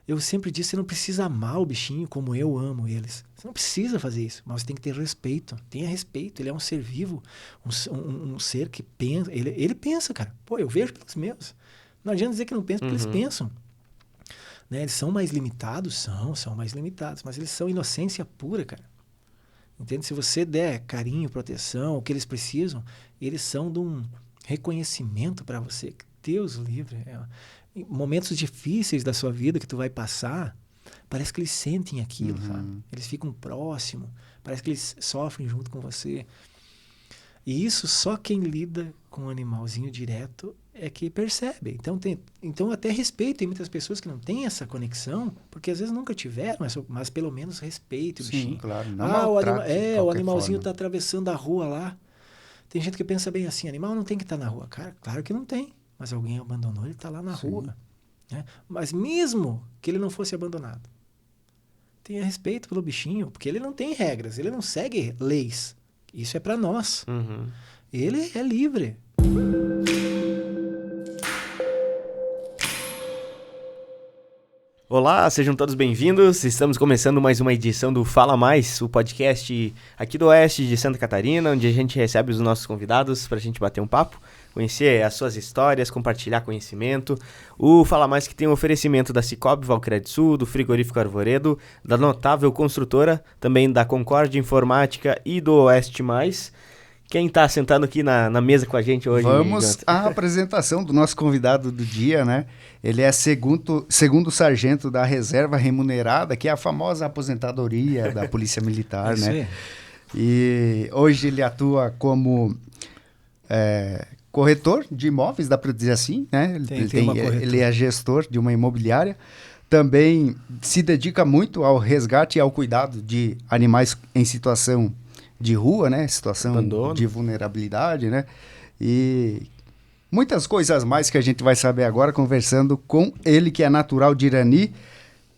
Eu sempre disse, você não precisa amar o bichinho como eu amo eles. Você não precisa fazer isso, mas você tem que ter respeito. Tenha respeito, ele é um ser vivo, um ser que pensa. Ele pensa, cara. Pô, eu vejo pelos meus. Não adianta dizer que não pensa, porque eles pensam. Né? Eles são mais limitados? São mais limitados, mas eles são inocência pura, cara. Entende? Se você der carinho, proteção, o que eles precisam, eles são de um reconhecimento para você. Deus livre. Em momentos difíceis da sua vida que tu vai passar, parece que eles sentem aquilo, sabe? Eles ficam próximos, parece que eles sofrem junto com você. E isso só quem lida com um animalzinho direto é que percebe. Então até respeito. Tem muitas pessoas que não têm essa conexão, porque às vezes nunca tiveram, mas pelo menos respeite o bichinho. Sim, claro. Não o animalzinho está atravessando a rua lá. Tem gente que pensa bem assim, animal não tem que estar na rua. Cara, claro que não tem. Mas alguém abandonou, ele está lá na rua. Né? Mas mesmo que ele não fosse abandonado, tenha respeito pelo bichinho, porque ele não tem regras, ele não segue leis. Isso é para nós. Ele é livre. Olá, sejam todos bem-vindos. Estamos começando mais uma edição do Fala Mais, o podcast aqui do Oeste de Santa Catarina, onde a gente recebe os nossos convidados para a gente bater um papo, conhecer as suas histórias, compartilhar conhecimento. O Fala Mais que tem um oferecimento da Cicobi Valcred Sul, do Frigorífico Arvoredo, da Notável Construtora, também da Concorde Informática e do Oeste Mais. Quem está sentado aqui na mesa com a gente hoje? Vamos à apresentação do nosso convidado do dia, né? Ele é segundo sargento da reserva remunerada, que é a famosa aposentadoria da Polícia Militar, né? E hoje ele atua como corretor de imóveis, dá para dizer assim, né? Ele é gestor de uma imobiliária. Também se dedica muito ao resgate e ao cuidado de animais em situação de rua, né? Situação abandono, de vulnerabilidade, né? E muitas coisas mais que a gente vai saber agora conversando com ele, que é natural de Irani.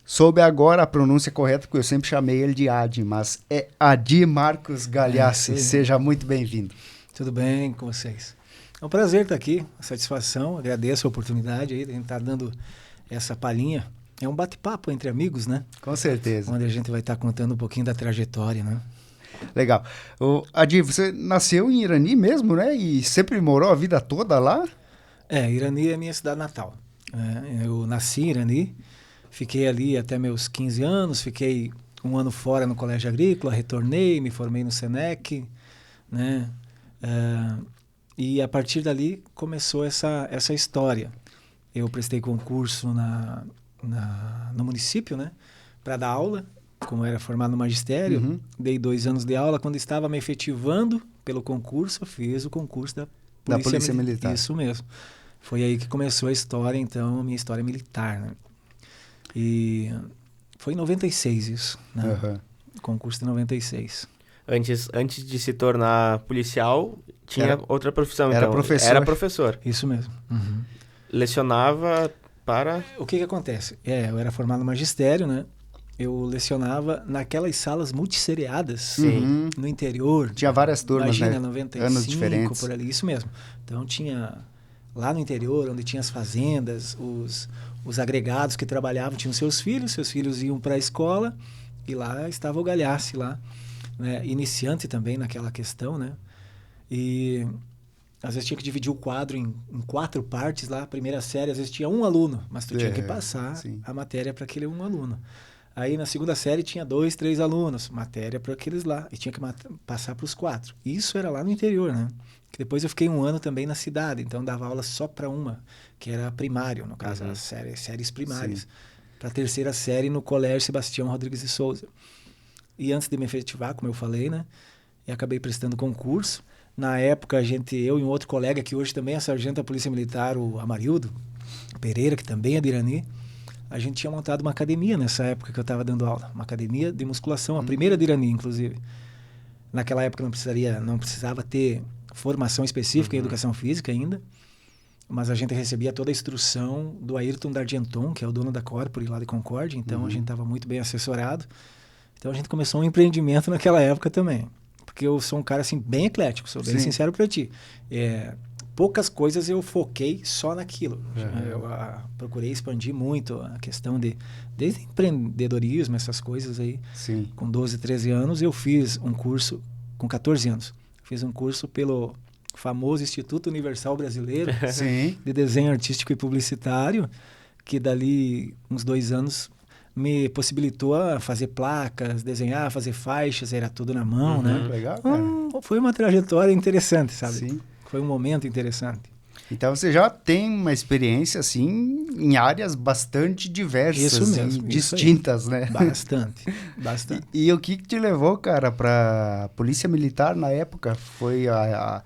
Soube agora a pronúncia correta, porque eu sempre chamei ele de Adi, mas é Adi Marcos Galhaço. Seja muito bem-vindo. Tudo bem com vocês? É um prazer estar aqui, satisfação, agradeço a oportunidade aí de a gente estar dando essa palhinha. É um bate-papo entre amigos, né? Com certeza. Onde a gente vai estar contando um pouquinho da trajetória, né? Legal. Adi, você nasceu em Irani mesmo, né? E sempre morou a vida toda lá? Irani é a minha cidade natal. Eu nasci em Irani, fiquei ali até meus 15 anos, fiquei um ano fora no colégio agrícola, retornei, me formei no Senec, né? E a partir dali começou essa história. Eu prestei concurso no município, né? Para dar aula. Como era formado no magistério, dei 2 anos de aula. Quando estava me efetivando pelo concurso, eu fiz o concurso da Polícia Militar. Isso mesmo. Foi aí que começou a história, então, a minha história militar, né? E foi em 96 isso, né? Concurso de 96. Antes de se tornar policial, tinha outra profissão. Era então, professor. Era professor. Isso mesmo. Lecionava para... O que acontece? Eu era formado no magistério, né? Eu lecionava naquelas salas multisseriadas no interior. Tinha várias turmas, imagina, né? 95, anos diferentes. Por ali, isso mesmo. Então tinha lá no interior, onde tinha as fazendas, os agregados que trabalhavam, tinham seus filhos iam para a escola e lá estava o Galhaço lá, né? Iniciante também naquela questão, né? E às vezes tinha que dividir o quadro em 4 partes lá, a primeira série, às vezes tinha um aluno, mas tu tinha que passar a matéria para aquele um aluno. Aí na segunda série tinha 2, 3 alunos, matéria para aqueles lá, e tinha que passar para os 4. Isso era lá no interior, né? Que depois eu fiquei 1 ano também na cidade, então dava aula só para uma, que era primário, no caso, as séries primárias. Para a terceira série no Colégio Sebastião Rodrigues de Souza. E antes de me efetivar, como eu falei, né? Eu acabei prestando concurso. Na época, eu e um outro colega, que hoje também é sargento da Polícia Militar, o Amarildo Pereira, que também é de Irani, a gente tinha montado uma academia nessa época que eu estava dando aula. Uma academia de musculação, a primeira de Irani, inclusive. Naquela época não precisava ter formação específica em educação física ainda, mas a gente recebia toda a instrução do Ayrton D'Argenton, que é o dono da Corpore lá de Concórdia, então a gente estava muito bem assessorado. Então a gente começou um empreendimento naquela época também. Porque eu sou um cara assim bem eclético, sou bem sincero para ti. poucas coisas eu foquei só naquilo. Eu procurei expandir muito a questão desde empreendedorismo, essas coisas aí. Sim. Com 12, 13 anos, eu fiz um curso, com 14 anos, fiz um curso pelo famoso Instituto Universal Brasileiro Sim. de Desenho Artístico e Publicitário, que dali uns 2 anos me possibilitou a fazer placas, desenhar, fazer faixas, era tudo na mão, né? Legal, cara. Foi uma trajetória interessante, sabe? Sim. Foi um momento interessante. Então você já tem uma experiência assim em áreas bastante diversas, Isso mesmo, distintas, né? Bastante. E o que te levou, cara, para Polícia Militar na época? Foi a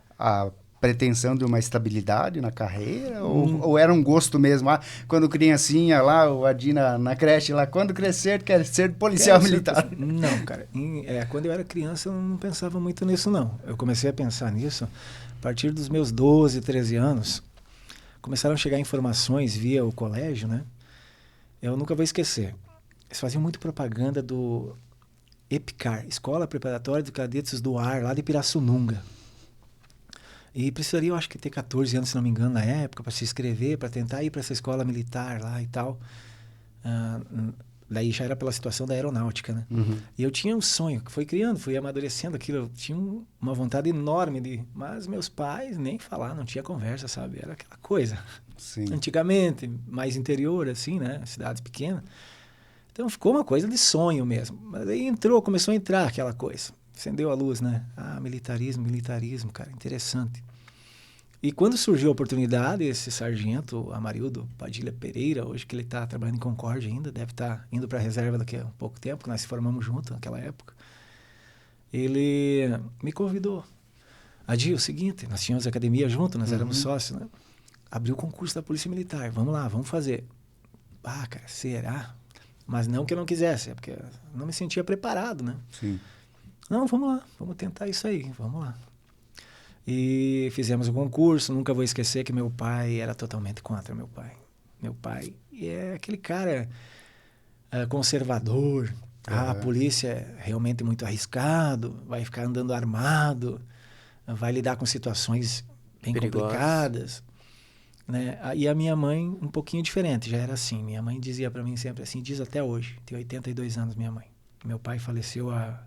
pretensão de uma estabilidade na carreira? Ou era um gosto mesmo? Quando criancinha lá, o Adi na creche lá, quando crescer quer ser policial militar? Não, cara. Quando eu era criança eu não pensava muito nisso, não. Eu comecei a pensar nisso a partir dos meus 12, 13 anos. Começaram a chegar informações via o colégio, né? Eu nunca vou esquecer. Eles faziam muito propaganda do EPICAR, Escola Preparatória de Cadetes do Ar, lá de Pirassununga. E precisaria, eu acho que ter 14 anos, se não me engano, na época, para se inscrever, para tentar ir para essa escola militar lá e tal. Daí já era pela situação da aeronáutica, né? Uhum. E eu tinha um sonho, que foi criando, fui amadurecendo aquilo. Eu tinha uma vontade enorme mas meus pais nem falar, não tinha conversa, sabe? Era aquela coisa. Sim. Antigamente, mais interior, assim, né? Cidades pequenas. Então ficou uma coisa de sonho mesmo. Mas aí começou a entrar aquela coisa. Acendeu a luz, né? Militarismo, cara, interessante. E quando surgiu a oportunidade, esse sargento, Amarildo Padilha Pereira, hoje que ele está trabalhando em Concórdia ainda, deve estar indo para a reserva daqui a um pouco tempo, que nós se formamos juntos naquela época, ele me convidou. Adi, o seguinte, nós tínhamos academia junto, nós éramos sócios, né? Abriu o concurso da Polícia Militar, vamos lá, vamos fazer. Cara, será? Mas não que eu não quisesse, é porque eu não me sentia preparado, né? Sim. Não, vamos lá, vamos tentar isso aí, vamos lá. E fizemos o concurso, nunca vou esquecer que meu pai era totalmente contra meu pai. Meu pai é aquele cara conservador. A polícia é realmente muito arriscado, vai ficar andando armado, vai lidar com situações bem complicadas. Né? E a minha mãe, um pouquinho diferente, já era assim. Minha mãe dizia para mim sempre assim, diz até hoje, tem 82 anos minha mãe. Meu pai faleceu há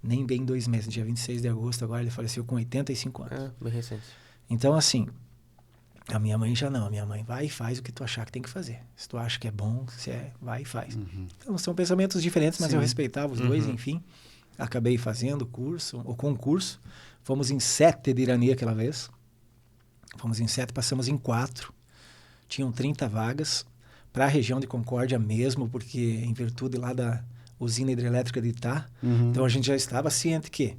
nem bem 2 meses, dia 26 de agosto, agora ele faleceu com 85 anos. Bem recente. Então, assim, a minha mãe já não. A minha mãe vai e faz o que tu achar que tem que fazer. Se tu acha que é bom, vai e faz. Então, são pensamentos diferentes, mas eu respeitava os dois, enfim. Acabei fazendo o concurso. Fomos em 7 de Irani aquela vez. Fomos em 7, passamos em 4. Tinham 30 vagas para a região de Concórdia mesmo, porque em virtude lá da usina hidrelétrica de Itá. Então a gente já estava ciente que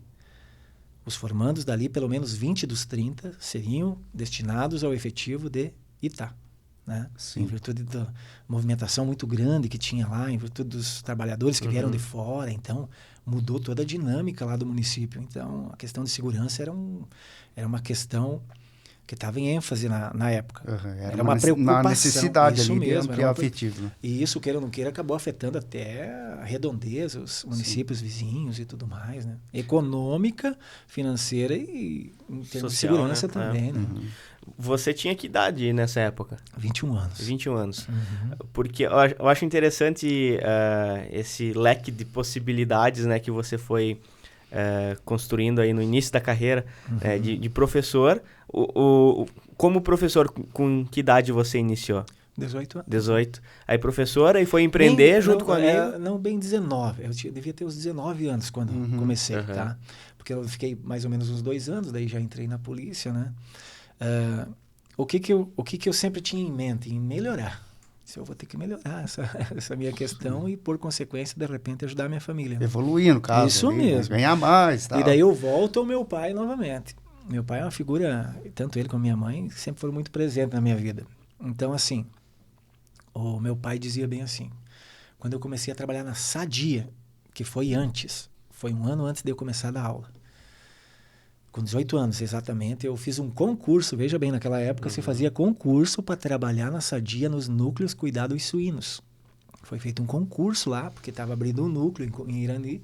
os formandos dali, pelo menos 20 dos 30, seriam destinados ao efetivo de Itá. Né? Em virtude da movimentação muito grande que tinha lá, em virtude dos trabalhadores que vieram de fora. Então mudou toda a dinâmica lá do município. Então a questão de segurança era uma questão que estava em ênfase na época. Era uma preocupação. Uma necessidade ali de ampliar o efetivo. Né? E isso, queira ou não queira, acabou afetando até a redondeza, os municípios vizinhos e tudo mais. Né? Econômica, financeira e em termos social, de segurança, né? Também. Né? Você tinha que idade nessa época? 21 anos. 21 anos. Porque eu acho interessante esse leque de possibilidades, né, que você foi construindo aí no início da carreira de professor. Como professor, com que idade você iniciou? 18 anos. 18. Aí professora e foi empreender junto com a amigo? Não, bem 19. Eu devia ter uns 19 anos quando comecei, tá? Porque eu fiquei mais ou menos uns 2 anos, daí já entrei na polícia, né? O que eu sempre tinha em mente? Em melhorar. Se eu vou ter que melhorar essa minha questão e, por consequência, de repente, ajudar a minha família. Né? Evoluir, no caso. Isso ali, mesmo. Ganhar mais. Tal. E daí eu volto ao meu pai novamente. Meu pai é uma figura, tanto ele como minha mãe, sempre foram muito presentes na minha vida. Então, assim, o meu pai dizia bem assim, quando eu comecei a trabalhar na Sadia, que foi um ano antes de eu começar a dar aula, com 18 anos exatamente, eu fiz um concurso, veja bem, naquela época se fazia concurso para trabalhar na Sadia nos núcleos cuidados suínos. Foi feito um concurso lá, porque estava abrindo um núcleo em Irani,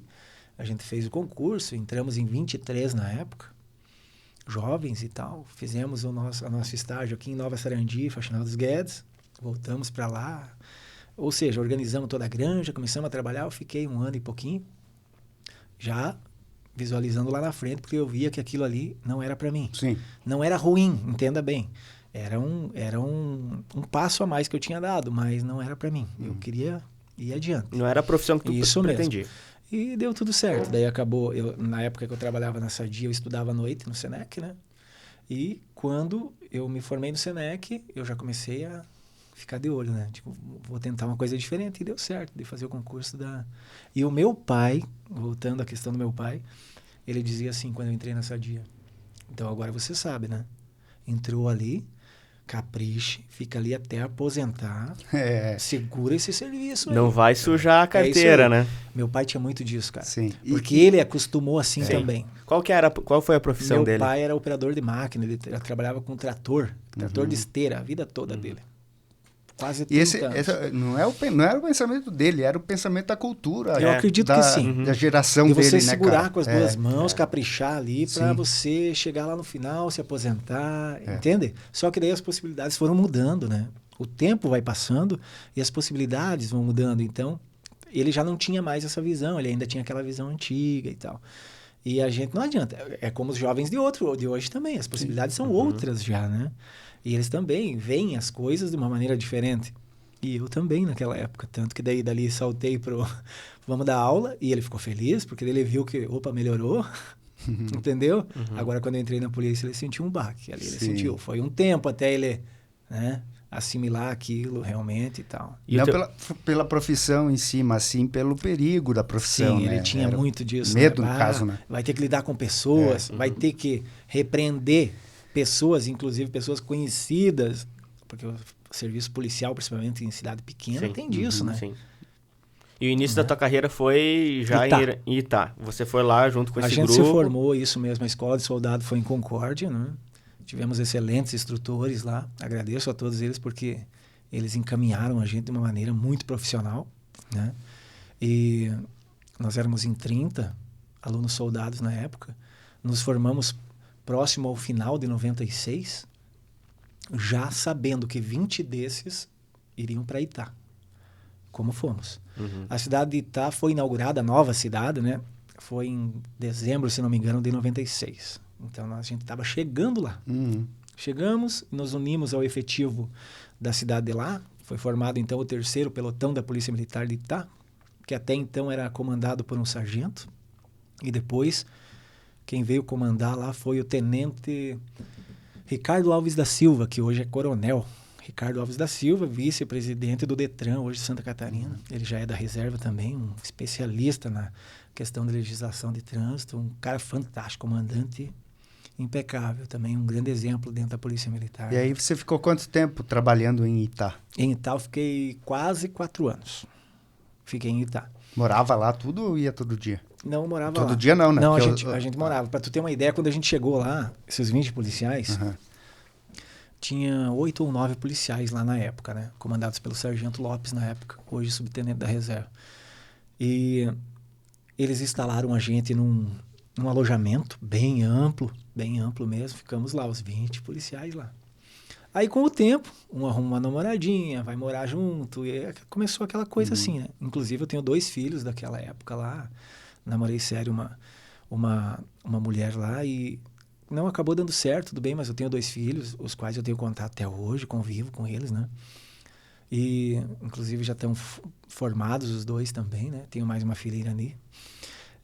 a gente fez o concurso, entramos em 23 na época, jovens e tal. Fizemos a nosso estágio aqui em Nova Sarandi, Faxinal dos Guedes. Voltamos para lá. Ou seja, organizamos toda a granja, começamos a trabalhar. Eu fiquei 1 ano e pouquinho, já visualizando lá na frente, porque eu via que aquilo ali não era para mim. Sim. Não era ruim, entenda bem. Era um passo a mais que eu tinha dado, mas não era para mim. Eu queria ir adiante. Não era a profissão que tu pretendia. E deu tudo certo. Daí acabou, na época que eu trabalhava na Sadia, eu estudava à noite no Senec, né? E quando eu me formei no Senec, eu já comecei a ficar de olho, né? Tipo, vou tentar uma coisa diferente. E deu certo, de fazer o concurso da... E o meu pai, voltando à questão do meu pai, ele dizia assim, quando eu entrei na Sadia: então agora você sabe, né? Entrou ali, capriche, fica ali até aposentar, segura esse serviço aí. Não vai sujar a carteira, né? Meu pai tinha muito disso, cara. Sim. Porque ele acostumou assim também. Qual foi a profissão dele? Meu pai era operador de máquina, ele trabalhava com trator de esteira, a vida toda dele. Quase 30 anos. Não era o pensamento dele, era o pensamento da cultura. Eu acredito que sim. Da geração dele, né, cara? Você segurar com as duas mãos, caprichar ali para você chegar lá no final, se aposentar, entende? Só que daí as possibilidades foram mudando, né? O tempo vai passando e as possibilidades vão mudando. Então, ele já não tinha mais essa visão, ele ainda tinha aquela visão antiga e tal. E a gente não adianta. É como os jovens de hoje também. As possibilidades são outras já, né? E eles também veem as coisas de uma maneira diferente. E eu também naquela época. Tanto que dali saltei pro vamos dar aula. E ele ficou feliz, porque ele viu que, melhorou. Entendeu? Agora, quando eu entrei na polícia, ele sentiu um baque. Ali ele sentiu. Foi um tempo até ele, né, assimilar aquilo realmente e tal. E não pela profissão em si, mas sim pelo perigo da profissão. Sim, ele tinha muito disso. Medo, no caso, né? Vai ter que lidar com pessoas, vai ter que repreender pessoas, inclusive pessoas conhecidas, porque o serviço policial, principalmente em cidade pequena, tem disso, né? Sim. E o início da tua carreira foi já em Itá. Você foi lá junto com esse grupo? A gente se formou, isso mesmo, a escola de soldado foi em Concórdia, né? Tivemos excelentes instrutores lá. Agradeço a todos eles porque eles encaminharam a gente de uma maneira muito profissional, né? E nós éramos em 30 alunos soldados na época. Nos formamos próximo ao final de 96, já sabendo que 20 desses iriam para Itá, como fomos. A cidade de Itá foi inaugurada, a nova cidade, né? Foi em dezembro, se não me engano, de 96. Então, a gente estava chegando lá. Chegamos, nos unimos ao efetivo da cidade de lá. Foi formado, então, o 3º pelotão da Polícia Militar de Itá, que até então era comandado por um sargento. E depois, quem veio comandar lá foi o tenente Ricardo Alves da Silva, que hoje é coronel. Ricardo Alves da Silva, vice-presidente do Detran, hoje de Santa Catarina. Ele já é da reserva também, um especialista na questão de legislação de trânsito, um cara fantástico, comandante impecável também, um grande exemplo dentro da Polícia Militar. E aí você ficou quanto tempo trabalhando em Itá? Em Itá eu fiquei quase 4 anos. Fiquei em Itá. Morava lá tudo ou ia todo dia? Não, morava lá. Todo dia não, né? Não, a gente morava. Para tu ter uma ideia, quando a gente chegou lá, esses 20 policiais, tinha 8 ou 9 policiais lá na época, né? Comandados pelo Sargento Lopes na época, hoje subtenente da reserva. E eles instalaram a gente num alojamento bem amplo mesmo. Ficamos lá, os 20 policiais lá. Aí, com o tempo, um arruma uma namoradinha, vai morar junto. E começou aquela coisa assim, né? Inclusive, eu tenho 2 filhos daquela época lá. Namorei sério uma mulher lá e não acabou dando certo, tudo bem, mas eu tenho 2 filhos, os quais eu tenho contato até hoje, convivo com eles, né? E, inclusive, já estão formados os 2 também, né? Tenho mais uma filha ali.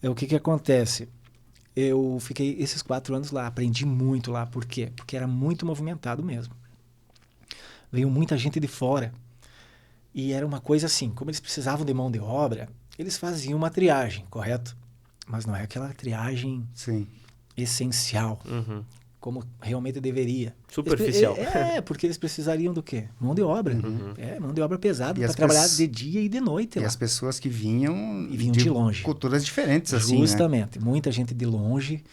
O que acontece? Eu fiquei esses 4 anos lá, aprendi muito lá. Por quê? Porque era muito movimentado mesmo. Veio muita gente de fora. E era uma coisa assim, como eles precisavam de mão de obra, eles faziam uma triagem, correto? Mas não é aquela triagem essencial, como realmente deveria. Superficial. Porque eles precisariam do quê? Mão de obra. Mão de obra pesada para trabalhar de dia e de noite. E as pessoas que vinham de longe. Culturas diferentes, assim, justamente. Né? Muita gente de longe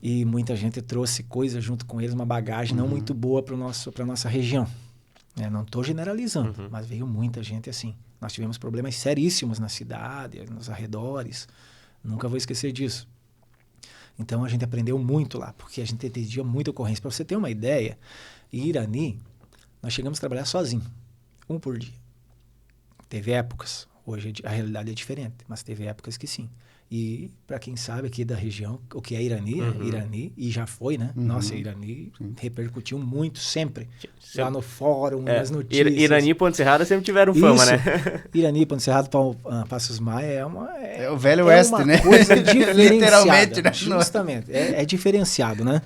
e muita gente trouxe coisa junto com eles, uma bagagem não muito boa para a nossa região. Não estou generalizando, mas veio muita gente assim. Nós tivemos problemas seríssimos na cidade, nos arredores. Nunca vou esquecer disso. Então a gente aprendeu muito lá, porque a gente entendia muita ocorrência. Para você ter uma ideia, em Irani, nós chegamos a trabalhar sozinho, um por dia. Teve épocas, hoje a realidade é diferente, mas teve épocas que sim. E para quem sabe aqui da região, o que é Irani, Irani, e já foi, né? Nossa, Irani repercutiu muito sempre. Lá no fórum, nas notícias. Irani e Ponte Serrada sempre tiveram fama, né? Irani, Ponte Serrada, Passos Maia é o Velho Oeste, né? Coisa diferenciada. Literalmente, né? Justamente, é diferenciado, né?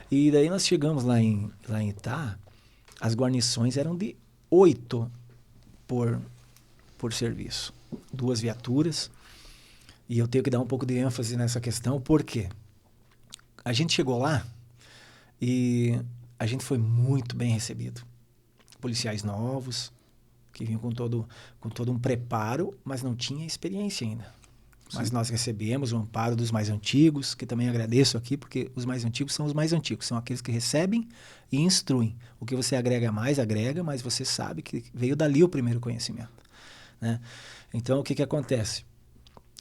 E daí nós chegamos lá em Itá, as guarnições eram de 8 por serviço. 2 viaturas. E eu tenho que dar um pouco de ênfase nessa questão, porque a gente chegou lá e a gente foi muito bem recebido. Policiais novos, que vinham com todo um preparo, mas não tinha experiência ainda. Sim. Mas nós recebemos o amparo dos mais antigos, que também agradeço aqui, porque os mais antigos são os mais antigos, são aqueles que recebem e instruem. O que você agrega mais, agrega, mas você sabe que veio dali o primeiro conhecimento, né? Então, o que acontece?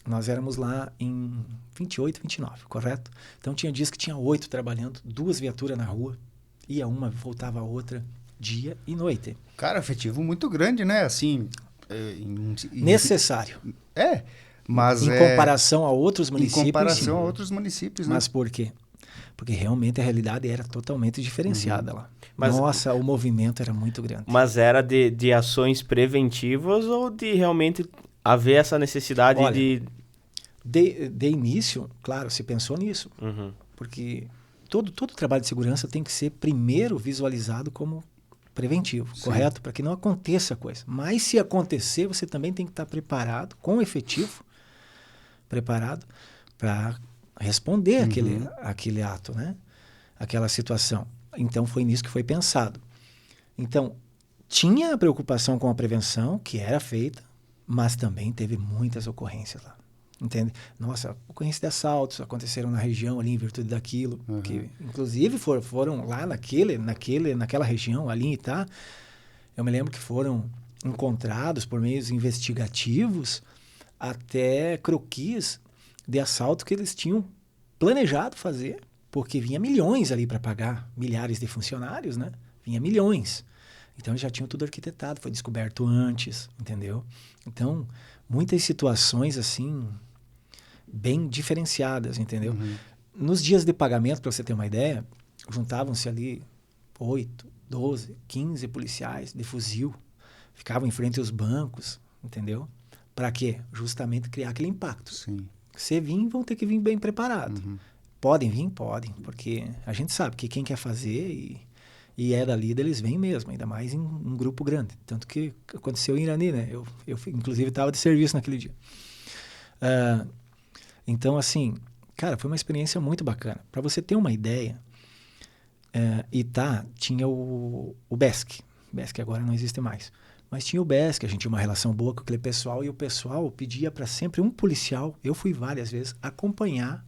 Nós éramos lá em 28, 29, correto? Então tinha dias que tinha 8 trabalhando, 2 viaturas na rua, ia uma, voltava a outra, dia e noite. Cara, efetivo muito grande, né? Assim... necessário. Mas em comparação a outros municípios. Em comparação a outros municípios, né? Mas por quê? Porque realmente a realidade era totalmente diferenciada lá. Mas, nossa, o movimento era muito grande. Mas era de ações preventivas ou de realmente haver essa necessidade? Olha, de início, claro, se pensou nisso. Porque todo trabalho de segurança tem que ser primeiro visualizado como preventivo, sim, correto? Para que não aconteça a coisa. Mas se acontecer, você também tem que estar preparado, com efetivo, preparado para responder aquele ato, né? Aquela situação. Então, foi nisso que foi pensado. Então, tinha a preocupação com a prevenção, que era feita, mas também teve muitas ocorrências lá. Entende? Nossa, ocorrências de assaltos aconteceram na região ali em virtude daquilo. Que, inclusive, foram lá naquela região, ali em Itá. Eu me lembro que foram encontrados por meios investigativos até croquis de assalto que eles tinham planejado fazer, porque vinha milhões ali para pagar milhares de funcionários, né? Vinha milhões. Então, eles já tinham tudo arquitetado, foi descoberto antes, entendeu? Então, muitas situações, assim, bem diferenciadas, entendeu? Nos dias de pagamento, para você ter uma ideia, juntavam-se ali 8, 12, 15 policiais de fuzil, ficavam em frente aos bancos, entendeu? Para quê? Justamente criar aquele impacto. Sim. Se vir, vão ter que vir bem preparados. Podem vir? Podem, porque a gente sabe que quem quer fazer e é dali, eles vêm mesmo, ainda mais em um grupo grande. Tanto que aconteceu em Irani, né? Eu inclusive, estava de serviço naquele dia. Então, assim, cara, foi uma experiência muito bacana. Para você ter uma ideia, Itá tinha o BESC. BESC agora não existe mais. Mas tinha o BESC, a gente tinha uma relação boa com aquele pessoal, e o pessoal pedia para sempre um policial, eu fui várias vezes, acompanhar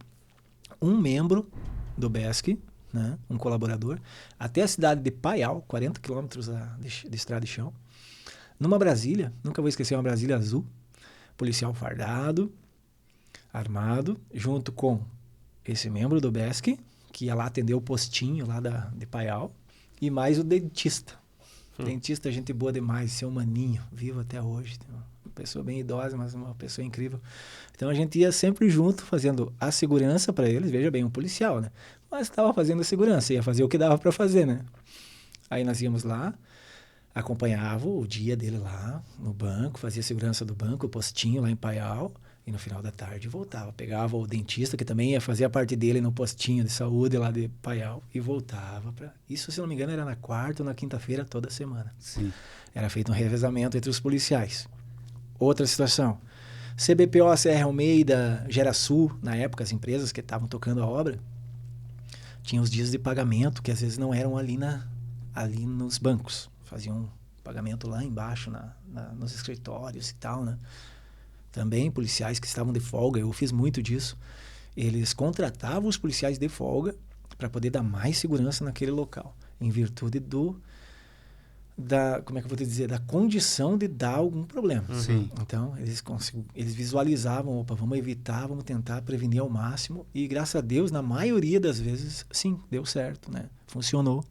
um membro do BESC, né, um colaborador, até a cidade de Paial, 40 quilômetros de estrada de chão, numa Brasília, nunca vou esquecer, uma Brasília azul, policial fardado, armado, junto com esse membro do BESC, que ia lá atender o postinho lá de Paial, e mais o dentista. Dentista, gente boa demais, seu maninho, vivo até hoje, uma pessoa bem idosa, mas uma pessoa incrível. Então a gente ia sempre junto, fazendo a segurança para eles, veja bem, um policial, né? Mas estava fazendo a segurança, ia fazer o que dava para fazer, né? Aí nós íamos lá, acompanhava o dia dele lá no banco, fazia a segurança do banco, o postinho lá em Paial, e no final da tarde voltava, pegava o dentista, que também ia fazer a parte dele no postinho de saúde lá de Paial, e voltava para... Isso, se não me engano, era na quarta ou na quinta-feira toda semana. Sim. Era feito um revezamento entre os policiais. Outra situação, CBPO, CR Almeida, Gerasul, na época, as empresas que estavam tocando a obra, tinham os dias de pagamento, que às vezes não eram ali nos bancos. Faziam pagamento lá embaixo, nos escritórios e tal, né? Também policiais que estavam de folga, eu fiz muito disso. Eles contratavam os policiais de folga para poder dar mais segurança naquele local, em virtude como é que eu vou te dizer, da condição de dar algum problema. Sim. Então, eles visualizavam, opa, vamos evitar, vamos tentar prevenir ao máximo. E, graças a Deus, na maioria das vezes, sim, deu certo, né? Funcionou.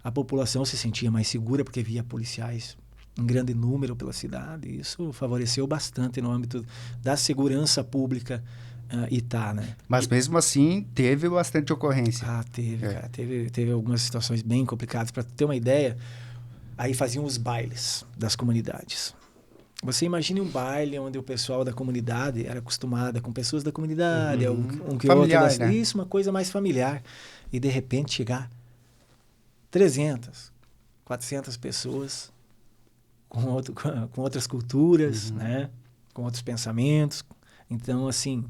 A população se sentia mais segura porque via policiais em grande número pela cidade. Isso favoreceu bastante no âmbito da segurança pública Itá, né? Mas mesmo assim, teve bastante ocorrência. Teve, cara. Teve algumas situações bem complicadas. Para ter uma ideia, aí faziam os bailes das comunidades. Você imagine um baile onde o pessoal da comunidade era acostumado com pessoas da comunidade, um que familiar, outro. Né? Isso, uma coisa mais familiar. E, de repente, chegar 300, 400 pessoas com outras culturas, né? Com outros pensamentos. Então, assim,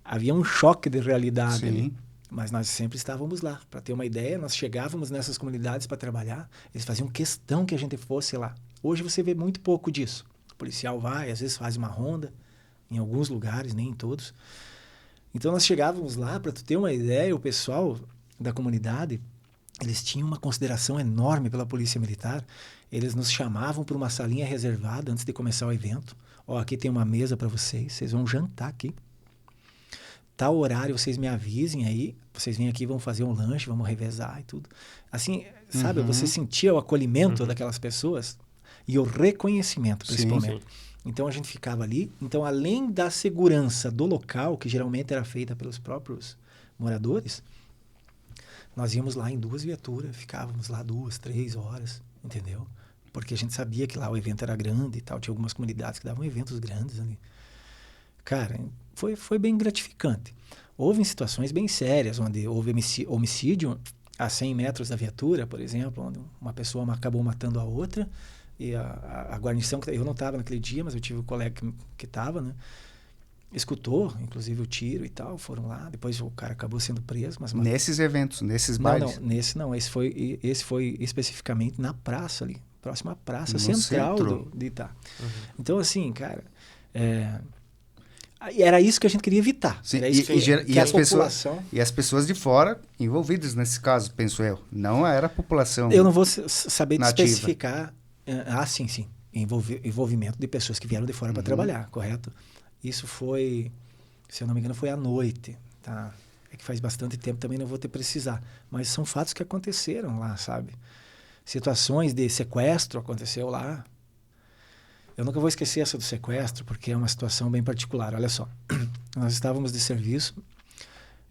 havia um choque de realidade ali. Mas nós sempre estávamos lá. Para ter uma ideia, nós chegávamos nessas comunidades para trabalhar, eles faziam questão que a gente fosse lá. Hoje você vê muito pouco disso. O policial vai, às vezes faz uma ronda, em alguns lugares, nem em todos. Então nós chegávamos lá, para tu ter uma ideia, o pessoal da comunidade, eles tinham uma consideração enorme pela polícia militar. Eles nos chamavam para uma salinha reservada antes de começar o evento. Aqui tem uma mesa para vocês vão jantar aqui. Tal horário, vocês me avisem aí, vocês vêm aqui, vão fazer um lanche, vamos revezar e tudo. Assim, sabe, você sentia o acolhimento daquelas pessoas e o reconhecimento, principalmente. Sim. Então, a gente ficava ali. Então, além da segurança do local, que geralmente era feita pelos próprios moradores, nós íamos lá em 2 viaturas, ficávamos lá 2, 3 horas, entendeu? Porque a gente sabia que lá o evento era grande e tal, tinha algumas comunidades que davam eventos grandes ali. Cara, foi bem gratificante. Houve situações bem sérias, onde houve homicídio a 100 metros da viatura, por exemplo, onde uma pessoa acabou matando a outra, e a guarnição, eu não estava naquele dia, mas eu tive um colega que estava, né? Escutou, inclusive, o tiro e tal, foram lá, depois o cara acabou sendo preso. Nesses eventos, nesses bailes? Não, esse foi especificamente na praça ali, próxima à praça central de Itá. Então, assim, cara, era isso que a gente queria evitar. Sim, era isso e as pessoas de fora envolvidas nesse caso, penso eu. Não era a população Eu não vou saber nativa. especificar. Sim. Envolvimento de pessoas que vieram de fora para trabalhar, correto? Isso foi, se eu não me engano, foi à noite, tá? É que faz bastante tempo, também não vou ter precisar. Mas são fatos que aconteceram lá, sabe? Situações de sequestro aconteceu lá. Eu nunca vou esquecer essa do sequestro, porque é uma situação bem particular. Olha só, nós estávamos de serviço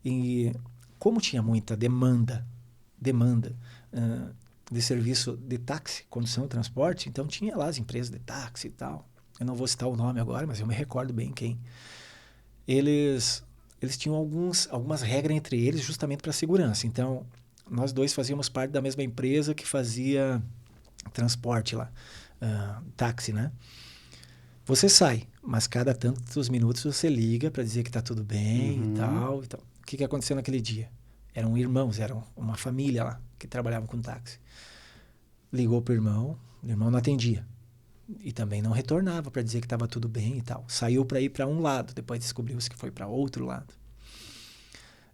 e como tinha muita demanda de serviço de táxi, condução e transporte, então tinha lá as empresas de táxi e tal. Eu não vou citar o nome agora, mas eu me recordo bem quem. Eles tinham algumas regras entre eles justamente para segurança. Então, nós dois fazíamos parte da mesma empresa que fazia transporte lá, táxi, né? Você sai, mas cada tantos minutos você liga para dizer que está tudo bem e tal. O que aconteceu naquele dia? Eram irmãos, eram uma família lá que trabalhava com táxi. Ligou para o irmão não atendia. E também não retornava para dizer que estava tudo bem e tal. Saiu para ir para um lado, depois descobriu-se que foi para outro lado.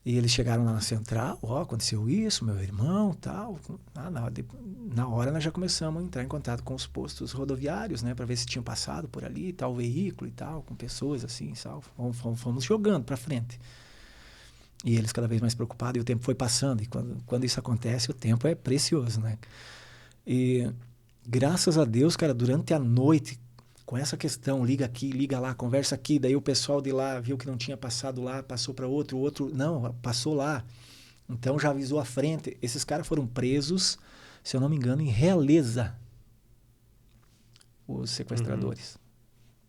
E eles chegaram lá na central, aconteceu isso, meu irmão, tal. Na hora nós já começamos a entrar em contato com os postos rodoviários, né, para ver se tinham passado por ali, tal veículo e tal, com pessoas assim, tal. Fomos jogando para frente. E eles cada vez mais preocupados, e o tempo foi passando. E quando isso acontece, o tempo é precioso, né? E graças a Deus, cara, durante a noite, com essa questão, liga aqui, liga lá, conversa aqui, daí o pessoal de lá viu que não tinha passado lá, passou para outro, o outro, não, passou lá. Então já avisou à frente. Esses caras foram presos, se eu não me engano, em Realeza, os sequestradores.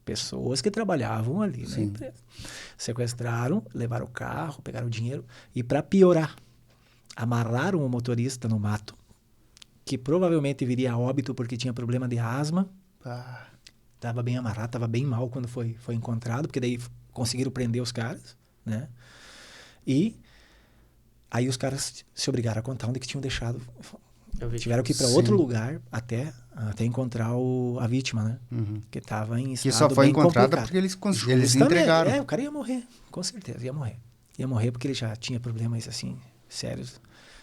Pessoas que trabalhavam ali na empresa. Sequestraram, levaram o carro, pegaram o dinheiro e, para piorar, amarraram o motorista no mato, que provavelmente viria a óbito porque tinha problema de asma. Estava bem amarrado, estava bem mal quando foi encontrado, porque daí conseguiram prender os caras, né? E aí os caras se obrigaram a contar onde que tinham deixado. Tiveram que ir para outro lugar até encontrar a vítima, né? Que estava em estado que só foi bem encontrada complicado. Porque eles entregaram. O cara ia morrer, com certeza, ia morrer. Ia morrer porque ele já tinha problemas assim sérios,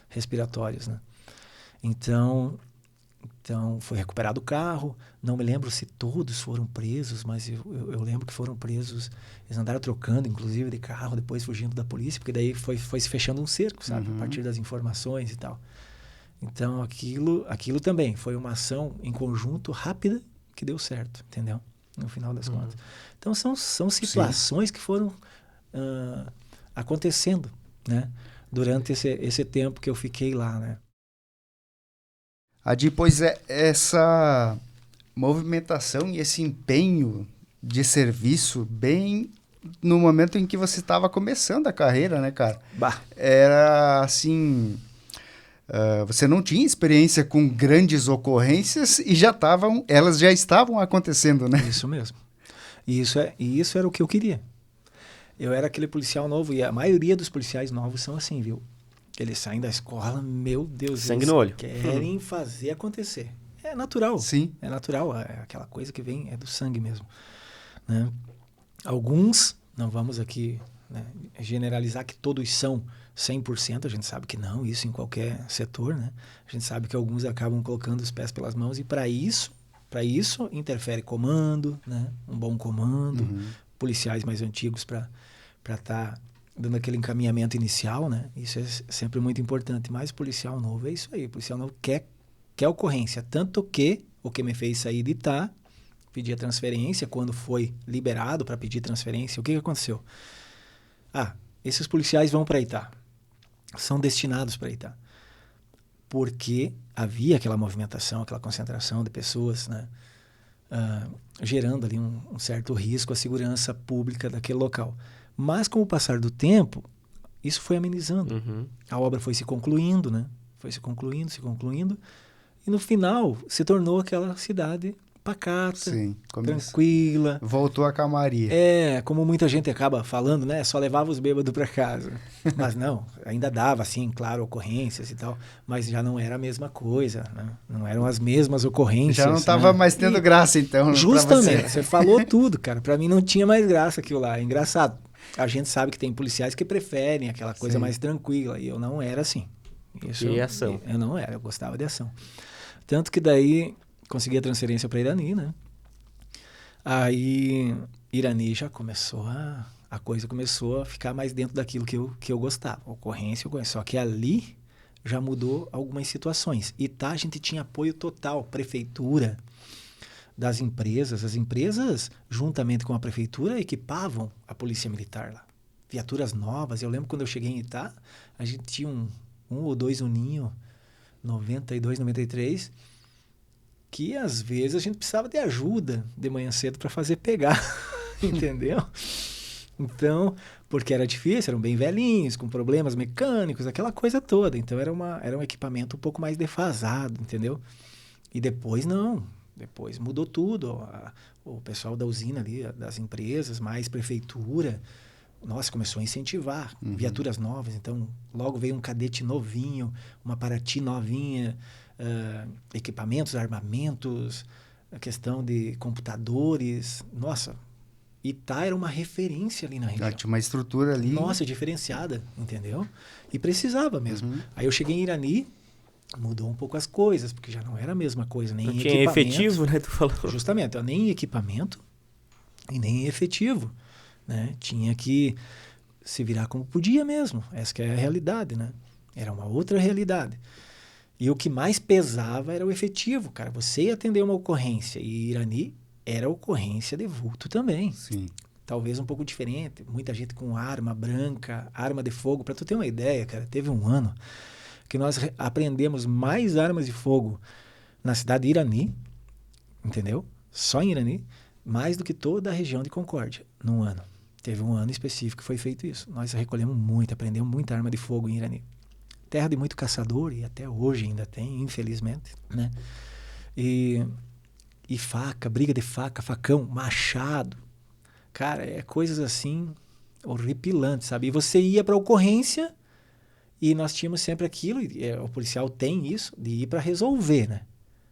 respiratórios, né? Então, Então, foi recuperado o carro. Não me lembro se todos foram presos, mas eu lembro que foram presos. Eles andaram trocando, inclusive, de carro, depois fugindo da polícia, porque daí foi se fechando um cerco, sabe? A partir das informações e tal. Então, aquilo também foi uma ação em conjunto rápida que deu certo, entendeu? No final das contas. Então, são situações que foram acontecendo, né? Durante esse tempo que eu fiquei lá, né? Depois essa movimentação e esse empenho de serviço bem no momento em que você estava começando a carreira, né, cara? Bah. Era assim, você não tinha experiência com grandes ocorrências e elas já estavam acontecendo, né? Isso mesmo. E isso era o que eu queria. Eu era aquele policial novo, e a maioria dos policiais novos são assim, viu? Eles saem da escola, meu Deus, sangue no olho. Querem fazer acontecer. É natural. Sim. É natural, é aquela coisa que vem, é do sangue mesmo. Né? Alguns, não vamos aqui, né, generalizar que todos são 100%, a gente sabe que não, isso em qualquer setor, né? A gente sabe que alguns acabam colocando os pés pelas mãos, e para isso interfere comando, né? Um bom comando, policiais mais antigos para estar dando aquele encaminhamento inicial, né? Isso é sempre muito importante. Mas policial novo é isso aí. Policial novo quer ocorrência. Tanto que o que me fez sair de Itá, pedir a transferência, quando foi liberado para pedir transferência, o que aconteceu? Esses policiais vão para Itá. São destinados para Itá. Porque havia aquela movimentação, aquela concentração de pessoas, né? Gerando ali um certo risco à segurança pública daquele local. Mas com o passar do tempo, isso foi amenizando. A obra foi se concluindo, né? Foi se concluindo. E no final se tornou aquela cidade pacata, tranquila. Voltou a calmaria. Como muita gente acaba falando, né? Só levava os bêbados para casa. Mas não, ainda dava, assim, claro, ocorrências e tal. Mas já não era a mesma coisa, né? Não eram as mesmas ocorrências. Já não estava mais tendo graça, então. Justamente, você falou tudo, cara. Para mim não tinha mais graça aquilo lá. É engraçado. A gente sabe que tem policiais que preferem aquela coisa mais tranquila. E eu não era assim. E ação. Eu não era, eu gostava de ação. Tanto que daí consegui a transferência para Irani, né? Aí Irani já começou a coisa começou a ficar mais dentro daquilo que eu gostava. Ocorrência. Só que ali já mudou algumas situações. E a gente tinha apoio total. Prefeitura, das empresas. As empresas, juntamente com a prefeitura, equipavam a polícia militar lá. Viaturas novas. Eu lembro quando eu cheguei em Itá, a gente tinha um ou dois Uninho, 92, 93, que às vezes a gente precisava de ajuda de manhã cedo para fazer pegar, entendeu? Então, porque era difícil, eram bem velhinhos, com problemas mecânicos, aquela coisa toda. Então era um equipamento um pouco mais defasado, entendeu? E depois não. Depois mudou tudo. O pessoal da usina ali, das empresas, mais prefeitura, nossa, começou a incentivar viaturas novas. Então, logo veio um cadete novinho, uma Paraty novinha, equipamentos, armamentos, a questão de computadores. Nossa, Itá era uma referência ali na região. Tinha uma estrutura ali. Nossa, diferenciada, entendeu? E precisava mesmo. Aí eu cheguei em Irani, mudou um pouco as coisas, porque já não era a mesma coisa, nem não tinha efetivo, né? Tu falou. Justamente, nem equipamento e nem efetivo, né? Tinha que se virar como podia mesmo. Essa que é a realidade, né? Era uma outra realidade. E o que mais pesava era o efetivo, cara. Você ia atender uma ocorrência, e Irani era ocorrência de vulto também. Sim. Talvez um pouco diferente. Muita gente com arma branca, arma de fogo. Para tu ter uma ideia, cara, teve um ano que nós aprendemos mais armas de fogo na cidade de Irani, entendeu? Só em Irani, mais do que toda a região de Concórdia, num ano. Teve um ano específico que foi feito isso. Nós recolhemos muito, aprendemos muita arma de fogo em Irani. Terra de muito caçador, e até hoje ainda tem, infelizmente, né? E faca, briga de faca, facão, machado. Cara, coisas assim horripilantes, sabe? E você ia para a ocorrência e nós tínhamos sempre aquilo, o policial tem isso, de ir para resolver, né?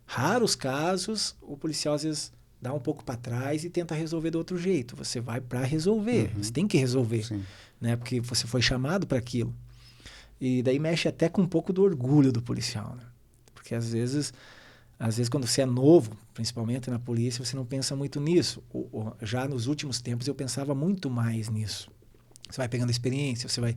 Raros casos, o policial às vezes dá um pouco para trás e tenta resolver do outro jeito. Você vai para resolver, você tem que resolver, né? Porque você foi chamado para aquilo. E daí mexe até com um pouco do orgulho do policial, né? Porque às vezes Às vezes, quando você é novo, principalmente na polícia, você não pensa muito nisso. Já nos últimos tempos, eu pensava muito mais nisso. Você vai pegando experiência, você vai...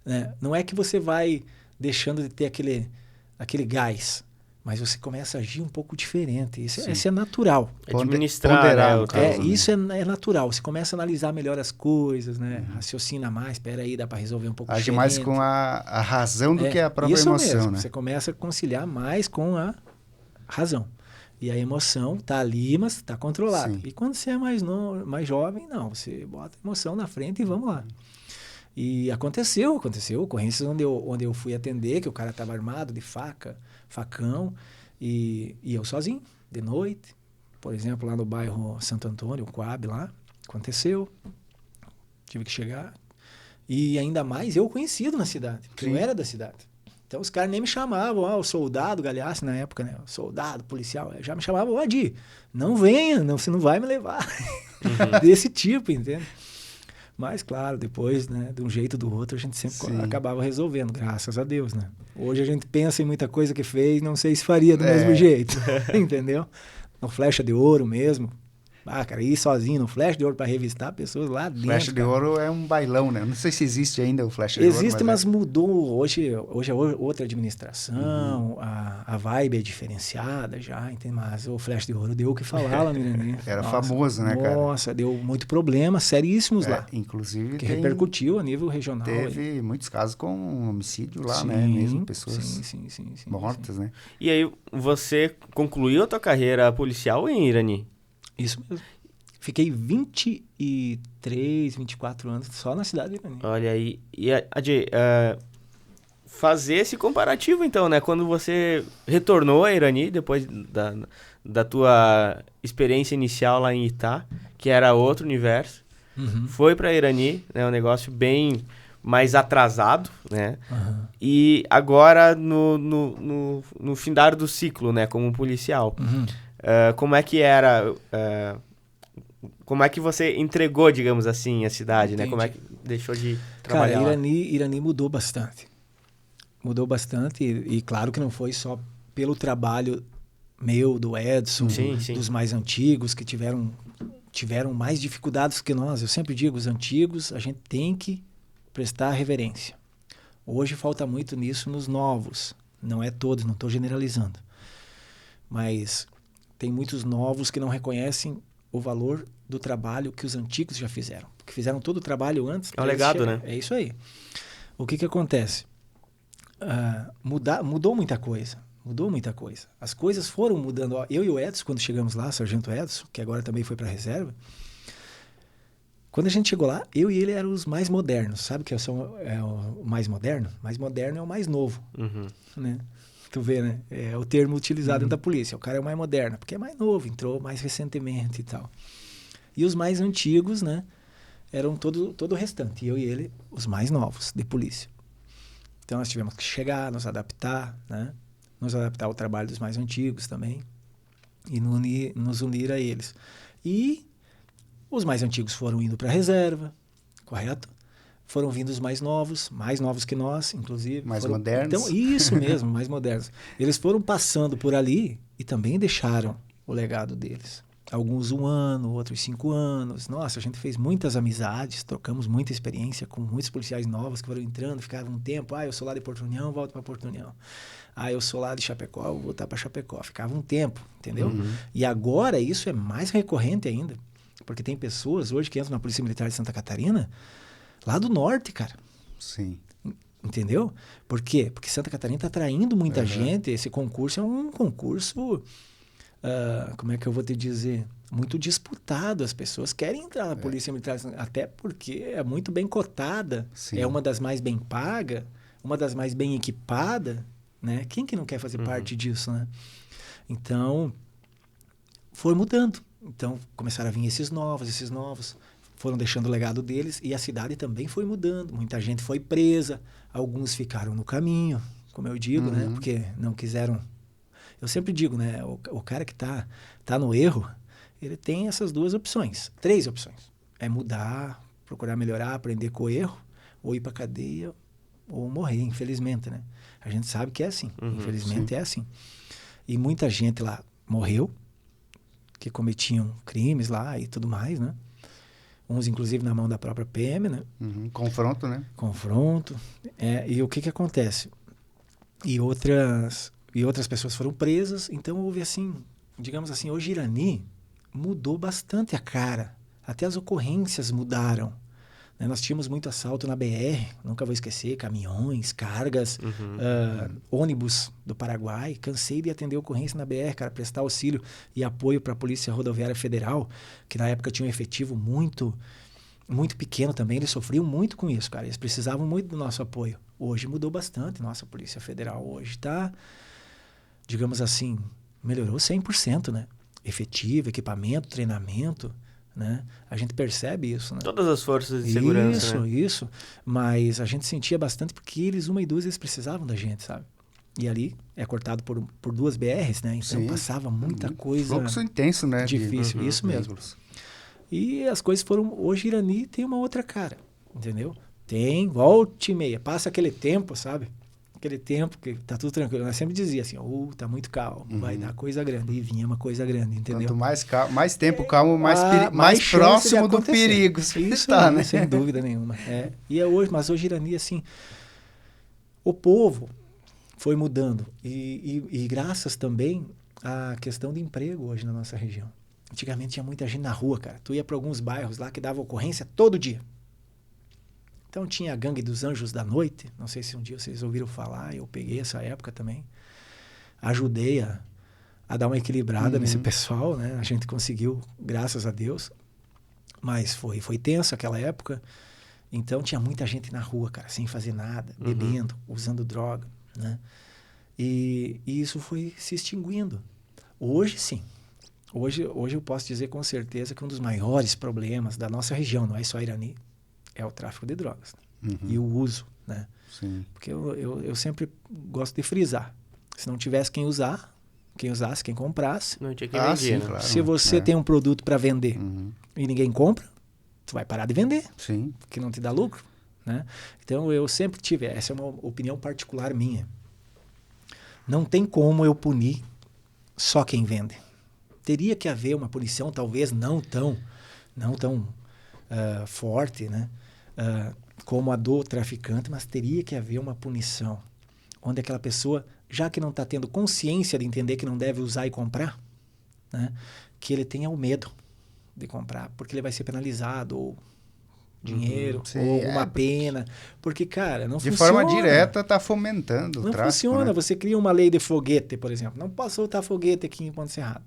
Né? Não é que você vai deixando de ter aquele gás, mas você começa a agir um pouco diferente. Isso é natural. Administrar, isso é natural. Você começa a analisar melhor as coisas, né? Raciocina mais, espera aí, dá para resolver um pouco Age diferente. mais com a razão do que a própria isso emoção, mesmo. né? Você começa a conciliar mais com a razão. E a emoção tá ali, mas está controlada. Sim. E quando você é mais jovem, não. Você bota a emoção na frente e vamos lá. E aconteceu ocorrências onde eu fui atender, que o cara estava armado de faca, facão, e eu sozinho, de noite. Por exemplo, lá no bairro Santo Antônio, o Coab lá, aconteceu. Tive que chegar. E ainda mais eu conhecido na cidade, porque eu era da cidade. Então os caras nem me chamavam, o soldado, Galhaço na época, né? O soldado, policial, já me chamavam, Adi, não venha, você não vai me levar. Desse tipo, entende? Mas, claro, depois, né, de um jeito ou do outro, a gente sempre acabava resolvendo, graças a Deus, né? Hoje a gente pensa em muita coisa que fez, não sei se faria do mesmo jeito, entendeu? No Flecha de Ouro mesmo. Cara, ir sozinho no Flecha de Ouro para revistar pessoas lá dentro. Flecha de Ouro é um bailão, né? Não sei se existe ainda o Flecha de Ouro. Existe, mas mudou. Hoje é outra administração, a vibe é diferenciada já, entende? Mas o Flecha de Ouro deu o que falar lá no Irani. Era famoso, né, cara? Nossa, deu muito problema, seríssimos lá. Inclusive que repercutiu a nível regional. Teve muitos casos com homicídio lá, né? Mesmo pessoas mortas, né? E aí, você concluiu a tua carreira policial em Irani? Isso mesmo. Fiquei 23, 24 anos só na cidade de Irani. Olha aí. E, Adi, fazer esse comparativo, então, né? Quando você retornou a Irani, depois da tua experiência inicial lá em Itá, que era outro universo, foi para Irani, né? Um negócio bem mais atrasado, né? E agora, no findar do ciclo, né? Como policial. Como é que era... como é que você entregou, digamos assim, a cidade, né? Como é que deixou de trabalhar? Cara, Irani mudou bastante. Mudou bastante e claro que não foi só pelo trabalho meu, do Edson, dos mais antigos, que tiveram mais dificuldades que nós. Eu sempre digo, os antigos, a gente tem que prestar reverência. Hoje falta muito nisso nos novos. Não é todos, não estou generalizando. Mas tem muitos novos que não reconhecem o valor do trabalho que os antigos já fizeram. Porque fizeram todo o trabalho antes. É um legado, né? É isso aí. O que acontece? Mudou muita coisa. Mudou muita coisa. As coisas foram mudando. Eu e o Edson, quando chegamos lá, Sargento Edson, que agora também foi para a reserva, quando a gente chegou lá, eu e ele eram os mais modernos. Sabe que eu sou o mais moderno? O mais moderno é o mais novo. Né? Tu vê, né? É o termo utilizado dentro da polícia. O cara é o mais moderno, porque é mais novo, entrou mais recentemente e tal. E os mais antigos, né? Eram todo o restante. Eu e ele, os mais novos de polícia. Então, nós tivemos que chegar, nos adaptar, né? Nos adaptar ao trabalho dos mais antigos também. E nos unir a eles. E os mais antigos foram indo para a reserva, correto? Foram vindo os mais novos que nós, inclusive. Mais modernos. Então, isso mesmo, mais modernos. Eles foram passando por ali e também deixaram o legado deles. Alguns 1 ano, outros 5 anos. Nossa, a gente fez muitas amizades, trocamos muita experiência com muitos policiais novos que foram entrando, ficavam um tempo. Eu sou lá de Porto União, volto para Porto União. Eu sou lá de Chapecó, vou voltar para Chapecó. Ficava um tempo, entendeu? E agora isso é mais recorrente ainda. Porque tem pessoas hoje que entram na Polícia Militar de Santa Catarina, lá do norte, cara. Sim. Entendeu? Por quê? Porque Santa Catarina está atraindo muita gente. Esse concurso é um concurso, como é que eu vou te dizer? Muito disputado. As pessoas querem entrar na Polícia Militar, até porque é muito bem cotada. É uma das mais bem pagas, uma das mais bem equipadas. Né? Quem que não quer fazer parte disso, né? Então, foi mudando. Então, começaram a vir esses novos. Foram deixando o legado deles e a cidade também foi mudando. Muita gente foi presa, alguns ficaram no caminho, como eu digo, né? Porque não quiseram... Eu sempre digo, né? O cara que tá no erro, ele tem essas 2 opções, 3 opções. É mudar, procurar melhorar, aprender com o erro, ou ir pra cadeia, ou morrer, infelizmente, né? A gente sabe que é assim, infelizmente é assim. E muita gente lá morreu, que cometiam crimes lá e tudo mais, né? Uns, inclusive, na mão da própria PM, né? Confronto, né? Confronto. E o que acontece? E outras pessoas foram presas, então houve assim, digamos assim, hoje Irani mudou bastante a cara. Até as ocorrências mudaram. Né? Nós tínhamos muito assalto na BR, nunca vou esquecer, caminhões, cargas, ônibus do Paraguai. Cansei de atender ocorrência na BR, cara, prestar auxílio e apoio para a Polícia Rodoviária Federal, que na época tinha um efetivo muito, muito pequeno também. Eles sofriam muito com isso, cara. Eles precisavam muito do nosso apoio. Hoje mudou bastante. Nossa Polícia Federal hoje está, digamos assim, melhorou 100%, né? Efetivo, equipamento, treinamento, né? A gente percebe isso, né? Todas as forças de segurança, Isso. Mas a gente sentia bastante porque eles, uma e duas, eles precisavam da gente, sabe? E ali é cortado por 2 BRs, né? Então passava muita coisa... Fluxo intenso, né? Difícil, isso mesmo. E as coisas foram... Hoje Irani tem uma outra cara, entendeu? Tem, volta e meia. Passa aquele tempo, sabe? Aquele tempo que tá tudo tranquilo. Nós sempre dizia assim, tá muito calmo, vai dar coisa grande. E vinha uma coisa grande, entendeu? Quanto mais tempo calmo, mais próximo do perigo. Isso tá, né? Sem dúvida nenhuma. Mas hoje Irani, assim, o povo foi mudando. E graças também à questão de emprego hoje na nossa região. Antigamente tinha muita gente na rua, cara. Tu ia para alguns bairros lá que dava ocorrência todo dia. Então tinha a Gangue dos Anjos da Noite, não sei se um dia vocês ouviram falar, eu peguei essa época também, ajudei a dar uma equilibrada nesse pessoal, né? A gente conseguiu, graças a Deus, mas foi tenso aquela época, então tinha muita gente na rua, cara, sem fazer nada, bebendo, usando droga, né? E isso foi se extinguindo. Hoje sim, hoje eu posso dizer com certeza que um dos maiores problemas da nossa região, não é só Irani, é o tráfico de drogas, né? E o uso, né? Sim. Porque eu sempre gosto de frisar. Se não tivesse quem usasse, quem comprasse... Não tinha quem vender, né? Claro. Se você tem um produto para vender e ninguém compra, tu vai parar de vender. Sim. Porque não te dá lucro, né? Então, eu sempre tive... Essa é uma opinião particular minha. Não tem como eu punir só quem vende. Teria que haver uma punição, talvez não tão forte, né? Como a do traficante, mas teria que haver uma punição onde aquela pessoa, já que não está tendo consciência de entender que não deve usar e comprar, né? Que ele tenha o medo de comprar, porque ele vai ser penalizado, ou dinheiro, ou alguma pena, porque, cara, não funciona. De forma direta está fomentando o tráfico. Não funciona, né? Você cria uma lei de foguete, por exemplo, não posso soltar foguete aqui em Ponte Serrada,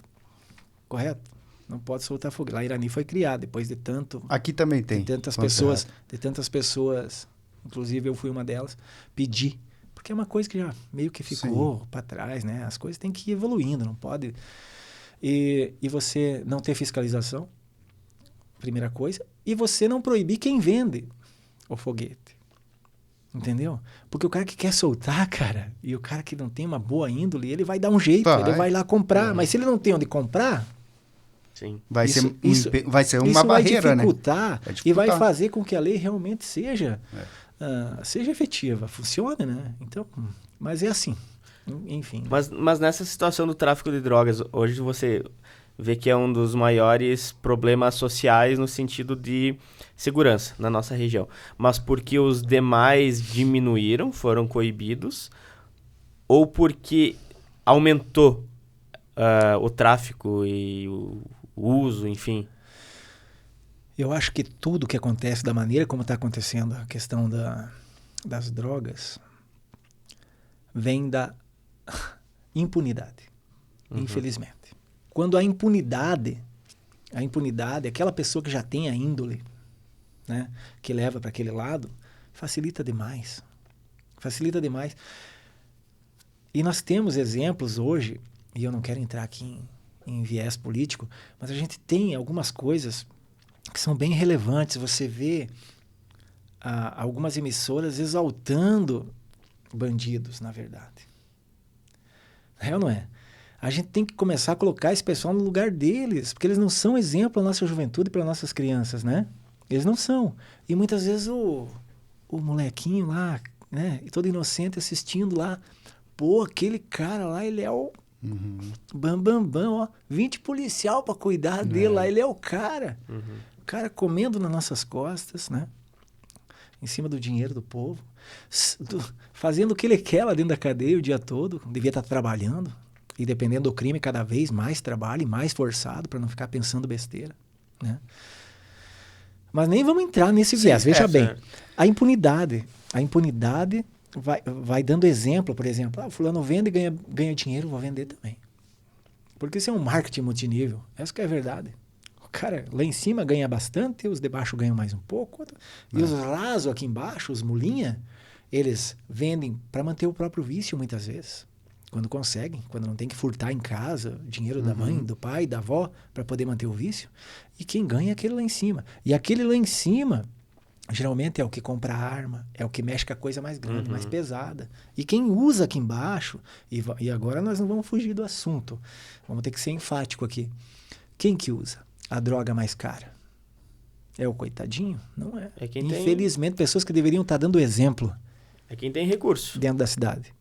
correto? Não pode soltar foguete. Lá em Irani foi criado, depois de tanto... Aqui também tem. De tantas pessoas, inclusive eu fui uma delas, pedir. Porque é uma coisa que já meio que ficou para trás, né? As coisas têm que ir evoluindo, não pode... E você não ter fiscalização, primeira coisa, e você não proibir quem vende o foguete. Entendeu? Porque o cara que quer soltar, cara, e o cara que não tem uma boa índole, ele vai dar um jeito, ele vai lá comprar. Mas se ele não tem onde comprar... Sim. Vai ser uma barreira, né? Vai dificultar e vai fazer com que a lei realmente seja efetiva, funcione, né? Então, mas é assim, enfim. Mas nessa situação do tráfico de drogas, hoje você vê que é um dos maiores problemas sociais no sentido de segurança na nossa região. Mas porque os demais diminuíram, foram coibidos, ou porque aumentou o tráfico e o uso, enfim? Eu acho que tudo que acontece da maneira como está acontecendo a questão das drogas vem da impunidade, infelizmente. Quando a impunidade, aquela pessoa que já tem a índole, né, que leva para aquele lado, facilita demais. E nós temos exemplos hoje, e eu não quero entrar aqui em viés político, mas a gente tem algumas coisas que são bem relevantes. Você vê algumas emissoras exaltando bandidos, na verdade. É ou não é? A gente tem que começar a colocar esse pessoal no lugar deles, porque eles não são exemplo para a nossa juventude e para nossas crianças, né? Eles não são. E muitas vezes o molequinho lá, né, todo inocente assistindo lá, pô, aquele cara lá, ele é o Bam, ó. 20 policial pra cuidar dele lá. Ele é o cara. O cara comendo nas nossas costas, né? Em cima do dinheiro do povo. Fazendo o que ele quer lá dentro da cadeia o dia todo. Devia estar trabalhando. E dependendo do crime, cada vez mais trabalho e mais forçado para não ficar pensando besteira, né? Mas nem vamos entrar nesse viés. Veja bem, a impunidade vai dando exemplo, por exemplo. Fulano vende e ganha dinheiro, vou vender também. Porque isso é um marketing multinível. Essa que é a verdade. O cara lá em cima ganha bastante, os de baixo ganham mais um pouco. E os rasos aqui embaixo, os mulinha, eles vendem para manter o próprio vício muitas vezes. Quando conseguem, quando não tem que furtar em casa dinheiro da mãe, do pai, da avó, para poder manter o vício. E quem ganha é aquele lá em cima. E aquele lá em cima, geralmente é o que compra arma, é o que mexe com a coisa mais grande, mais pesada. E quem usa aqui embaixo, e agora nós não vamos fugir do assunto, vamos ter que ser enfático aqui. Quem que usa a droga mais cara? É o coitadinho? Não é. Infelizmente, pessoas que deveriam estar dando exemplo. É quem tem recurso. Dentro da cidade.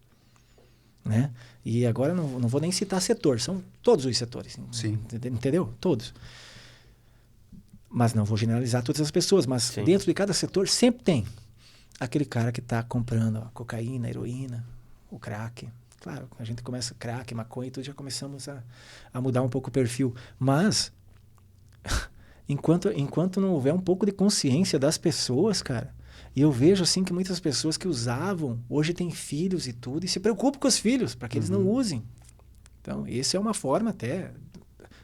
Né? E agora não vou nem citar setor, são todos os setores. Sim. Entendeu? Todos. Mas não vou generalizar todas as pessoas, mas dentro de cada setor sempre tem aquele cara que está comprando a cocaína, a heroína, o crack. Claro, a gente começa crack, maconha e tudo, já começamos a mudar um pouco o perfil. Mas, enquanto não houver um pouco de consciência das pessoas, cara, e eu vejo assim que muitas pessoas que usavam, hoje têm filhos e tudo, e se preocupam com os filhos, para que eles não usem. Então, essa é uma forma até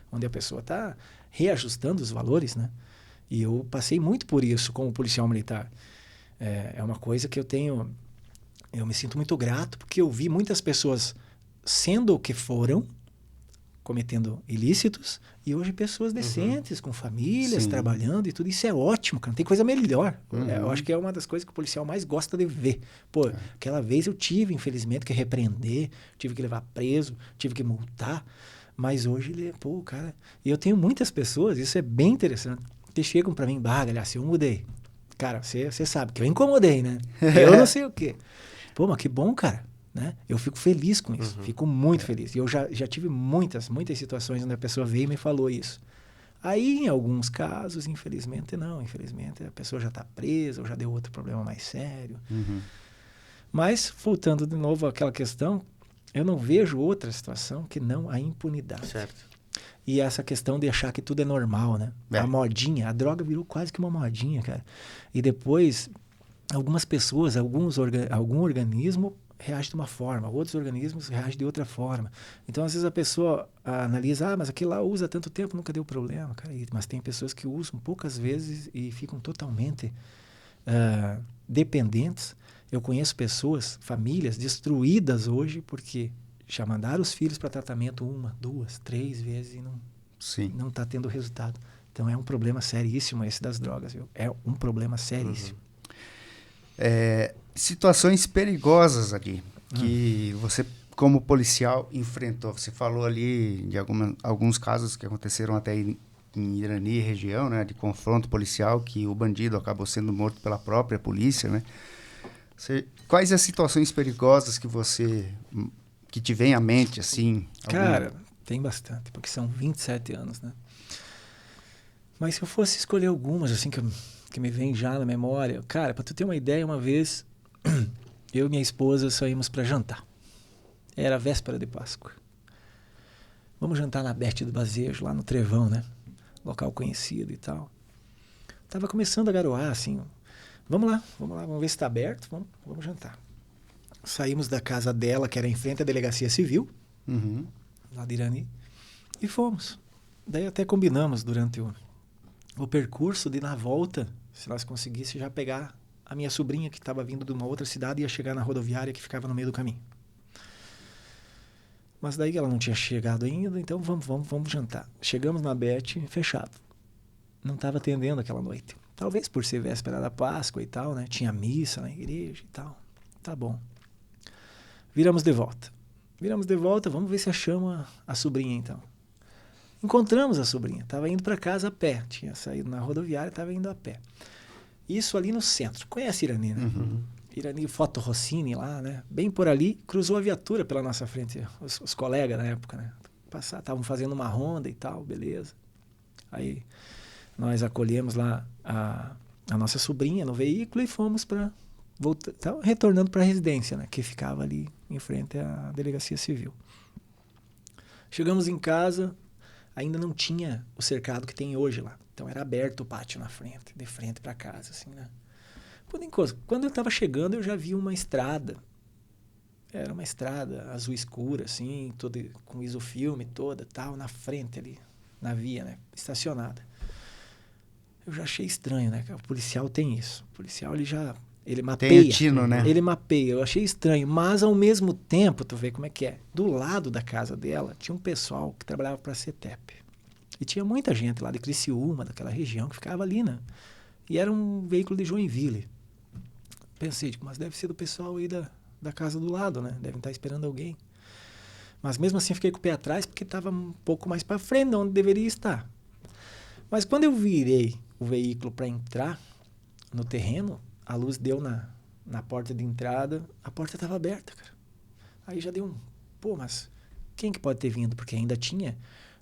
onde a pessoa está reajustando os valores, né? E eu passei muito por isso como policial militar. É uma coisa que eu me sinto muito grato, porque eu vi muitas pessoas sendo o que foram, cometendo ilícitos, e hoje pessoas decentes, com famílias, trabalhando e tudo. Isso é ótimo, cara. Não tem coisa melhor. Eu acho que é uma das coisas que o policial mais gosta de ver. Pô, aquela vez eu tive, infelizmente, que repreender, tive que levar preso, tive que multar, mas hoje ele, pô, cara... E eu tenho muitas pessoas, isso é bem interessante, que chegam pra mim, galhaço, eu mudei. Cara, você sabe que eu incomodei, né? Eu não sei o quê. Pô, mas que bom, cara. Né? Eu fico feliz com isso, fico muito feliz. E eu já tive muitas situações onde a pessoa veio e me falou isso. Aí, em alguns casos, infelizmente, não. Infelizmente, a pessoa já está presa ou já deu outro problema mais sério. Mas, voltando de novo àquela questão, eu não vejo outra situação que não a impunidade. Certo. E essa questão de achar que tudo é normal, né? A modinha, a droga virou quase que uma modinha, cara. E depois, algumas pessoas, algum organismo reage de uma forma, outros organismos reagem de outra forma. Então, às vezes a pessoa analisa, mas aquilo lá usa tanto tempo, nunca deu problema, cara. Mas tem pessoas que usam poucas vezes e ficam totalmente dependentes. Eu conheço pessoas, famílias destruídas hoje porque já mandaram os filhos para tratamento 1, 2, 3 vezes e não está tendo resultado. Então, é um problema seríssimo esse das drogas, viu? É um problema seríssimo. Situações perigosas ali, que você, como policial, enfrentou. Você falou ali de alguns casos que aconteceram até em Irani, região, né, de confronto policial, que o bandido acabou sendo morto pela própria polícia, né? Quais as situações perigosas que te vem à mente, assim? Cara, tem bastante, porque são 27 anos, né? Mas se eu fosse escolher algumas, assim, que me vem já na memória... Cara, pra tu ter uma ideia, uma vez, eu e minha esposa saímos pra jantar. Era véspera de Páscoa. Vamos jantar na Bete do Bazejo, lá no Trevão, né? Local conhecido e tal. Tava começando a garoar, assim... Vamos lá, vamos ver se tá aberto, vamos jantar. Saímos da casa dela, que era em frente à delegacia civil, lá de Irani, e fomos. Daí até combinamos durante o percurso de, na volta, se nós conseguíssemos já pegar a minha sobrinha, que estava vindo de uma outra cidade e ia chegar na rodoviária que ficava no meio do caminho. Mas daí ela não tinha chegado ainda, então vamos jantar. Chegamos na Bete, fechado. Não estava atendendo aquela noite. Talvez por ser véspera da Páscoa e tal, né? Tinha missa na igreja e tal. Tá bom. Viramos de volta, vamos ver se achamos a sobrinha, então. Encontramos a sobrinha, estava indo para casa a pé. Tinha saído na rodoviária, estava indo a pé. Isso ali no centro. Conhece Irani, né? Irani Foto Rossini lá, né? Bem por ali, cruzou a viatura pela nossa frente, os colegas na época, né? Estavam fazendo uma ronda e tal, beleza. Aí nós acolhemos lá a nossa sobrinha no veículo e fomos para retornando para a residência, né? Que ficava ali em frente à delegacia civil. Chegamos em casa, ainda não tinha o cercado que tem hoje lá. Então era aberto o pátio na frente, de frente para casa, assim, né? Quando eu estava chegando, eu já vi uma estrada. Era uma estrada azul escura, assim, toda, com isofilme toda, tal, na frente ali, na via, né? Estacionada. Eu já achei estranho, né? O policial tem isso. O policial, ele mapeia. Tem o tino, né? Ele mapeia. Eu achei estranho. Mas, ao mesmo tempo, tu vê como é que é. Do lado da casa dela, tinha um pessoal que trabalhava para a CETEP. E tinha muita gente lá de Criciúma, daquela região, que ficava ali, né? E era um veículo de Joinville. Pensei, mas deve ser do pessoal aí da casa do lado, né? Devem estar esperando alguém. Mas mesmo assim fiquei com o pé atrás, porque estava um pouco mais para frente, onde deveria estar. Mas quando eu virei o veículo para entrar no terreno, a luz deu na porta de entrada, a porta estava aberta, cara. Aí já deu mas quem que pode ter vindo? Porque ainda tinha,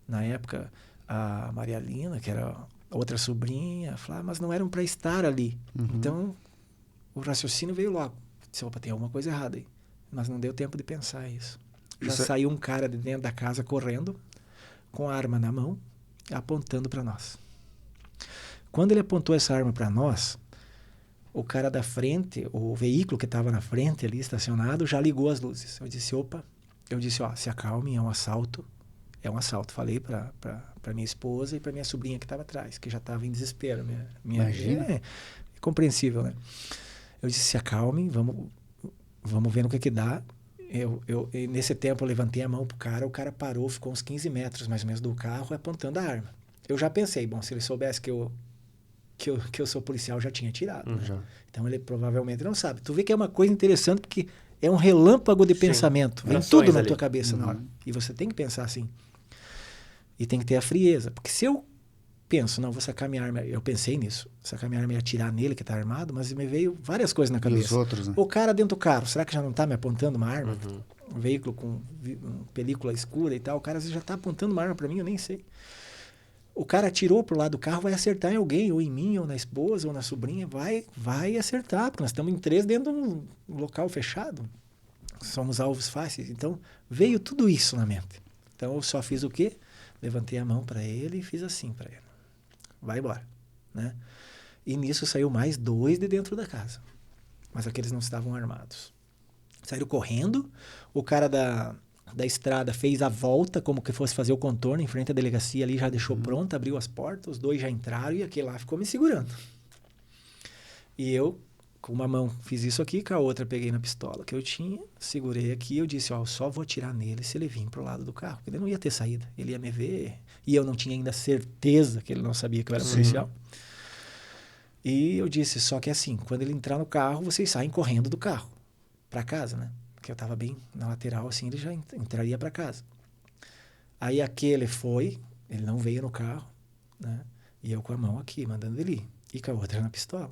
na época, a Maria Lina, que era outra sobrinha, falava, mas não eram para estar ali. Uhum. Então, o raciocínio veio logo. Disse, opa, tem alguma coisa errada aí. Mas não deu tempo de pensar isso. Já saiu um cara de dentro da casa correndo, com a arma na mão, apontando para nós. Quando ele apontou essa arma para nós, o cara da frente, o veículo que estava na frente ali, estacionado, já ligou as luzes. Eu disse, se acalmem, é um assalto. É um assalto. Falei para minha esposa e para minha sobrinha que estava atrás, que já estava em desespero. Imagina. É compreensível, né? Eu disse, se acalmem, vamos ver no que dá. Nesse tempo, eu levantei a mão pro cara, o cara parou, ficou uns 15 metros mais ou menos do carro, apontando a arma. Eu já pensei, se ele soubesse que eu sou policial, já tinha tirado. Né? Já. Então, ele provavelmente não sabe. Tu vê que é uma coisa interessante, porque é um relâmpago de pensamento. Vem tudo na tua cabeça na hora. E você tem que pensar assim. E tem que ter a frieza. Porque se eu penso, não, vou sacar minha arma. Eu pensei nisso. Sacar minha arma e atirar nele, que tá armado, mas me veio várias coisas na cabeça. E os outros, né? O cara dentro do carro, será que já não tá me apontando uma arma? Uhum. Um veículo com película escura e tal. O cara já tá apontando uma arma para mim, eu nem sei. O cara atirou pro lado do carro, vai acertar em alguém, ou em mim, ou na esposa, ou na sobrinha. Vai acertar, porque nós estamos em 3 dentro de um local fechado. Somos alvos fáceis. Então, veio tudo isso na mente. Então, eu só fiz o quê? Levantei a mão para ele e fiz assim para ele. Vai embora, né? E nisso saiu mais 2 de dentro da casa. Mas aqueles não estavam armados. Saíram correndo. O cara da estrada fez a volta, como que fosse fazer o contorno em frente à delegacia ali, já deixou pronta, abriu as portas, os 2 já entraram e aquele lá ficou me segurando. E eu, com uma mão, fiz isso aqui, com a outra peguei na pistola que eu tinha, segurei aqui, eu disse, eu só vou atirar nele se ele vir pro lado do carro, porque ele não ia ter saída, ele ia me ver, e eu não tinha ainda certeza que ele não sabia que eu era policial. E eu disse, só que assim, quando ele entrar no carro, vocês saem correndo do carro, para casa, né? Porque eu estava bem na lateral, assim, ele já entraria para casa. Aí aquele foi, ele não veio no carro, né? E eu com a mão aqui, mandando ele ir, e com a outra na pistola.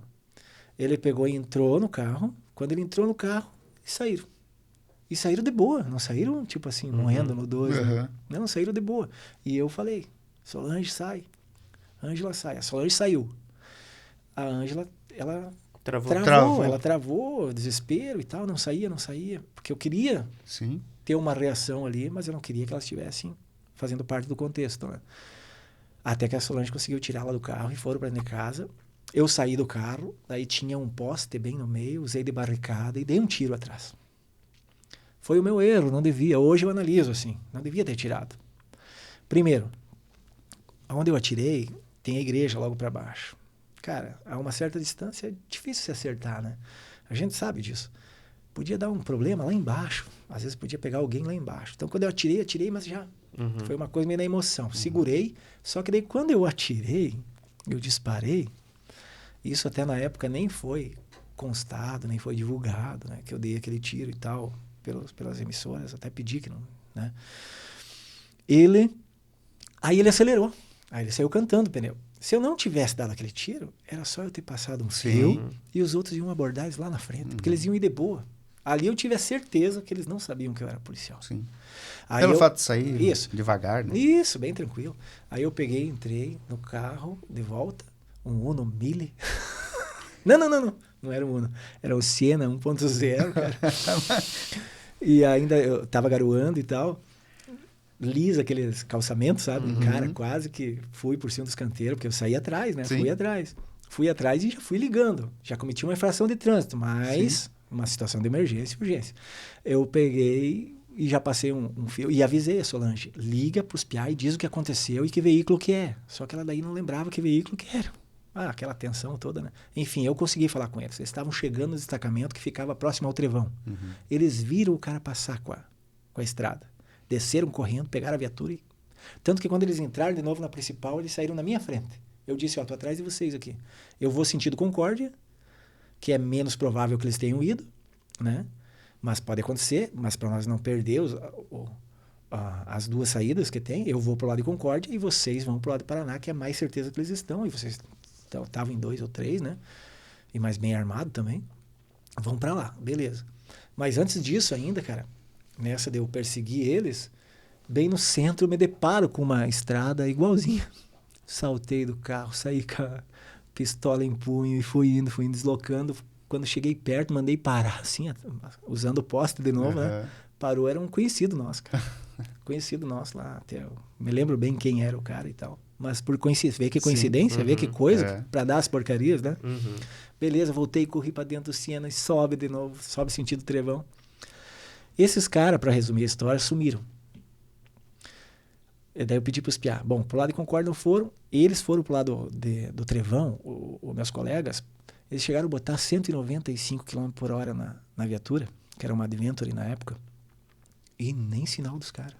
Ele pegou e entrou no carro. Quando ele entrou no carro, eles saíram. E saíram de boa, não saíram, tipo assim, moendo no 2. Né? Não, saíram de boa. E eu falei, Solange, sai. Ângela, sai. A Solange saiu. A Ângela, ela travou. Ela travou, desespero e tal, não saía. Porque eu queria ter uma reação ali, mas eu não queria que elas estivessem fazendo parte do contexto. Né? Até que a Solange conseguiu tirá-la do carro e foram para dentro de casa. Eu saí do carro, daí tinha um poste bem no meio, usei de barricada e dei um tiro atrás. Foi o meu erro, não devia. Hoje eu analiso assim, não devia ter tirado. Primeiro, onde eu atirei, tem a igreja logo para baixo. Cara, a uma certa distância é difícil se acertar, né? A gente sabe disso. Podia dar um problema lá embaixo. Às vezes podia pegar alguém lá embaixo. Então, quando eu atirei, mas já foi uma coisa meio na emoção. Segurei, só que daí quando eu atirei, eu disparei, isso até na época nem foi constado, nem foi divulgado, né? Que eu dei aquele tiro e tal, pelas emissoras, até pedi que não, né? Aí ele acelerou. Aí ele saiu cantando o pneu. Se eu não tivesse dado aquele tiro, era só eu ter passado um fio e os outros iam abordar eles lá na frente, porque eles iam ir de boa. Ali eu tive a certeza que eles não sabiam que eu era policial. Sim. Aí pelo fato de sair devagar, né? Isso, bem tranquilo. Aí eu peguei, entrei no carro, de volta, um Uno Mille. Não era um Uno. Era o Siena 1.0, cara. E ainda eu tava garoando e tal. Lisa, aqueles calçamentos, sabe? Cara, quase que fui por cima dos canteiros, porque eu saí atrás, né? Sim. Fui atrás e já fui ligando. Já cometi uma infração de trânsito, mas uma situação de emergência e urgência. Eu peguei e já passei um fio e avisei a Solange, liga pros piá e diz o que aconteceu e que veículo que é. Só que ela daí não lembrava que veículo que era. Aquela tensão toda, né? Enfim, eu consegui falar com eles. Eles estavam chegando no destacamento que ficava próximo ao Trevão. Eles viram o cara passar com a estrada. Desceram correndo, pegaram a viatura. Tanto que quando eles entraram de novo na principal, eles saíram na minha frente. Eu disse, tô atrás de vocês aqui. Eu vou sentido Concórdia, que é menos provável que eles tenham ido, né? Mas pode acontecer, mas para nós não perder as duas saídas que tem, eu vou pro lado de Concórdia e vocês vão pro lado de Paraná, que é mais certeza que eles estão. E vocês estavam em 2 ou 3, né? E mais bem armado também. Vão para lá, beleza. Mas antes disso ainda, cara, nessa de eu perseguir eles, bem no centro eu me deparo com uma estrada igualzinha. Saltei do carro, saí com a pistola em punho e fui indo deslocando. Quando cheguei perto, mandei parar, assim, usando o poste de novo, né? Parou, era um conhecido nosso, cara. Conhecido nosso lá, até eu me lembro bem quem era o cara e tal. Mas por coincidência, vê que coincidência, vê que coisa pra dar as porcarias, né? Beleza, voltei, corri pra dentro do Siena e sobe de novo, sobe sentido Trevão. Esses caras, pra resumir a história, sumiram. E daí eu pedi pros piá. Bom, pro lado de Concórdia não foram, eles foram pro lado do Trevão, os meus colegas. Eles chegaram a botar 195 km por hora na viatura, que era uma Adventure na época, e nem sinal dos caras.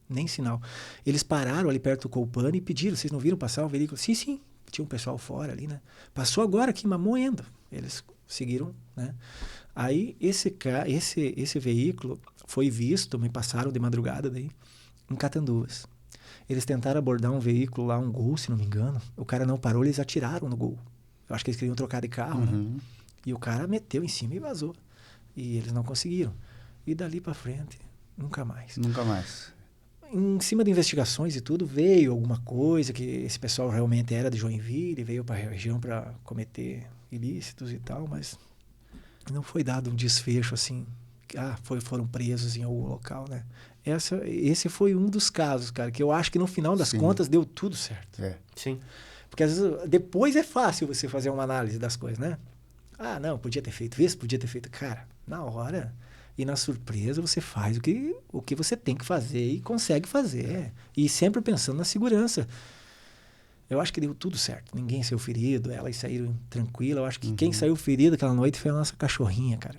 Nem sinal. Eles pararam ali perto do Colpane e pediram, vocês não viram passar o veículo? Sim, tinha um pessoal fora ali, né? Passou agora aqui, mamoendo. Eles seguiram, né? Aí esse veículo foi visto, me passaram de madrugada daí, em Catanduas. Eles tentaram abordar um veículo lá, um Gol, se não me engano. O cara não parou, eles atiraram no Gol. Eu acho que eles queriam trocar de carro, né? E o cara meteu em cima e vazou. E eles não conseguiram. E dali pra frente, nunca mais. Nunca mais. Em cima de investigações e tudo, veio alguma coisa que esse pessoal realmente era de Joinville, veio pra região para cometer ilícitos e tal, mas não foi dado um desfecho assim, foram presos em algum local, né? Esse foi um dos casos, cara, que eu acho que no final das contas deu tudo certo. Sim. Porque às vezes, depois é fácil você fazer uma análise das coisas, né? Não, podia ter feito isso, podia ter feito... Cara, na hora e na surpresa você faz o que você tem que fazer e consegue fazer. E sempre pensando na segurança. Eu acho que deu tudo certo. Ninguém saiu ferido, elas saíram tranquilas. Eu acho que quem saiu ferido aquela noite foi a nossa cachorrinha, cara.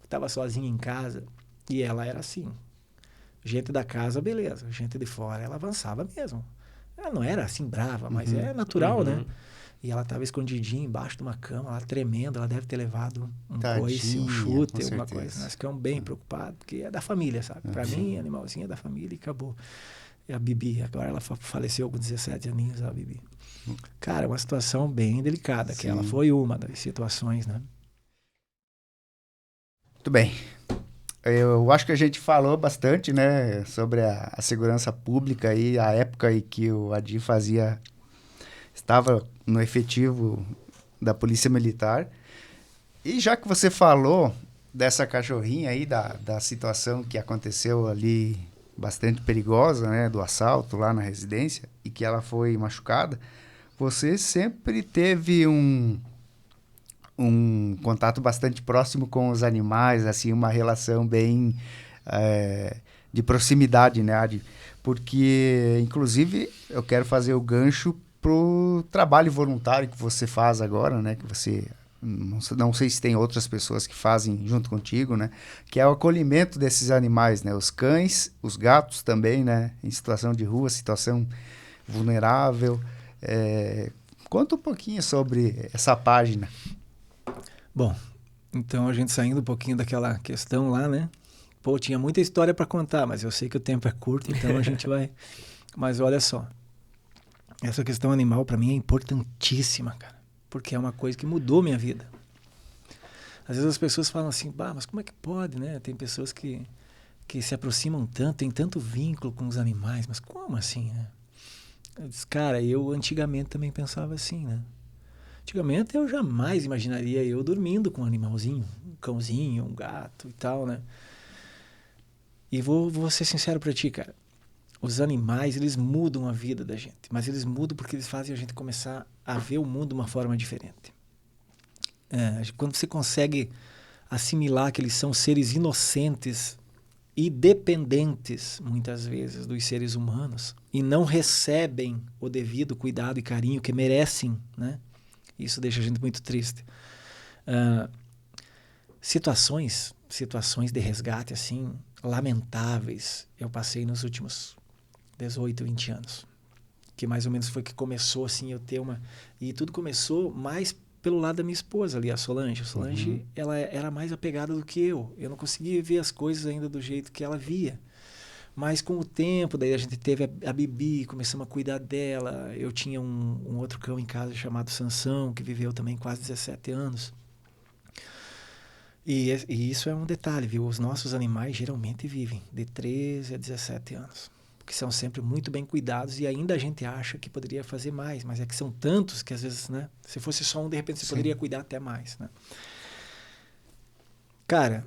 Tava sozinha em casa e ela era assim. Gente da casa, beleza. Gente de fora, ela avançava mesmo. Ela não era assim brava, mas é natural, né? E ela estava escondidinha embaixo de uma cama, ela tremendo, ela deve ter levado um coice, um chute, alguma coisa. Nós ficamos bem preocupados, porque é da família, sabe? Para mim, animalzinho é da família e acabou. E a Bibi, agora ela faleceu com 17 aninhos, a Bibi. Cara, uma situação bem delicada, que ela foi uma das situações, né? Muito bem. Eu acho que a gente falou bastante, né, sobre a segurança pública e a época em que o Adi estava no efetivo da Polícia Militar. E já que você falou dessa cachorrinha aí, da situação que aconteceu ali, bastante perigosa, né, do assalto lá na residência, e que ela foi machucada, você sempre teve um contato bastante próximo com os animais, assim, uma relação bem de proximidade, né, Adi? Porque, inclusive, eu quero fazer o gancho pro trabalho voluntário que você faz agora, né, que você, não sei se tem outras pessoas que fazem junto contigo, né, que é o acolhimento desses animais, né, os cães, os gatos também, né, em situação de rua, situação vulnerável. Conta um pouquinho sobre essa página. Bom, então a gente saindo um pouquinho daquela questão lá, né? Pô, tinha muita história para contar, mas eu sei que o tempo é curto, então a gente vai... Mas olha só, essa questão animal para mim é importantíssima, cara. Porque é uma coisa que mudou minha vida. Às vezes as pessoas falam assim, mas como é que pode, né? Tem pessoas que se aproximam tanto, tem tanto vínculo com os animais, mas como assim, né? Eu disse, cara, eu antigamente também pensava assim, né? Antigamente eu jamais imaginaria eu dormindo com um animalzinho, um cãozinho, um gato e tal, né? E vou ser sincero pra ti, cara. Os animais, eles mudam a vida da gente, mas eles mudam porque eles fazem a gente começar a ver o mundo de uma forma diferente. Quando você consegue assimilar que eles são seres inocentes e dependentes, muitas vezes, dos seres humanos, e não recebem o devido cuidado e carinho que merecem, né? Isso deixa a gente muito triste. Situações de resgate, assim, lamentáveis, eu passei nos últimos 18, 20 anos. Que mais ou menos foi que começou, assim, eu ter uma... E tudo começou mais pelo lado da minha esposa ali, a Solange. A Solange, ela era mais apegada do que eu. Eu não conseguia ver as coisas ainda do jeito que ela via. Mas com o tempo, daí a gente teve a Bibi, começamos a cuidar dela. Eu tinha um outro cão em casa chamado Sansão, que viveu também quase 17 anos. E isso é um detalhe, viu? Os nossos animais geralmente vivem de 13 a 17 anos. Porque são sempre muito bem cuidados e ainda a gente acha que poderia fazer mais, mas é que são tantos que às vezes, né? Se fosse só um, de repente você poderia cuidar até mais, né? Cara,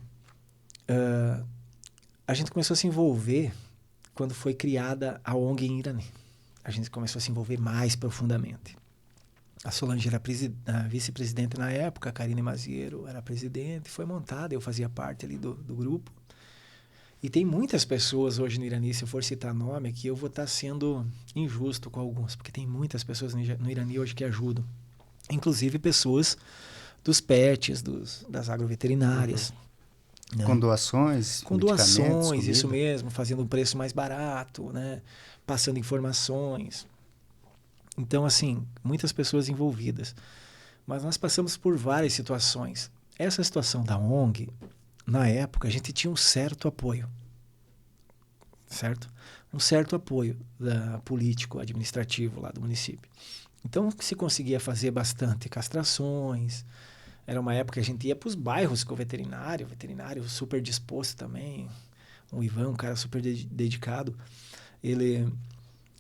a gente começou a se envolver quando foi criada a ONG em Irani. A gente começou a se envolver mais profundamente. A Solange era a vice-presidente na época, a Karine Maziero era a presidente, foi montada, eu fazia parte ali do grupo. E tem muitas pessoas hoje no Irani, se eu for citar nome aqui, eu vou estar sendo injusto com alguns, porque tem muitas pessoas no Irani hoje que ajudam. Inclusive pessoas dos pets, das agroveterinárias. Né? Com doações? Com doações, isso mesmo, fazendo um preço mais barato, né? Passando informações. Então, assim, muitas pessoas envolvidas. Mas nós passamos por várias situações. Essa situação da ONG, na época, a gente tinha um certo apoio. Certo? Um certo apoio político, administrativo lá do município. Então, se conseguia fazer bastante castrações. Era uma época que a gente ia para os bairros com o veterinário super disposto também. O Ivan, um cara super dedicado. Ele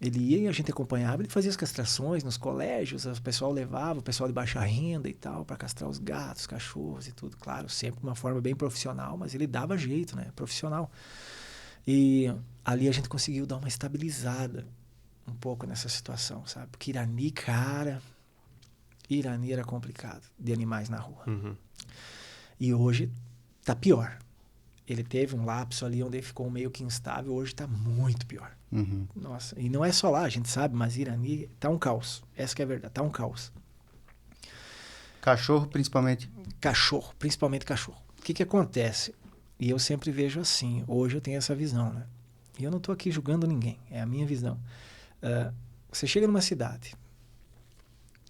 ia e a gente acompanhava, ele fazia as castrações nos colégios, o pessoal levava, o pessoal de baixa renda e tal, para castrar os gatos, cachorros e tudo. Claro, sempre de uma forma bem profissional, mas ele dava jeito, né? Profissional. E ali a gente conseguiu dar uma estabilizada um pouco nessa situação, sabe? Porque Irani era complicado de animais na rua. E hoje tá pior. Ele teve um lapso ali onde ele ficou meio que instável, hoje tá muito pior. Nossa, e não é só lá, a gente sabe, mas Irani tá um caos. Essa que é a verdade, tá um caos. Cachorro, principalmente? Cachorro, principalmente cachorro. O que acontece? E eu sempre vejo assim, hoje eu tenho essa visão, né? E eu não tô aqui julgando ninguém, é a minha visão. Você chega numa cidade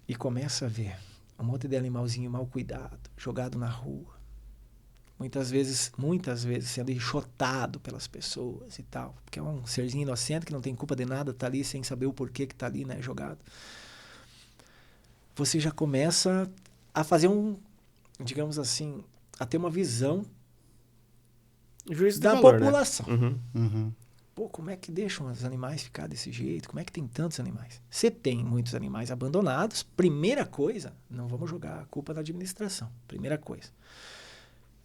e começa a ver um monte de animalzinho mal cuidado, jogado na rua. Muitas vezes sendo enxotado pelas pessoas e tal. Porque é um serzinho inocente que não tem culpa de nada, tá ali sem saber o porquê que tá ali, né, jogado. Você já começa a fazer digamos assim, a ter uma visão da população. Né? Pô, como é que deixam os animais ficar desse jeito? Como é que tem tantos animais? Você tem muitos animais abandonados. Primeira coisa, não vamos jogar a culpa na administração. Primeira coisa.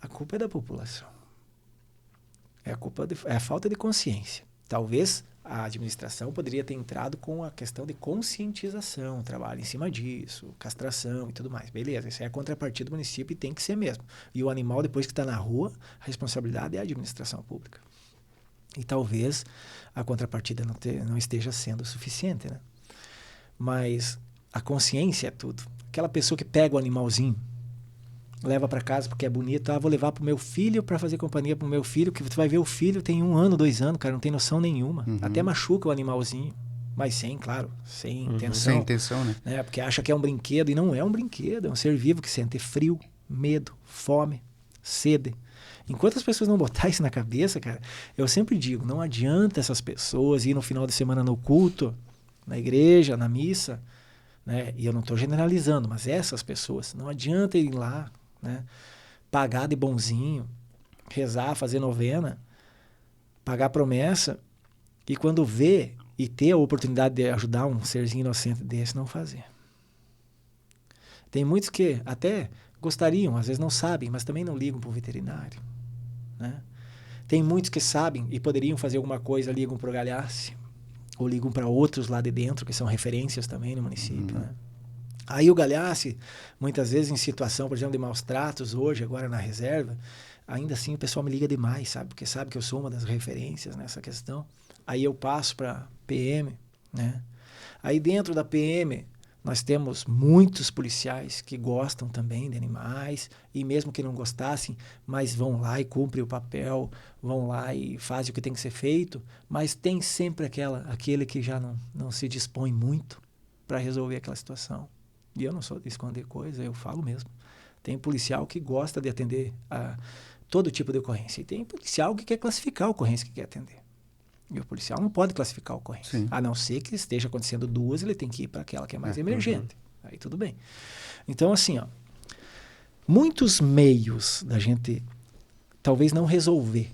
A culpa é da população. É a falta de consciência. Talvez a administração poderia ter entrado com a questão de conscientização, trabalho em cima disso, castração e tudo mais. Beleza, isso é a contrapartida do município e tem que ser mesmo. E o animal, depois que está na rua, a responsabilidade é a administração pública. E talvez a contrapartida não esteja sendo suficiente, né? Mas a consciência é tudo. Aquela pessoa que pega o animalzinho, leva para casa porque é bonito, vou levar pro meu filho para fazer companhia pro meu filho, que tu vai ver o filho tem 1 ano, 2 anos, cara, não tem noção nenhuma. Até machuca o animalzinho, mas sem intenção. Sem intenção, né? Porque acha que é um brinquedo e não é um brinquedo, é um ser vivo que sente frio, medo, fome, sede. Enquanto as pessoas não botarem isso na cabeça, cara, eu sempre digo, não adianta essas pessoas ir no final de semana no culto na igreja, na missa, né? E eu não estou generalizando, mas essas pessoas, não adianta ir lá, né? Pagar de bonzinho, rezar, fazer novena, pagar promessa, e quando vê e ter a oportunidade de ajudar um serzinho inocente desse, não fazer. Tem muitos que até gostariam, às vezes não sabem, mas também não ligam para o veterinário, né? Tem muitos que sabem e poderiam fazer alguma coisa, ligam para o Galhaço, ou ligam para outros lá de dentro, que são referências também no município, né? Aí o Galhaço, muitas vezes em situação, por exemplo, de maus tratos, hoje, agora na reserva, ainda assim o pessoal me liga demais, sabe? Porque sabe que eu sou uma das referências nessa questão. Aí eu passo para PM, né? Aí dentro da PM, nós temos muitos policiais que gostam também de animais, e mesmo que não gostassem, mas vão lá e cumprem o papel, vão lá e fazem o que tem que ser feito, mas tem sempre aquele que já não se dispõe muito para resolver aquela situação. E eu não sou de esconder coisa, eu falo mesmo. Tem policial que gosta de atender a todo tipo de ocorrência, e tem policial que quer classificar a ocorrência que quer atender. E o policial não pode classificar a ocorrência. Sim. A não ser que esteja acontecendo 2, ele tem que ir para aquela que é mais emergente. Aí tudo bem. Então, assim, ó, muitos meios da gente talvez não resolver,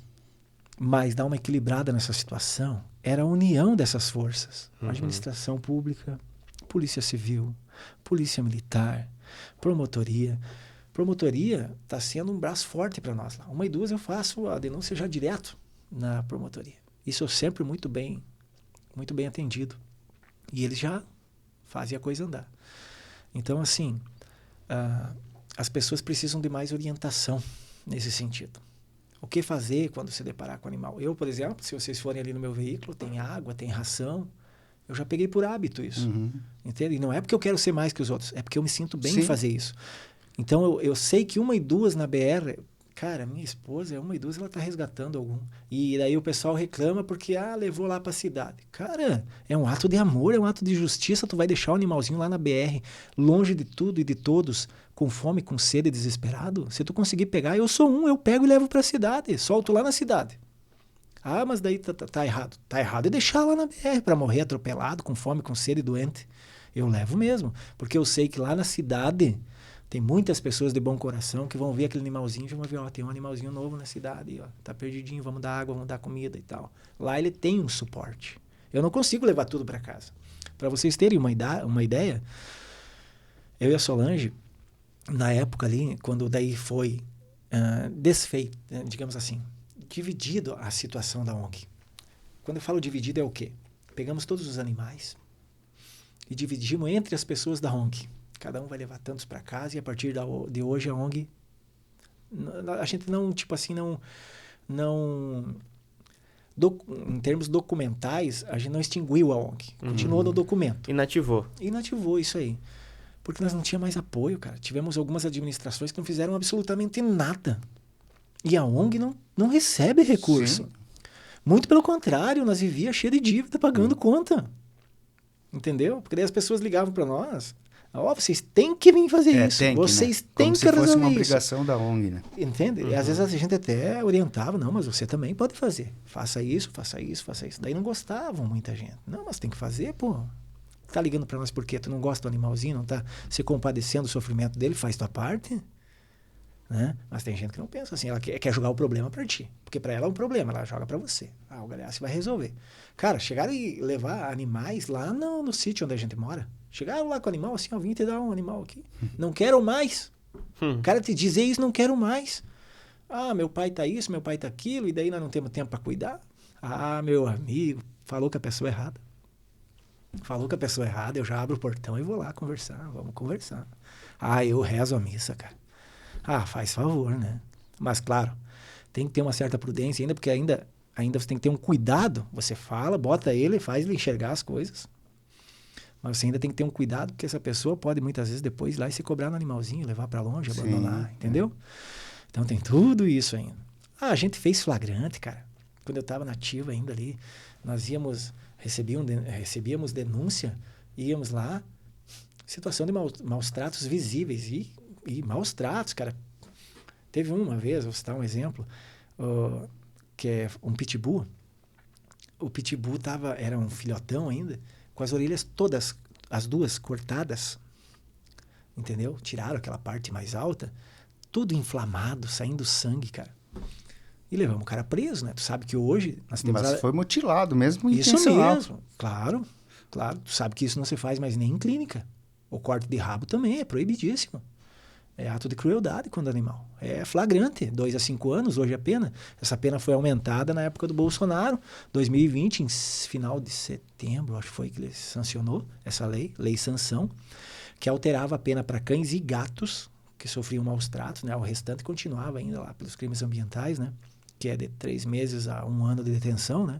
mas dar uma equilibrada nessa situação, era a união dessas forças. Administração pública, polícia civil, polícia militar, promotoria. Promotoria está sendo um braço forte para nós lá. 1 e 2 eu faço a denúncia já direto na promotoria. Isso eu sempre muito bem atendido. E eles já fazem a coisa andar. Então, assim, as pessoas precisam de mais orientação nesse sentido. O que fazer quando se deparar com o animal? Eu, por exemplo, se vocês forem ali no meu veículo, tem água, tem ração. Eu já peguei por hábito isso. Entende? E não é porque eu quero ser mais que os outros, é porque eu me sinto bem em fazer isso. Então, eu sei que 1 e 2 na BR... Cara, minha esposa, 1 e 2, ela tá resgatando algum. E daí o pessoal reclama porque, levou lá pra cidade. Cara, é um ato de amor, é um ato de justiça. Tu vai deixar o animalzinho lá na BR, longe de tudo e de todos, com fome, com sede, desesperado? Se tu conseguir pegar, eu sou eu pego e levo pra cidade, solto lá na cidade. Mas daí tá errado. Tá errado é deixar lá na BR pra morrer atropelado, com fome, com sede, doente. Eu levo mesmo, porque eu sei que lá na cidade... Tem muitas pessoas de bom coração que vão ver aquele animalzinho e vão ver, tem um animalzinho novo na cidade, tá perdidinho, vamos dar água, vamos dar comida e tal. Lá ele tem um suporte. Eu não consigo levar tudo para casa. Para vocês terem uma ideia, eu e a Solange, na época ali, quando daí foi desfeito, digamos assim, dividido a situação da ONG. Quando eu falo dividido é o quê? Pegamos todos os animais e dividimos entre as pessoas da ONG. Cada um vai levar tantos para casa e a partir de hoje a ONG... A gente não, tipo assim, em termos documentais, a gente não extinguiu a ONG. Continuou no documento. Inativou, isso aí. Porque nós não tínhamos mais apoio, cara. Tivemos algumas administrações que não fizeram absolutamente nada. E a ONG não recebe recurso. Sim. Muito pelo contrário, nós vivíamos cheio de dívida, pagando conta. Entendeu? Porque daí as pessoas ligavam para nós... vocês têm que vir fazer isso. Vocês têm que resolver isso. Como se fosse uma obrigação da ONG, né? Entende? E às vezes a gente até orientava, não, mas você também pode fazer. Faça isso, faça isso, faça isso. Daí não gostavam muita gente. Não, mas tem que fazer, pô. Tá ligando para nós porque tu não gosta do animalzinho, não tá se compadecendo do sofrimento dele, faz tua parte. Né? Mas tem gente que não pensa assim, ela quer jogar o problema para ti. Porque para ela é um problema, ela joga para você. O Galhaço vai resolver. Cara, chegaram e levar animais lá no sítio onde a gente mora. Chegaram lá com o animal, assim, vim te dar um animal aqui. Não quero mais. O cara te dizer isso, não quero mais. Meu pai tá isso, meu pai tá aquilo, e daí nós não temos tempo para cuidar. Meu amigo, falou com a pessoa errada. Eu já abro o portão e vou lá conversar, vamos conversar. Eu rezo a missa, cara. Faz favor, né? Mas, claro, tem que ter uma certa prudência ainda, porque ainda você tem que ter um cuidado. Você fala, bota ele, faz ele enxergar as coisas. Mas você ainda tem que ter um cuidado, porque essa pessoa pode muitas vezes depois ir lá e se cobrar no animalzinho, levar para longe, abandonar, entendeu? Então tem tudo isso ainda. A gente fez flagrante, cara. Quando eu estava nativa ainda ali, nós recebíamos denúncia, íamos lá, situação de maus tratos visíveis e maus tratos, cara. Teve uma vez, vou citar um exemplo, que é um pitbull. O pitbull era um filhotão ainda. com as orelhas todas, as duas cortadas, entendeu? Tiraram aquela parte mais alta, tudo inflamado, saindo sangue, cara. E levamos o cara preso, né? Tu sabe que hoje nós temos... Mas foi mutilado mesmo, isso intencional. mesmo, claro. Tu sabe que isso não se faz mais nem em clínica. O corte de rabo também é proibidíssimo. É ato de crueldade contra o animal. É flagrante, 2 a 5 anos, hoje a pena. Essa pena foi aumentada na época do Bolsonaro, 2020, em final de setembro, acho que foi que ele sancionou essa lei sanção, que alterava a pena para cães e gatos que sofriam maus tratos, né? O restante continuava ainda lá pelos crimes ambientais, né? Que é de 3 meses a 1 ano de detenção, né?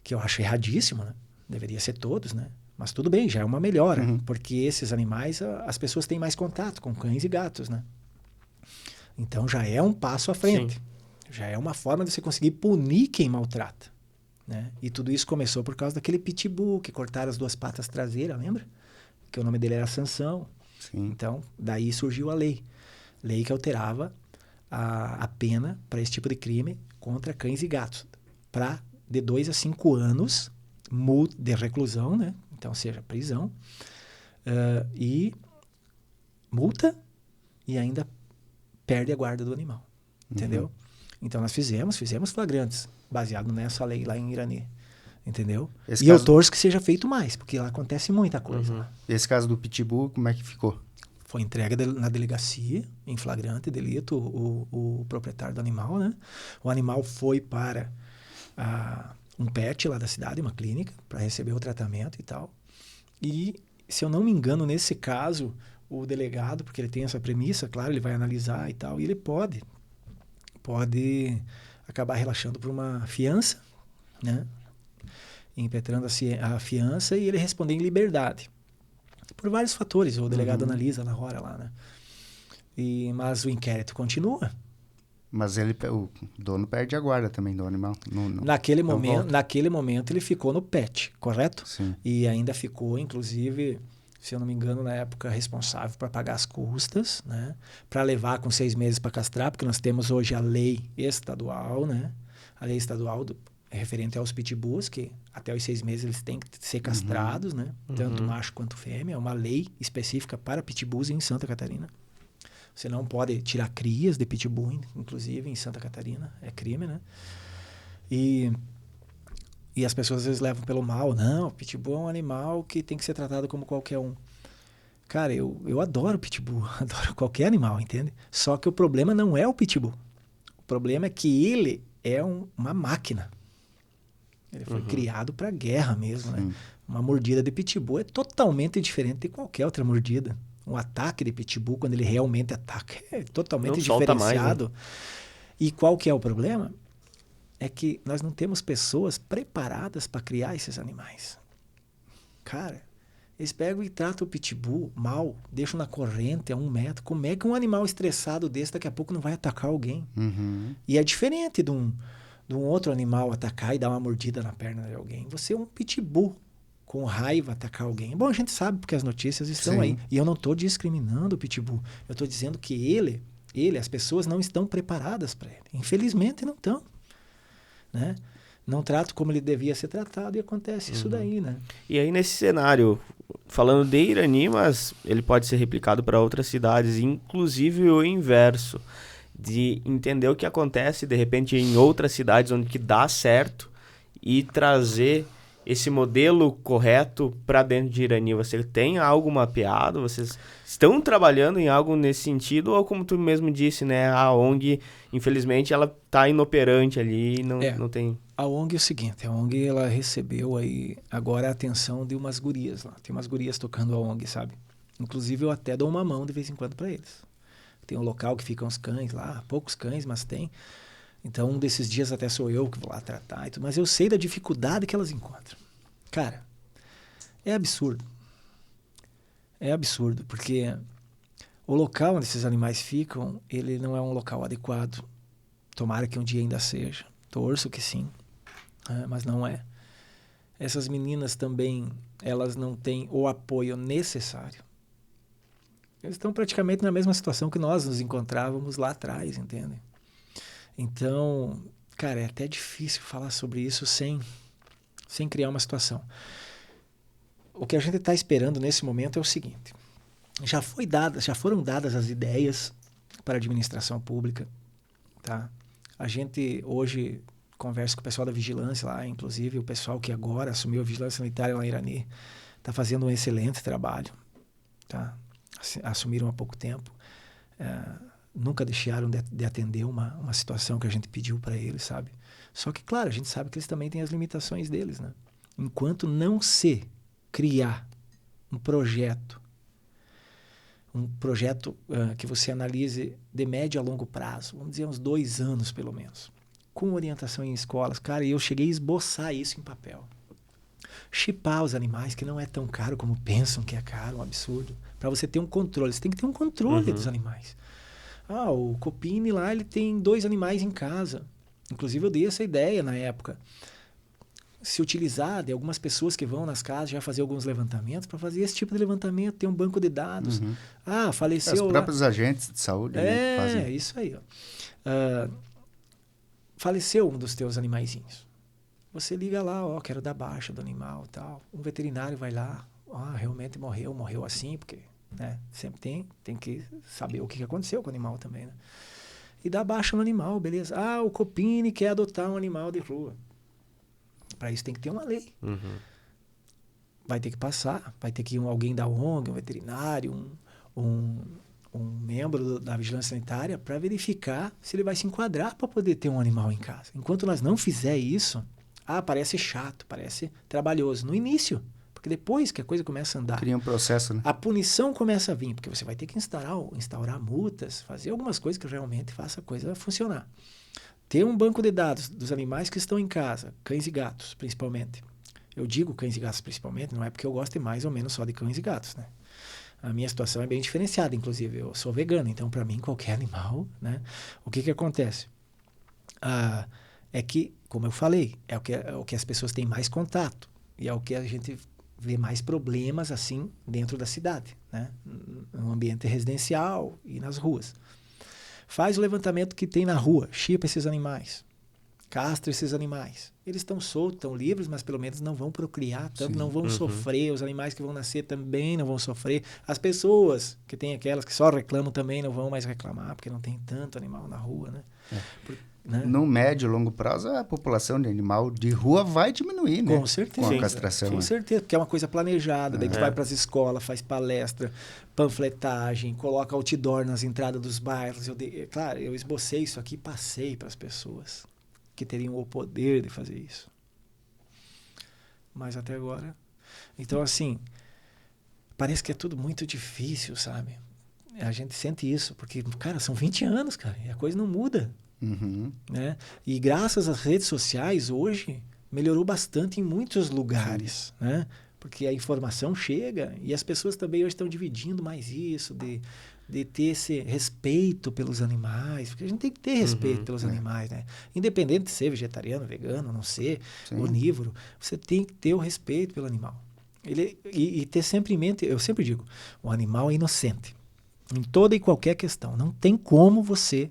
Que eu acho erradíssimo, né? Deveria ser todos, né? Mas tudo bem, já é uma melhora, porque esses animais, as pessoas têm mais contato com cães e gatos, né? Então já é um passo à frente. Sim. Já é uma forma de você conseguir punir quem maltrata, né? E tudo isso começou por causa daquele pitbull que cortaram as 2 patas traseiras, lembra? Que o nome dele era Sansão. Sim. Então, daí surgiu a lei. Lei que alterava a pena para esse tipo de crime contra cães e gatos. Para de 2 a 5 anos de reclusão, né? Então, seja prisão, e multa e ainda perde a guarda do animal, entendeu? Então, nós fizemos flagrantes, baseado nessa lei lá em Irani, entendeu? Eu torço que seja feito mais, porque lá acontece muita coisa. Lá. Esse caso do pitbull, como é que ficou? Foi entregue na delegacia, em flagrante delito, o proprietário do animal, né? O animal foi para um pet lá da cidade, uma clínica, para receber o tratamento e tal. E, se eu não me engano, nesse caso, o delegado, porque ele tem essa premissa, claro, ele vai analisar e tal, e ele pode acabar relaxando por uma fiança, né? Impetrando a fiança e ele responder em liberdade. Por vários fatores, o delegado analisa na hora lá, né? Mas o inquérito continua. Mas o dono perde a guarda também do animal. Naquele momento ele ficou no pet, correto? Sim. E ainda ficou, inclusive, se eu não me engano, na época, responsável para pagar as custas, né? Para levar com 6 meses para castrar, porque nós temos hoje a lei estadual, né? A lei estadual referente aos pitbulls, que até os 6 meses eles têm que ser castrados, né? Tanto macho quanto fêmea. É uma lei específica para pitbulls em Santa Catarina. Você não pode tirar crias de pitbull, inclusive, em Santa Catarina. É crime, né? E as pessoas às vezes levam pelo mal. Não, pitbull é um animal que tem que ser tratado como qualquer um. Cara, eu adoro pitbull. Adoro qualquer animal, entende? Só que o problema não é o pitbull. O problema é que ele é uma máquina. Ele foi criado para guerra mesmo, né? Uma mordida de pitbull é totalmente diferente de qualquer outra mordida. Um ataque de pitbull, quando ele realmente ataca, é totalmente diferenciado. Mais, né? E qual que é o problema? É que nós não temos pessoas preparadas para criar esses animais. Cara, eles pegam e tratam o pitbull mal, deixam na corrente a 1 metro. Como é que um animal estressado desse daqui a pouco não vai atacar alguém? E é diferente de um outro animal atacar e dar uma mordida na perna de alguém. Você é um pitbull com raiva atacar alguém. Bom, a gente sabe porque as notícias estão aí. E eu não estou discriminando o pitbull. Eu estou dizendo que as pessoas não estão preparadas para ele. Infelizmente não estão. Né? Não trato como ele devia ser tratado e acontece isso daí, né? E aí nesse cenário, falando de Irani, mas ele pode ser replicado para outras cidades, inclusive o inverso, de entender o que acontece de repente em outras cidades onde que dá certo e trazer esse modelo correto para dentro de Irani. Você tem algo mapeado? Vocês estão trabalhando em algo nesse sentido? Ou como tu mesmo disse, né? A ONG, infelizmente, ela está inoperante ali e não tem... A ONG é o seguinte, a ONG ela recebeu aí agora a atenção de umas gurias lá. Tem umas gurias tocando a ONG, sabe? Inclusive eu até dou uma mão de vez em quando para eles. Tem um local que ficam os cães lá, poucos cães, mas tem... Então, um desses dias até sou eu que vou lá tratar e tudo, mas eu sei da dificuldade que elas encontram. Cara, é absurdo. É absurdo, porque o local onde esses animais ficam, ele não é um local adequado. Tomara que um dia ainda seja. Torço que sim, mas não é. Essas meninas também, elas não têm o apoio necessário. Eles estão praticamente na mesma situação que nós nos encontrávamos lá atrás, entende? Então, cara, é até difícil falar sobre isso sem criar uma situação. o que a gente está esperando nesse momento é o seguinte. Já foram dadas as ideias para a administração pública. Tá? A gente hoje conversa com o pessoal da vigilância lá, inclusive o pessoal que agora assumiu a vigilância sanitária lá em Irani está fazendo um excelente trabalho. Tá? Assumiram há pouco tempo. Nunca deixaram de atender uma situação que a gente pediu para eles, sabe? Só que, claro, a gente sabe que eles também têm as limitações deles, né? Enquanto não se criar um projeto que você analise de médio a longo prazo, vamos dizer uns 2 anos pelo menos, com orientação em escolas. Cara, eu cheguei a esboçar isso em papel. Chipar os animais, que não é tão caro como pensam que é caro, um absurdo. Para você ter um controle, você tem que ter um controle dos animais. O Copini lá, ele tem 2 animais em casa. Inclusive eu dei essa ideia na época. Se utilizar de algumas pessoas que vão nas casas já fazer alguns levantamentos, para fazer esse tipo de levantamento, ter um banco de dados. Faleceu os próprios agentes de saúde, né, que fazem. Isso aí. Faleceu um dos teus animaizinhos. Você liga lá, quero dar baixa do animal e tal. Um veterinário vai lá, realmente morreu assim, porque, né, sempre tem que saber o que aconteceu com o animal também, né? E dá baixa no animal, beleza. O Copini quer adotar um animal de rua. Para isso tem que ter uma lei. Vai ter que passar, vai ter que ir alguém da ONG, um veterinário, um membro da vigilância sanitária para verificar se ele vai se enquadrar para poder ter um animal em casa. Enquanto nós não fizer isso, parece chato, parece trabalhoso no início, porque depois que a coisa começa a andar, cria um processo, né? A punição começa a vir, porque você vai ter que instaurar multas, fazer algumas coisas que realmente faça a coisa funcionar. Ter um banco de dados dos animais que estão em casa, cães e gatos, principalmente. Eu digo cães e gatos principalmente, não é porque eu gosto mais ou menos só de cães e gatos, né? A minha situação é bem diferenciada, inclusive. Eu sou vegano, então para mim qualquer animal, né? O que acontece? É que, como eu falei, é o que as pessoas têm mais contato e é o que a gente vê mais problemas assim dentro da cidade, né? No ambiente residencial e nas ruas. Faz o levantamento que tem na rua, chipa esses animais, castra esses animais. Eles estão soltos, estão livres, mas pelo menos não vão procriar tanto, não vão sofrer. Os animais que vão nascer também não vão sofrer. As pessoas que tem aquelas que só reclamam também não vão mais reclamar, porque não tem tanto animal na rua, né? Né? No médio e longo prazo, a população de animal de rua vai diminuir, né? Com certeza. Com a castração. Com certeza, porque é uma coisa planejada. Daí tu vai para as escolas, faz palestra, panfletagem, coloca outdoor nas entradas dos bairros. Claro, eu esbocei isso aqui e passei para as pessoas que teriam o poder de fazer isso. Mas até agora... Então, assim, parece que é tudo muito difícil, sabe? A gente sente isso, porque, cara, são 20 anos, cara, e a coisa não muda. Né? E graças às redes sociais, hoje, melhorou bastante em muitos lugares, né? Porque a informação chega e as pessoas também hoje estão dividindo mais isso, de ter esse respeito pelos animais, porque a gente tem que ter respeito pelos animais, né? Independente de ser vegetariano, vegano, não ser, onívoro, você tem que ter o respeito pelo animal. E ter sempre em mente, eu sempre digo, o animal é inocente, em toda e qualquer questão. Não tem como você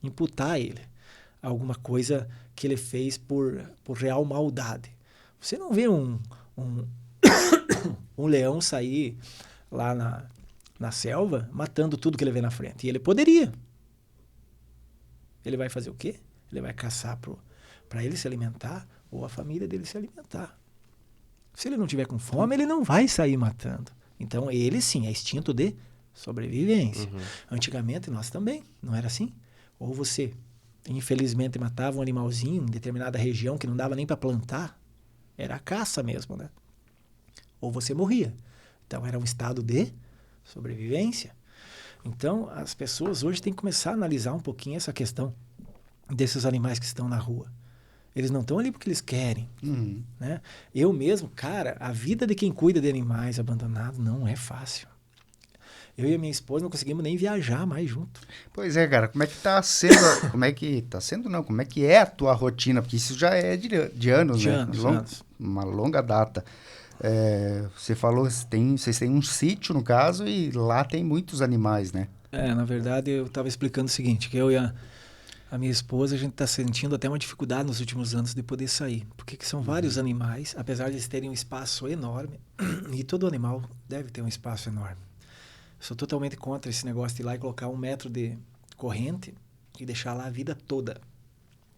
imputar a ele alguma coisa que ele fez por real maldade. Você não vê um leão sair lá na selva matando tudo que ele vê na frente. E ele poderia. Ele vai fazer o quê? Ele vai caçar para ele se alimentar ou a família dele se alimentar. Se ele não tiver com fome, ele não vai sair matando. Então, ele sim é instinto de sobrevivência. Antigamente, nós também. Não era assim? Ou você, infelizmente, matava um animalzinho em determinada região que não dava nem para plantar. Era a caça mesmo, né? Ou você morria. Então, era um estado de sobrevivência. Então, as pessoas hoje têm que começar a analisar um pouquinho essa questão desses animais que estão na rua. Eles não estão ali porque eles querem. Né? Eu mesmo, cara, a vida de quem cuida de animais abandonados não é fácil. Eu e a minha esposa não conseguimos nem viajar mais junto. Pois é, cara, como é que tá sendo, como é que é a tua rotina? Porque isso já é de anos, de né? Anos. Uma longa data. Você falou, vocês têm um sítio, no caso, e lá tem muitos animais, né? Na verdade, eu estava explicando o seguinte, que eu e A minha esposa, a gente está sentindo até uma dificuldade nos últimos anos de poder sair. Porque que são vários animais, apesar de eles terem um espaço enorme, e todo animal deve ter um espaço enorme. Sou totalmente contra esse negócio de ir lá e colocar 1 metro de corrente e deixar lá a vida toda.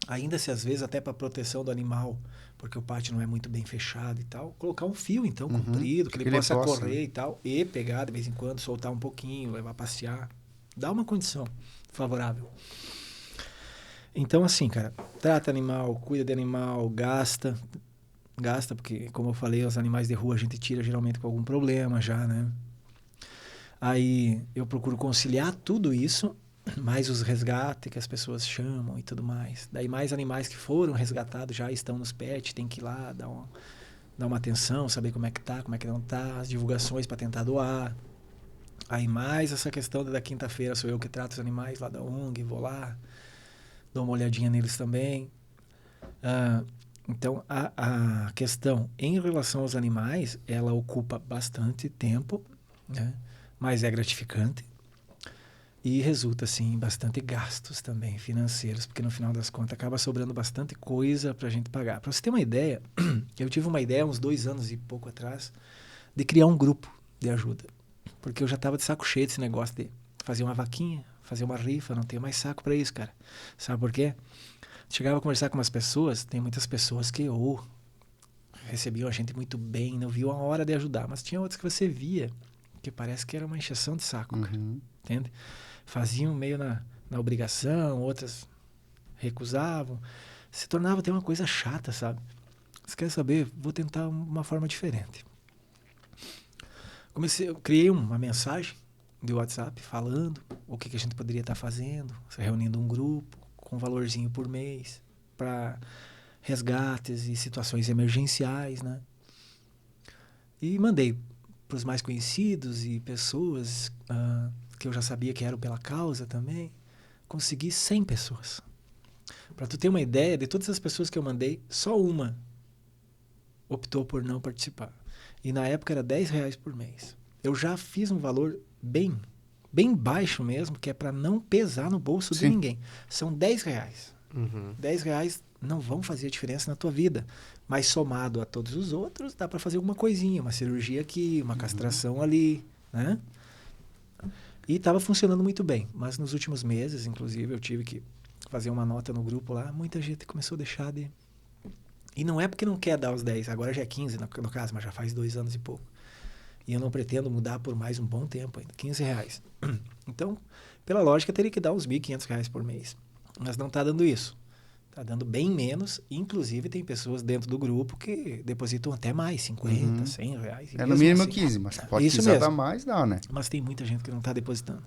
Ainda se às vezes até para proteção do animal, porque o pátio não é muito bem fechado e tal, colocar um fio então comprido, que ele possa correr e tal, e pegar de vez em quando, soltar um pouquinho, levar a passear, dá uma condição favorável. Então assim, cara, trata animal, cuida de animal, gasta, porque como eu falei, os animais de rua a gente tira geralmente com algum problema já, né? Aí eu procuro conciliar tudo isso, mais os resgates que as pessoas chamam e tudo mais. Daí mais animais que foram resgatados já estão nos pets, tem que ir lá dar uma atenção, saber como é que tá, como é que não tá, as divulgações para tentar doar. Aí mais essa questão da quinta-feira sou eu que trato os animais lá da ONG, vou lá, dou uma olhadinha neles também. Então a questão em relação aos animais, ela ocupa bastante tempo, né? Mas é gratificante. E resulta, assim, em bastante gastos também financeiros, porque no final das contas acaba sobrando bastante coisa para a gente pagar. Para você ter uma ideia, eu tive uma ideia uns 2 anos e pouco atrás de criar um grupo de ajuda. Porque eu já estava de saco cheio desse negócio de fazer uma vaquinha, fazer uma rifa, não tenho mais saco para isso, cara. Sabe por quê? Chegava a conversar com umas pessoas, tem muitas pessoas que recebiam a gente muito bem, não viam a hora de ajudar, mas tinha outras que você via que parece que era uma encheção de saco, cara, entende? Faziam meio na obrigação, outras recusavam. Se tornava até uma coisa chata, sabe? Você quer saber? Vou tentar uma forma diferente. Eu criei uma mensagem de WhatsApp falando o que a gente poderia estar fazendo, reunindo um grupo com um valorzinho por mês para resgates e situações emergenciais, né? E mandei para os mais conhecidos e pessoas que eu já sabia que eram pela causa também. Consegui 100 pessoas. Para tu ter uma ideia, de todas as pessoas que eu mandei, só uma optou por não participar. E na época era R$10 por mês. Eu já fiz um valor bem baixo mesmo, que é para não pesar no bolso de ninguém. São R$10. R$10 não vão fazer a diferença na tua vida. Mas somado a todos os outros, dá para fazer alguma coisinha. Uma cirurgia aqui, uma castração ali, né? E estava funcionando muito bem. Mas nos últimos meses, inclusive, eu tive que fazer uma nota no grupo lá. Muita gente começou a deixar de... E não é porque não quer dar os 10. Agora já é 15 no caso, mas já faz 2 anos e pouco. E eu não pretendo mudar por mais um bom tempo ainda. R$15. Então, pela lógica, teria que dar uns R$1.500 por mês. Mas não está dando isso. Está dando bem menos. Inclusive, tem pessoas dentro do grupo que depositam até mais, 50, R$100. É no mínimo assim, 15, mas pode quiser dar mais, dá, né? Mas tem muita gente que não está depositando.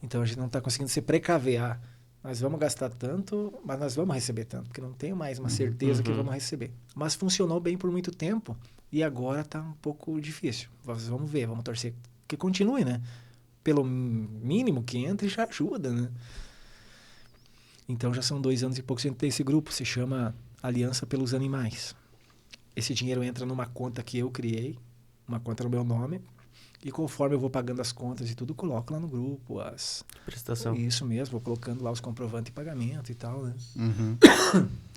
Então, a gente não está conseguindo se precaver. Nós vamos gastar tanto, mas nós vamos receber tanto. Porque não tenho mais uma certeza que vamos receber. Mas funcionou bem por muito tempo. E agora está um pouco difícil. Vamos ver, vamos torcer que continue, né? Pelo mínimo que entre já ajuda, né? Então já são 2 anos e pouco que a gente tem esse grupo, se chama Aliança pelos Animais. Esse dinheiro entra numa conta que eu criei, uma conta no meu nome, e conforme eu vou pagando as contas e tudo, eu coloco lá no grupo prestação. Isso mesmo, vou colocando lá os comprovantes de pagamento e tal, né?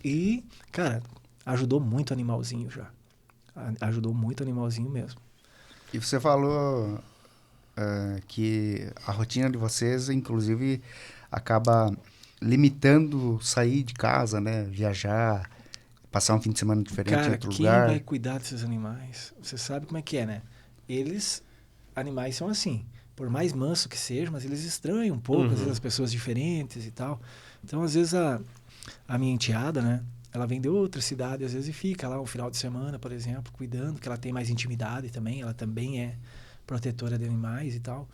E, cara, ajudou muito animalzinho já. Ajudou muito animalzinho mesmo. E você falou que a rotina de vocês, inclusive, acaba limitando sair de casa, né? Viajar, passar um fim de semana diferente em outro lugar. Cara, quem vai cuidar desses animais? Você sabe como é que é, né? Animais são assim. Por mais manso que sejam, mas eles estranham um pouco, às vezes as pessoas diferentes e tal. Então, às vezes, a minha enteada, né? Ela vem de outra cidade, às vezes, e fica lá um final de semana, por exemplo, cuidando, que ela tem mais intimidade também. Ela também é protetora de animais e tal.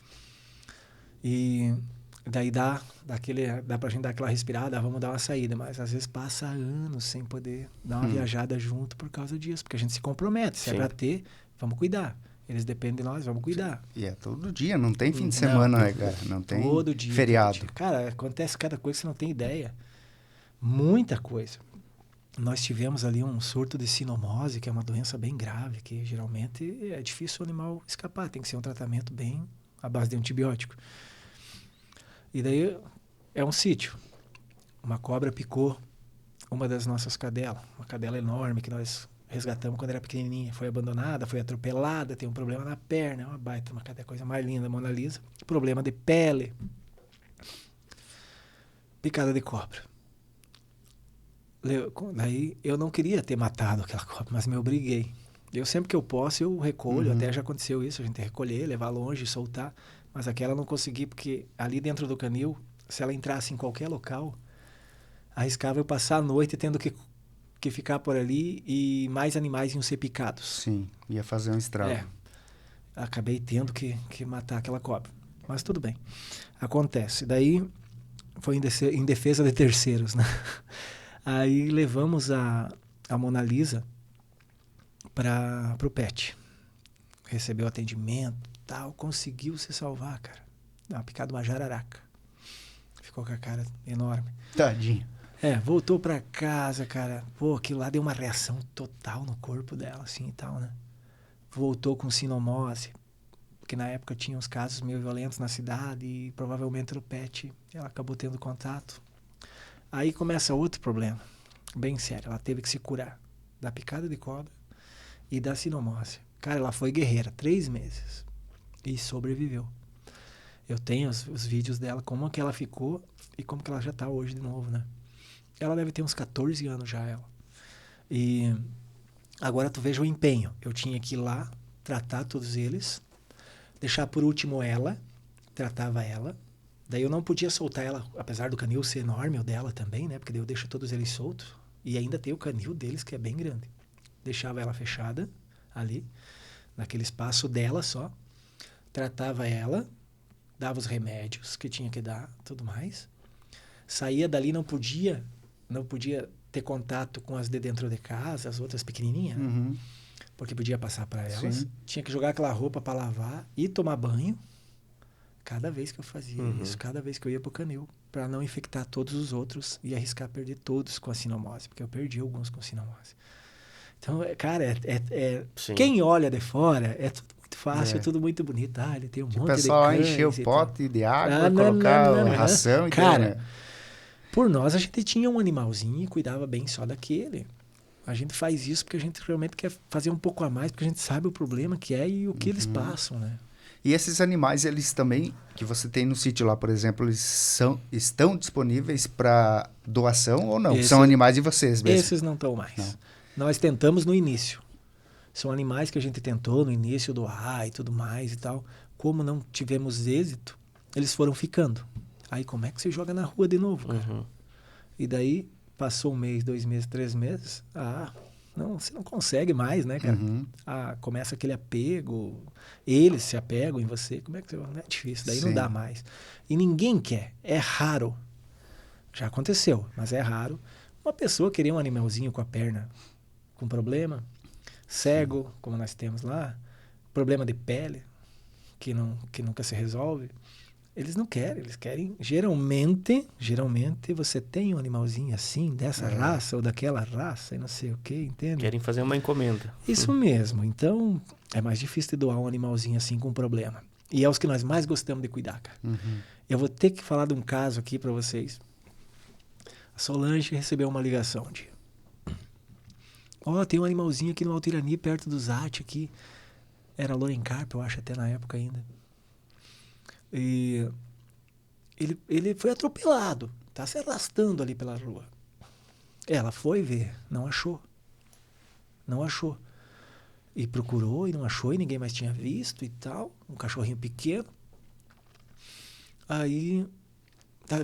E daí dá pra gente dar aquela respirada, vamos dar uma saída. Mas às vezes passa anos sem poder dar uma viajada junto por causa disso. Porque a gente se compromete. Se é pra ter, vamos cuidar. Eles dependem de nós, vamos cuidar. E é todo dia, não tem fim de semana, né, cara? Não tem todo dia, feriado. Todo dia. Cara, acontece cada coisa que você não tem ideia. Muita coisa. Nós tivemos ali um surto de sinomose, que é uma doença bem grave, que geralmente é difícil o animal escapar. Tem que ser um tratamento bem à base de antibiótico. E daí é um sítio. uma cobra picou uma das nossas cadelas. Uma cadela enorme que nós resgatamos quando era pequenininha. Foi abandonada, foi atropelada, tem um problema na perna. É uma baita, uma cadela, coisa mais linda, Mona Lisa. Problema de pele. Picada de cobra. Daí eu não queria ter matado aquela cobra, mas me obriguei. Eu sempre que eu posso, eu recolho. Até já aconteceu isso, a gente recolher, levar longe, soltar. Mas aquela eu não consegui, porque ali dentro do canil, se ela entrasse em qualquer local, arriscava eu passar a noite tendo que ficar por ali e mais animais iam ser picados. Sim, ia fazer um estrago. Acabei tendo que matar aquela cobra. Mas tudo bem. Acontece. Daí foi em defesa de terceiros, né? Aí levamos a Mona Lisa para o pet. Recebeu atendimento, tal, conseguiu se salvar, cara. Uma picada de uma jararaca. Ficou com a cara enorme. Tadinho. Voltou pra casa, cara. Pô, aquilo lá deu uma reação total no corpo dela, assim e tal, né? Voltou com sinomose, porque na época tinha uns casos meio violentos na cidade e provavelmente era o pet. Ela acabou tendo contato. Aí começa outro problema, bem sério. Ela teve que se curar da picada de cobra e da sinomose. Cara, ela foi guerreira, 3 meses. E sobreviveu. Eu tenho os vídeos dela, como que ela ficou e como que ela já tá hoje de novo, né? Ela deve ter uns 14 anos já, ela. E agora tu veja o empenho. Eu tinha que ir lá, tratar todos eles, deixar por último ela, tratava ela. Daí eu não podia soltar ela, apesar do canil ser enorme, o dela também, né? Porque daí eu deixo todos eles soltos. E ainda tem o canil deles, que é bem grande. Deixava ela fechada ali, naquele espaço dela só. Tratava ela, dava os remédios que tinha que dar, tudo mais. Saía dali, não podia ter contato com as de dentro de casa, as outras pequenininhas, né? Porque podia passar para elas. Sim. Tinha que jogar aquela roupa para lavar e tomar banho. Cada vez que eu fazia isso, cada vez que eu ia pro canil, para não infectar todos os outros e arriscar perder todos com a sinomose, porque eu perdi alguns com sinomose. Então, cara, quem olha de fora é tudo muito fácil, é tudo muito bonito. Ele tem um monte de cães. O pessoal encheu o pote de água, colocar ração. Cara, por nós a gente tinha um animalzinho e cuidava bem só daquele. A gente faz isso porque a gente realmente quer fazer um pouco a mais, porque a gente sabe o problema que é e o que eles passam, né? E esses animais, eles também, que você tem no sítio lá, por exemplo, eles estão disponíveis para doação ou não? São animais de vocês mesmo? Esses não estão mais. Não. Nós tentamos no início. São animais que a gente tentou no início doar e tudo mais e tal. Como não tivemos êxito, eles foram ficando. Aí como é que você joga na rua de novo, cara? E daí, passou 1 mês, 2 meses, 3 meses. Não, você não consegue mais, né, cara? Começa aquele apego, eles se apegam em você. Como é que você... É difícil, daí não dá mais. E ninguém quer, é raro. Já aconteceu, mas é raro. Uma pessoa querer um animalzinho com a perna com problema, cego, como nós temos lá, problema de pele, que nunca se resolve. Eles não querem, eles querem... Geralmente você tem um animalzinho assim, dessa raça ou daquela raça e não sei o que, entende? Querem fazer uma encomenda. Isso mesmo. Então, é mais difícil de doar um animalzinho assim com problema. E é os que nós mais gostamos de cuidar, cara. Eu vou ter que falar de um caso aqui para vocês. A Solange recebeu uma ligação um dia. Tem um animalzinho aqui no Altirani, perto do Zate aqui. Era Lorencarp, eu acho, até na época ainda. E ele foi atropelado, tá se arrastando ali pela rua. Ela foi ver, não achou. E procurou e não achou, e ninguém mais tinha visto e tal. Um cachorrinho pequeno. Aí,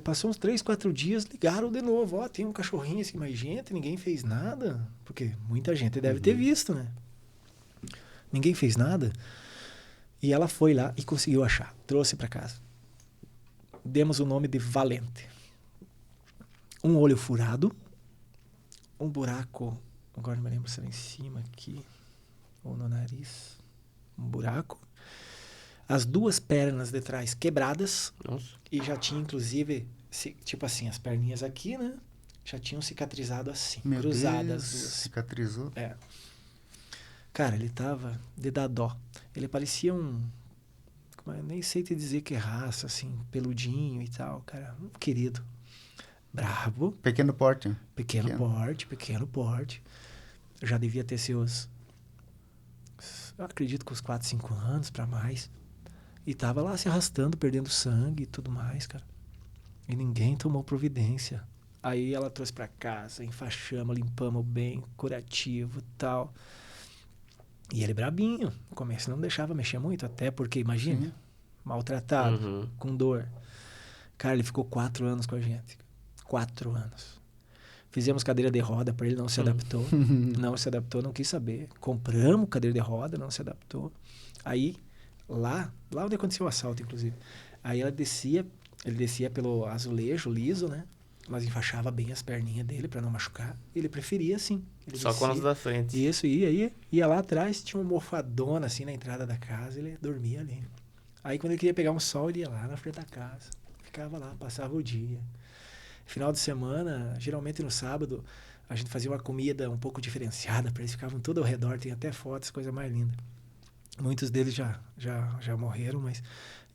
passou uns 3, 4 dias, ligaram de novo. Tem um cachorrinho assim, mas gente, ninguém fez nada. Porque muita gente deve ter visto, né? Ninguém fez nada. E ela foi lá e conseguiu achar. Trouxe para casa. Demos o nome de Valente. Um olho furado. Um buraco. Agora não me lembro se era em cima aqui. Ou no nariz. Um buraco. As 2 pernas de trás quebradas. Nossa. E já tinha, inclusive, tipo assim, as perninhas aqui, né? Já tinham cicatrizado assim. Meu cruzadas Deus, as 2. Cicatrizou? Cara, ele tava de dar dó. Ele parecia nem sei te dizer que raça, assim, peludinho e tal, cara, um querido. Brabo. Pequeno porte. Pequeno porte. Eu já devia ter seus, eu acredito que uns 4, 5 anos pra mais. E tava lá se arrastando, perdendo sangue e tudo mais, cara. E ninguém tomou providência. Aí ela trouxe pra casa, enfaixamos, limpamos bem, curativo e tal. E ele brabinho. No começo não deixava mexer muito, até porque, imagina, maltratado, com dor. Cara, ele ficou 4 anos com a gente. 4 anos. Fizemos cadeira de roda pra ele, não se adaptou. Não se adaptou, não quis saber. Compramos cadeira de roda, não se adaptou. Aí, lá onde aconteceu o assalto, inclusive. Aí ele descia pelo azulejo liso, né? Mas enfaixava bem as perninhas dele pra não machucar. Ele preferia assim. Ele só com as da frente. Isso, ia lá atrás, tinha uma almofadona assim na entrada da casa, ele dormia ali. Aí quando ele queria pegar um sol, ele ia lá na frente da casa. Ficava lá, passava o dia. Final de semana, geralmente no sábado, a gente fazia uma comida um pouco diferenciada para eles, ficavam tudo ao redor, tem até fotos, coisa mais linda. Muitos deles já morreram, mas...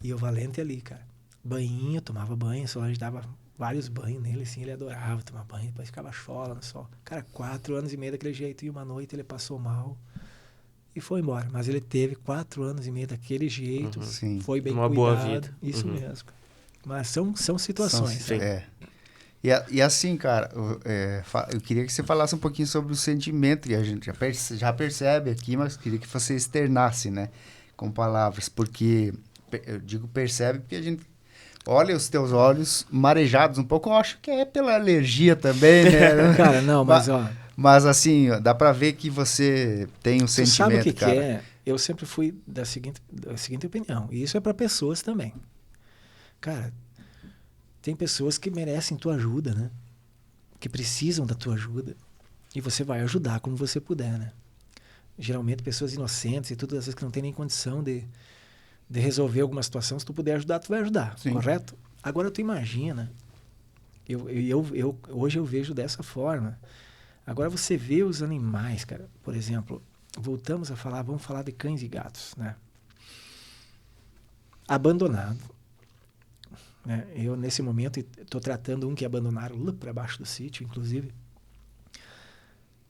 E o Valente ali, cara. Banhinho, tomava banho, só a gente dava vários banhos nele, assim, ele adorava tomar banho, depois ficava chola no sol. Cara, 4 anos e meio daquele jeito, e uma noite ele passou mal e foi embora. Mas ele teve 4 anos e meio daquele jeito, foi bem uma cuidado. Boa vida. Isso mesmo. Mas são situações. E assim, cara, eu queria que você falasse um pouquinho sobre o sentimento que a gente já percebe aqui, mas queria que você externasse, né, com palavras, porque eu digo percebe porque a gente olha os teus olhos marejados um pouco, eu acho que é pela alergia também, né? Cara, não, mas ó... Mas assim, dá pra ver que você tem um sentimento, sabe o que cara. Que é? Eu sempre fui da seguinte opinião, e isso é pra pessoas também. Cara, tem pessoas que merecem tua ajuda, né? Que precisam da tua ajuda. E você vai ajudar como você puder, né? Geralmente pessoas inocentes e tudo, às vezes que não tem nem condição de resolver alguma situação. Se tu puder ajudar, tu vai ajudar, correto? Agora tu imagina, hoje eu vejo dessa forma. Agora você vê os animais, cara. Por exemplo, vamos falar de cães e gatos, né? Abandonado. Né? Eu, nesse momento, estou tratando um que abandonaram lá para baixo do sítio, inclusive.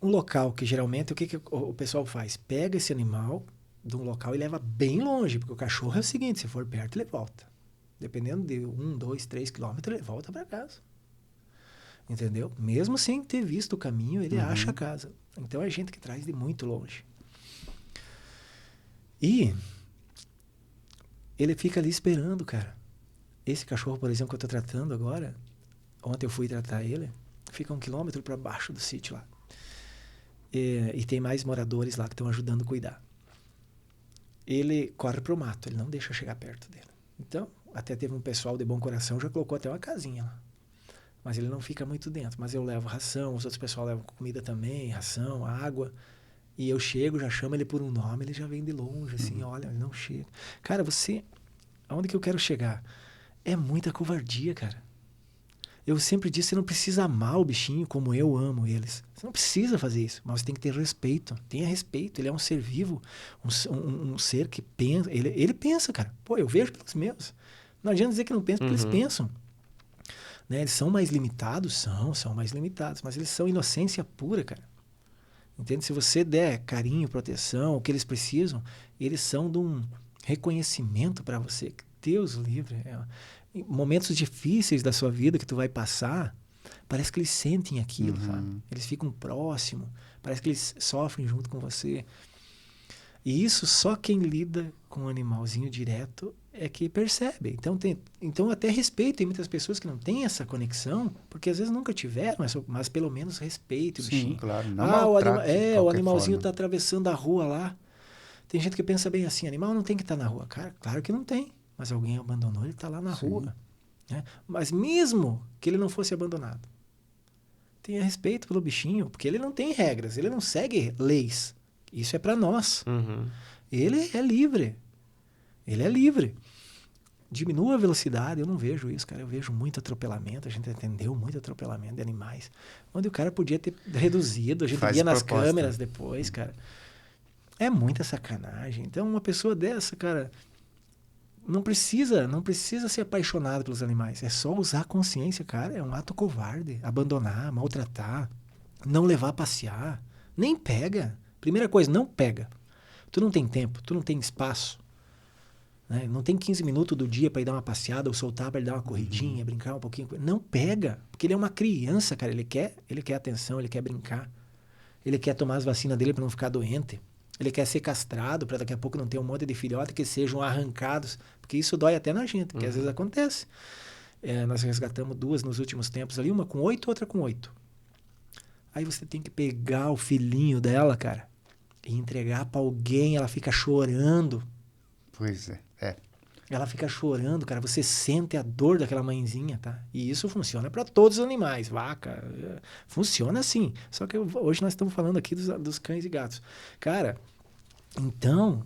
Um local que, geralmente, o que o pessoal faz? Pega esse animal de um local e leva bem longe, porque o cachorro é o seguinte, se for perto, ele volta. Dependendo de 1, 2, 3 quilômetros, ele volta para casa. Entendeu? Mesmo sem ter visto o caminho, ele acha a casa. Então, é gente que traz de muito longe. E ele fica ali esperando, cara. Esse cachorro, por exemplo, que eu estou tratando agora, ontem eu fui tratar ele, fica 1 quilômetro para baixo do sítio lá. E tem mais moradores lá que estão ajudando a cuidar. Ele corre pro mato, ele não deixa chegar perto dele. Então, até teve um pessoal de bom coração, já colocou até uma casinha lá. Mas ele não fica muito dentro. Mas eu levo ração, os outros pessoal levam comida também, ração, água. E eu chego, já chamo ele por um nome, ele já vem de longe, assim, olha, ele não chega. Cara, aonde que eu quero chegar? É muita covardia, cara. Eu sempre disse, você não precisa amar o bichinho como eu amo eles. Você não precisa fazer isso, mas você tem que ter respeito. Tenha respeito, ele é um ser vivo, um ser que pensa. Ele pensa, cara. Pô, eu vejo pelos meus. Não adianta dizer que não pensa, porque eles pensam. Né? Eles são mais limitados? São mais limitados, mas eles são inocência pura, cara. Entende? Se você der carinho, proteção, o que eles precisam, eles são de um reconhecimento para você. Deus livre. Em momentos difíceis da sua vida que tu vai passar, parece que eles sentem aquilo, sabe? Eles ficam próximos, parece que eles sofrem junto com você. E isso só quem lida com um animalzinho direto é que percebe. Então até respeito. Tem muitas pessoas que não têm essa conexão, porque às vezes nunca tiveram, mas pelo menos respeito o bichinho. Sim, claro. Não o animalzinho está atravessando a rua lá. Tem gente que pensa bem assim, animal não tem que estar na rua. Cara, claro que não tem. Mas alguém abandonou, ele está lá na rua. Né? Mas mesmo que ele não fosse abandonado, tenha respeito pelo bichinho, porque ele não tem regras, ele não segue leis. Isso é para nós. Ele é livre. Ele é livre. Diminua a velocidade, eu não vejo isso, cara. Eu vejo muito atropelamento, a gente entendeu muito atropelamento de animais, onde o cara podia ter reduzido, a gente via nas câmeras depois, cara. É muita sacanagem. Então, uma pessoa dessa, cara... não precisa ser apaixonado pelos animais. É só usar a consciência, cara. É um ato covarde. Abandonar, maltratar, não levar a passear. Nem pega. Primeira coisa, não pega. Tu não tem tempo, tu não tem espaço. Né? Não tem 15 minutos do dia para ir dar uma passeada ou soltar para ele dar uma corridinha, brincar um pouquinho. Não pega. Porque ele é uma criança, cara. Ele quer atenção, ele quer brincar. Ele quer tomar as vacinas dele para não ficar doente. Ele quer ser castrado para daqui a pouco não ter um monte de filhotes que sejam arrancados. Porque isso dói até na gente, porque às vezes acontece. Nós resgatamos 2 nos últimos tempos ali, uma com 8, outra com 8. Aí você tem que pegar o filhinho dela, cara, e entregar para alguém, ela fica chorando. Pois é. Ela fica chorando, cara. Você sente a dor daquela mãezinha, tá? E isso funciona para todos os animais. Vaca, funciona assim. Só que hoje nós estamos falando aqui dos cães e gatos. Cara, então,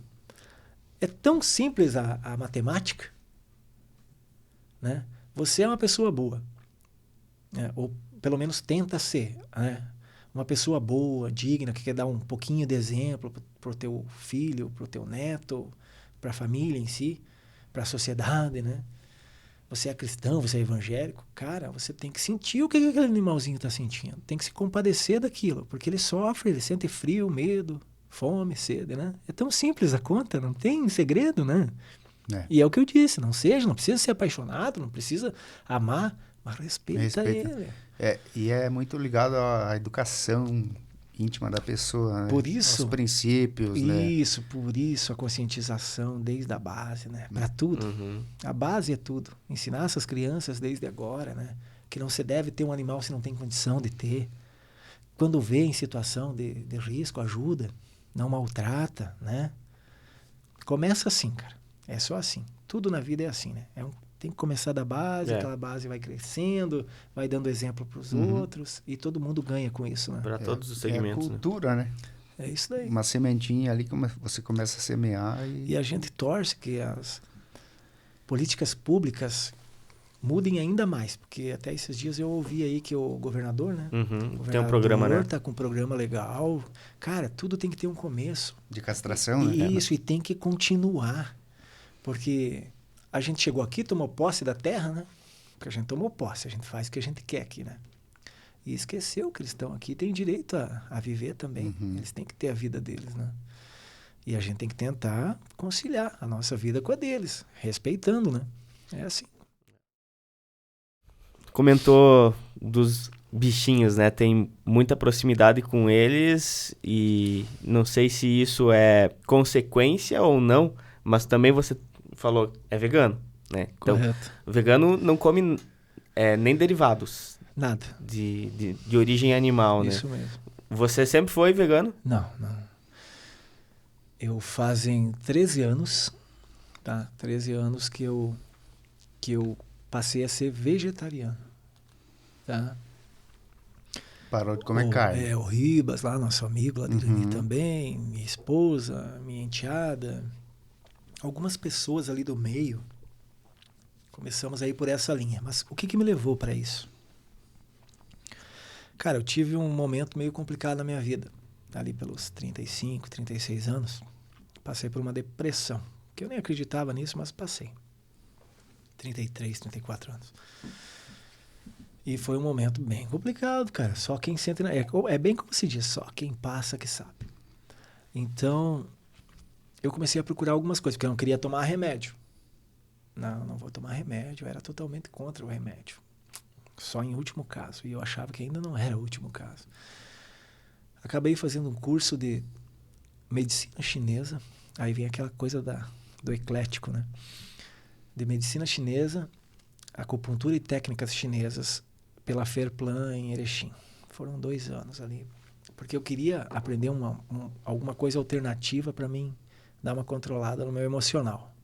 é tão simples a matemática, né? Você é uma pessoa boa, né? Ou pelo menos tenta ser, né? Uma pessoa boa, digna, que quer dar um pouquinho de exemplo pro teu filho, pro teu neto, para a família em si, para a sociedade, né? Você é cristão, você é evangélico, cara, você tem que sentir o que aquele animalzinho está sentindo. Tem que se compadecer daquilo, porque ele sofre, ele sente frio, medo, fome, sede, né? É tão simples a conta, não tem segredo, né? E é o que eu disse, não precisa ser apaixonado, não precisa amar, mas respeita ele. E é muito ligado à educação íntima da pessoa, né? Por isso, os princípios, né? Isso, por isso a conscientização desde a base, né? Para tudo. A base é tudo. Ensinar essas crianças desde agora, né? Que não se deve ter um animal se não tem condição de ter. Quando vê em situação de risco, ajuda. Não maltrata, né? Começa assim, cara. É só assim. Tudo na vida é assim, né? Tem que começar da base, aquela base vai crescendo, vai dando exemplo para os outros e todo mundo ganha com isso, né? Para todos os segmentos. É a cultura, né? É isso daí. Uma sementinha ali que você começa a semear. E a gente torce que as políticas públicas mudem ainda mais, porque até esses dias eu ouvi aí que o governador, né? Tem um programa, né? Tá com um programa legal. Cara, tudo tem que ter um começo. De castração, né? Isso, e tem que continuar. Porque a gente chegou aqui, tomou posse da terra, né? Porque a gente tomou posse, a gente faz o que a gente quer aqui, né? E esqueceu que eles estão aqui, tem direito a viver também. Eles têm que ter a vida deles, né? E a gente tem que tentar conciliar a nossa vida com a deles, respeitando, né? É assim. Comentou dos bichinhos, né? Tem muita proximidade com eles e não sei se isso é consequência ou não, mas também você falou, é vegano, né? Então, correto. O vegano não come nem derivados. Nada. De origem animal, isso né? Isso mesmo. Você sempre foi vegano? Não. Eu fazem 13 anos, tá? 13 anos que eu passei a ser vegetariano, tá? Parou de comer carne. O Ribas, lá, nosso amigo lá de Irani também, minha esposa, minha enteada, algumas pessoas ali do meio, começamos a ir por essa linha. Mas o que me levou para isso? Cara, eu tive um momento meio complicado na minha vida, ali pelos 35, 36 anos. Passei por uma depressão, que eu nem acreditava nisso, mas passei. 33, 34 anos. E foi um momento bem complicado, cara. Só quem sente... É bem como se diz, só quem passa que sabe. Então, eu comecei a procurar algumas coisas, porque eu não queria tomar remédio. Não vou tomar remédio. Eu era totalmente contra o remédio. Só em último caso. E eu achava que ainda não era o último caso. Acabei fazendo um curso de medicina chinesa. Aí vem aquela coisa do eclético, né? De medicina chinesa, acupuntura e técnicas chinesas pela Fairplan em Erechim. Foram 2 anos ali. Porque eu queria aprender alguma coisa alternativa para mim dar uma controlada no meu emocional.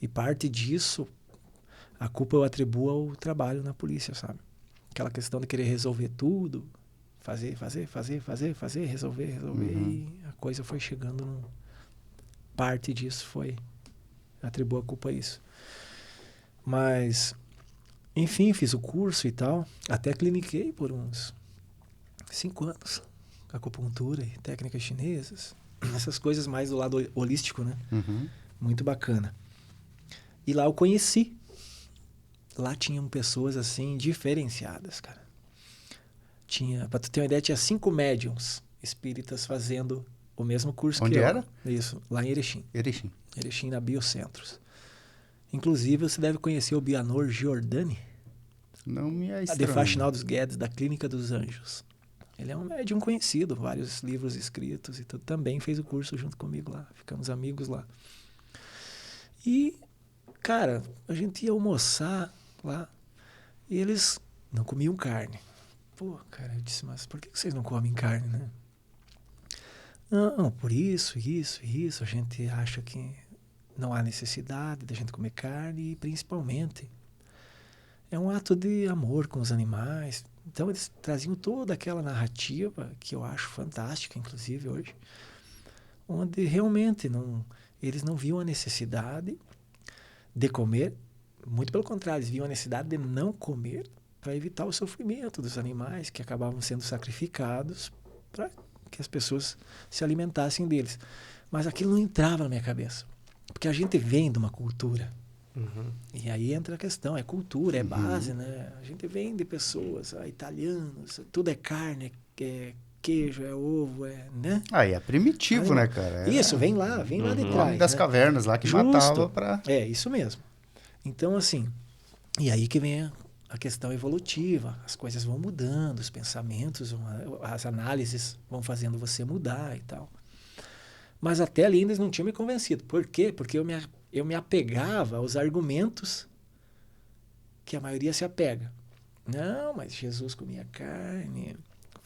E parte disso, a culpa eu atribuo ao trabalho na polícia, sabe? Aquela questão de querer resolver tudo, fazer, resolver. E a coisa foi chegando parte disso atribuo a culpa a isso. Mas, enfim, fiz o curso e tal. Até cliniquei por uns 5 anos. Acupuntura e técnicas chinesas. Essas coisas mais do lado holístico, né? Muito bacana. E lá eu conheci. Lá tinham pessoas assim diferenciadas, cara. Pra tu ter uma ideia, tinha 5 médiums espíritas fazendo o mesmo curso Onde que eu. era? Isso, lá em Erechim. Erechim, na Biocentros. Inclusive, você deve conhecer o Bianor Giordani. Não me é estranho. A Defaxinal dos Guedes, da Clínica dos Anjos. Ele é um médium conhecido, vários livros escritos e tudo. Também fez o curso junto comigo lá. Ficamos amigos lá. E, cara, a gente ia almoçar lá e eles não comiam carne. Pô, cara, eu disse, mas por que vocês não comem carne, né? Não, por isso. A gente acha que não há necessidade da gente comer carne e, principalmente, é um ato de amor com os animais. Então, eles traziam toda aquela narrativa, que eu acho fantástica, inclusive, hoje, onde realmente eles não viam a necessidade de comer, muito pelo contrário, eles viam a necessidade de não comer para evitar o sofrimento dos animais que acabavam sendo sacrificados para que as pessoas se alimentassem deles. Mas aquilo não entrava na minha cabeça, porque a gente vem de uma cultura. E aí entra a questão, é cultura, é base, né? A gente vem de pessoas, italianos, tudo é carne, é queijo, é ovo, né? Aí é primitivo, né, cara? Isso, vem lá de trás. O homem das cavernas lá que matava pra... É, isso mesmo. Então, assim, e aí que vem a questão evolutiva, as coisas vão mudando, os pensamentos, as análises vão fazendo você mudar e tal. Mas até ali eles não tinham me convencido. Por quê? Porque eu me apegava aos argumentos que a maioria se apega. Não, mas Jesus comia carne,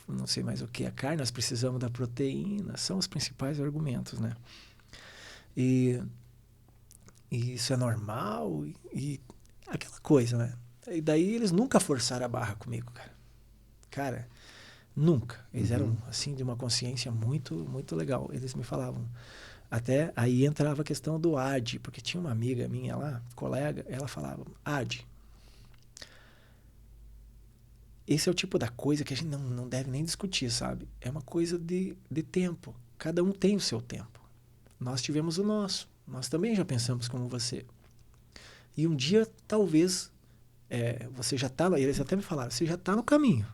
não sei mais o que é carne, nós precisamos da proteína, são os principais argumentos, né? E isso é normal, e aquela coisa, né? E daí eles nunca forçaram a barra comigo, cara. Cara, nunca. Eles eram, assim, de uma consciência muito, muito legal. Eles me falavam. Até aí entrava a questão do AD, porque tinha uma amiga minha lá, colega, ela falava, AD, esse é o tipo da coisa que a gente não deve nem discutir, sabe? É uma coisa de tempo. Cada um tem o seu tempo. Nós tivemos o nosso. Nós também já pensamos como você. E um dia, talvez, você já está... Eles até me falaram, você já está no caminho.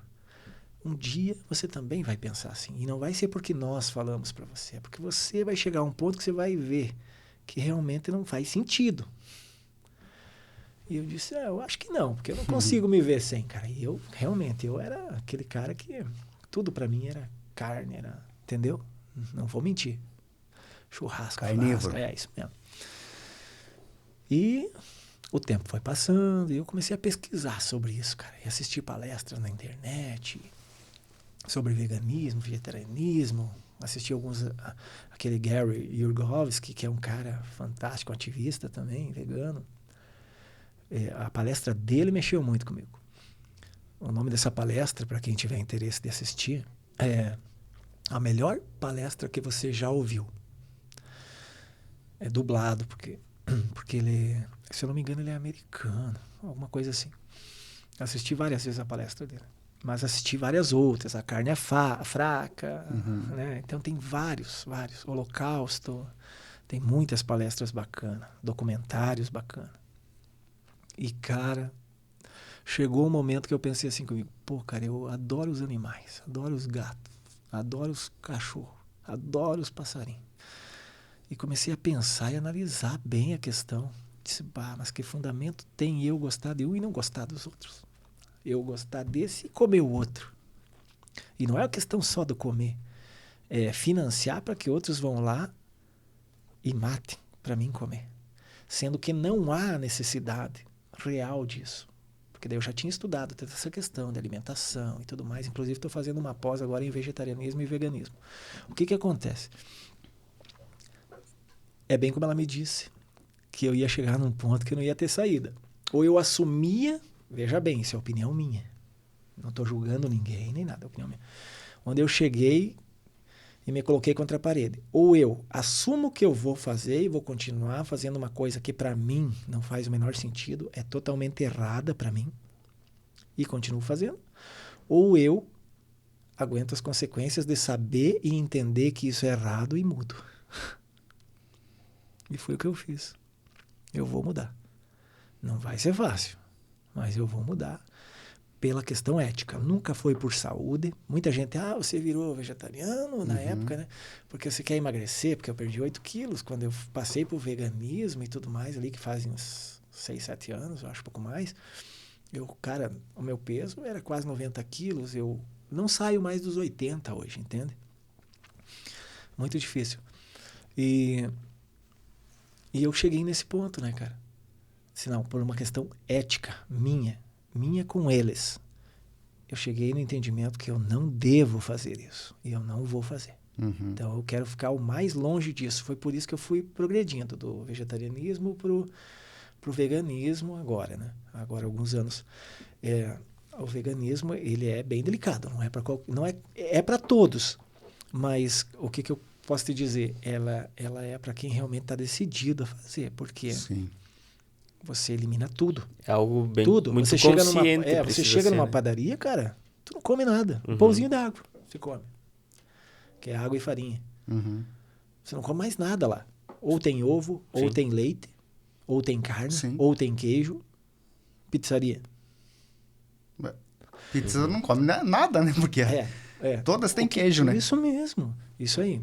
Um dia você também vai pensar assim. E não vai ser porque nós falamos para você. É porque você vai chegar a um ponto que você vai ver que realmente não faz sentido. E eu disse, eu acho que não, porque eu não consigo me ver sem, cara. E eu era aquele cara que tudo para mim era carne, entendeu? Não vou mentir. Churrasco, carnívoro. É isso mesmo. E o tempo foi passando e eu comecei a pesquisar sobre isso, cara. E assistir palestras na internet sobre veganismo, vegetarianismo. Assisti aquele Gary Yurgovsky, que é um cara fantástico, ativista também, vegano. A palestra dele mexeu muito comigo. O nome dessa palestra, para quem tiver interesse de assistir, é a melhor palestra que você já ouviu. É dublado, porque ele, se eu não me engano, ele é americano, alguma coisa assim. Assisti várias vezes a palestra dele, mas assisti várias outras. A carne é fraca, né? Então tem vários. Holocausto, tem muitas palestras bacanas, documentários bacanas. E, cara, chegou um momento que eu pensei assim comigo, pô, cara, eu adoro os animais, adoro os gatos, adoro os cachorros, adoro os passarinhos. E comecei a pensar e analisar bem a questão. Disse, mas que fundamento tem eu gostar de um e não gostar dos outros? Eu gostar desse e comer o outro. E não é uma questão só do comer, é financiar para que outros vão lá e matem para mim comer. Sendo que não há necessidade real disso. Porque daí eu já tinha estudado toda essa questão de alimentação e tudo mais. Inclusive estou fazendo uma pós agora em vegetarianismo e veganismo. O que acontece? É bem como ela me disse, que eu ia chegar num ponto que não ia ter saída. Ou eu assumia, veja bem, isso é opinião minha. Não estou julgando ninguém, nem nada, é opinião minha. Onde eu cheguei e me coloquei contra a parede. Ou eu assumo que eu vou fazer e vou continuar fazendo uma coisa que para mim não faz o menor sentido, é totalmente errada para mim, e continuo fazendo. Ou eu aguento as consequências de saber e entender que isso é errado e mudo. E foi o que eu fiz. Eu vou mudar. Não vai ser fácil, mas eu vou mudar pela questão ética. Nunca foi por saúde. Muita gente, você virou vegetariano na época, né? Porque você quer emagrecer, porque eu perdi 8 quilos quando eu passei pro veganismo e tudo mais ali, que fazem uns 6, 7 anos, eu acho um pouco mais. Cara, o meu peso era quase 90 quilos, eu não saio mais dos 80 hoje, entende? Muito difícil. E eu cheguei nesse ponto, né, cara? Se não, por uma questão ética minha com eles. Eu cheguei no entendimento que eu não devo fazer isso. E eu não vou fazer. Então, eu quero ficar o mais longe disso. Foi por isso que eu fui progredindo do vegetarianismo pro veganismo agora, né? Agora, há alguns anos. O veganismo, ele é bem delicado. Não é para é para todos. Mas o que eu posso te dizer? Ela é para quem realmente está decidido a fazer. Porque... Sim. Você elimina tudo. É algo bem tudo. Muito você consciente. Você chega numa padaria, cara, tu não come nada. Um pãozinho d'água você come. Que é água e farinha. Você não come mais nada lá. Ou tem ovo, ou tem leite, ou tem carne, ou tem queijo. Pizzaria. Pizza não come nada, né? Porque todas têm queijo, né? Isso mesmo. Isso aí.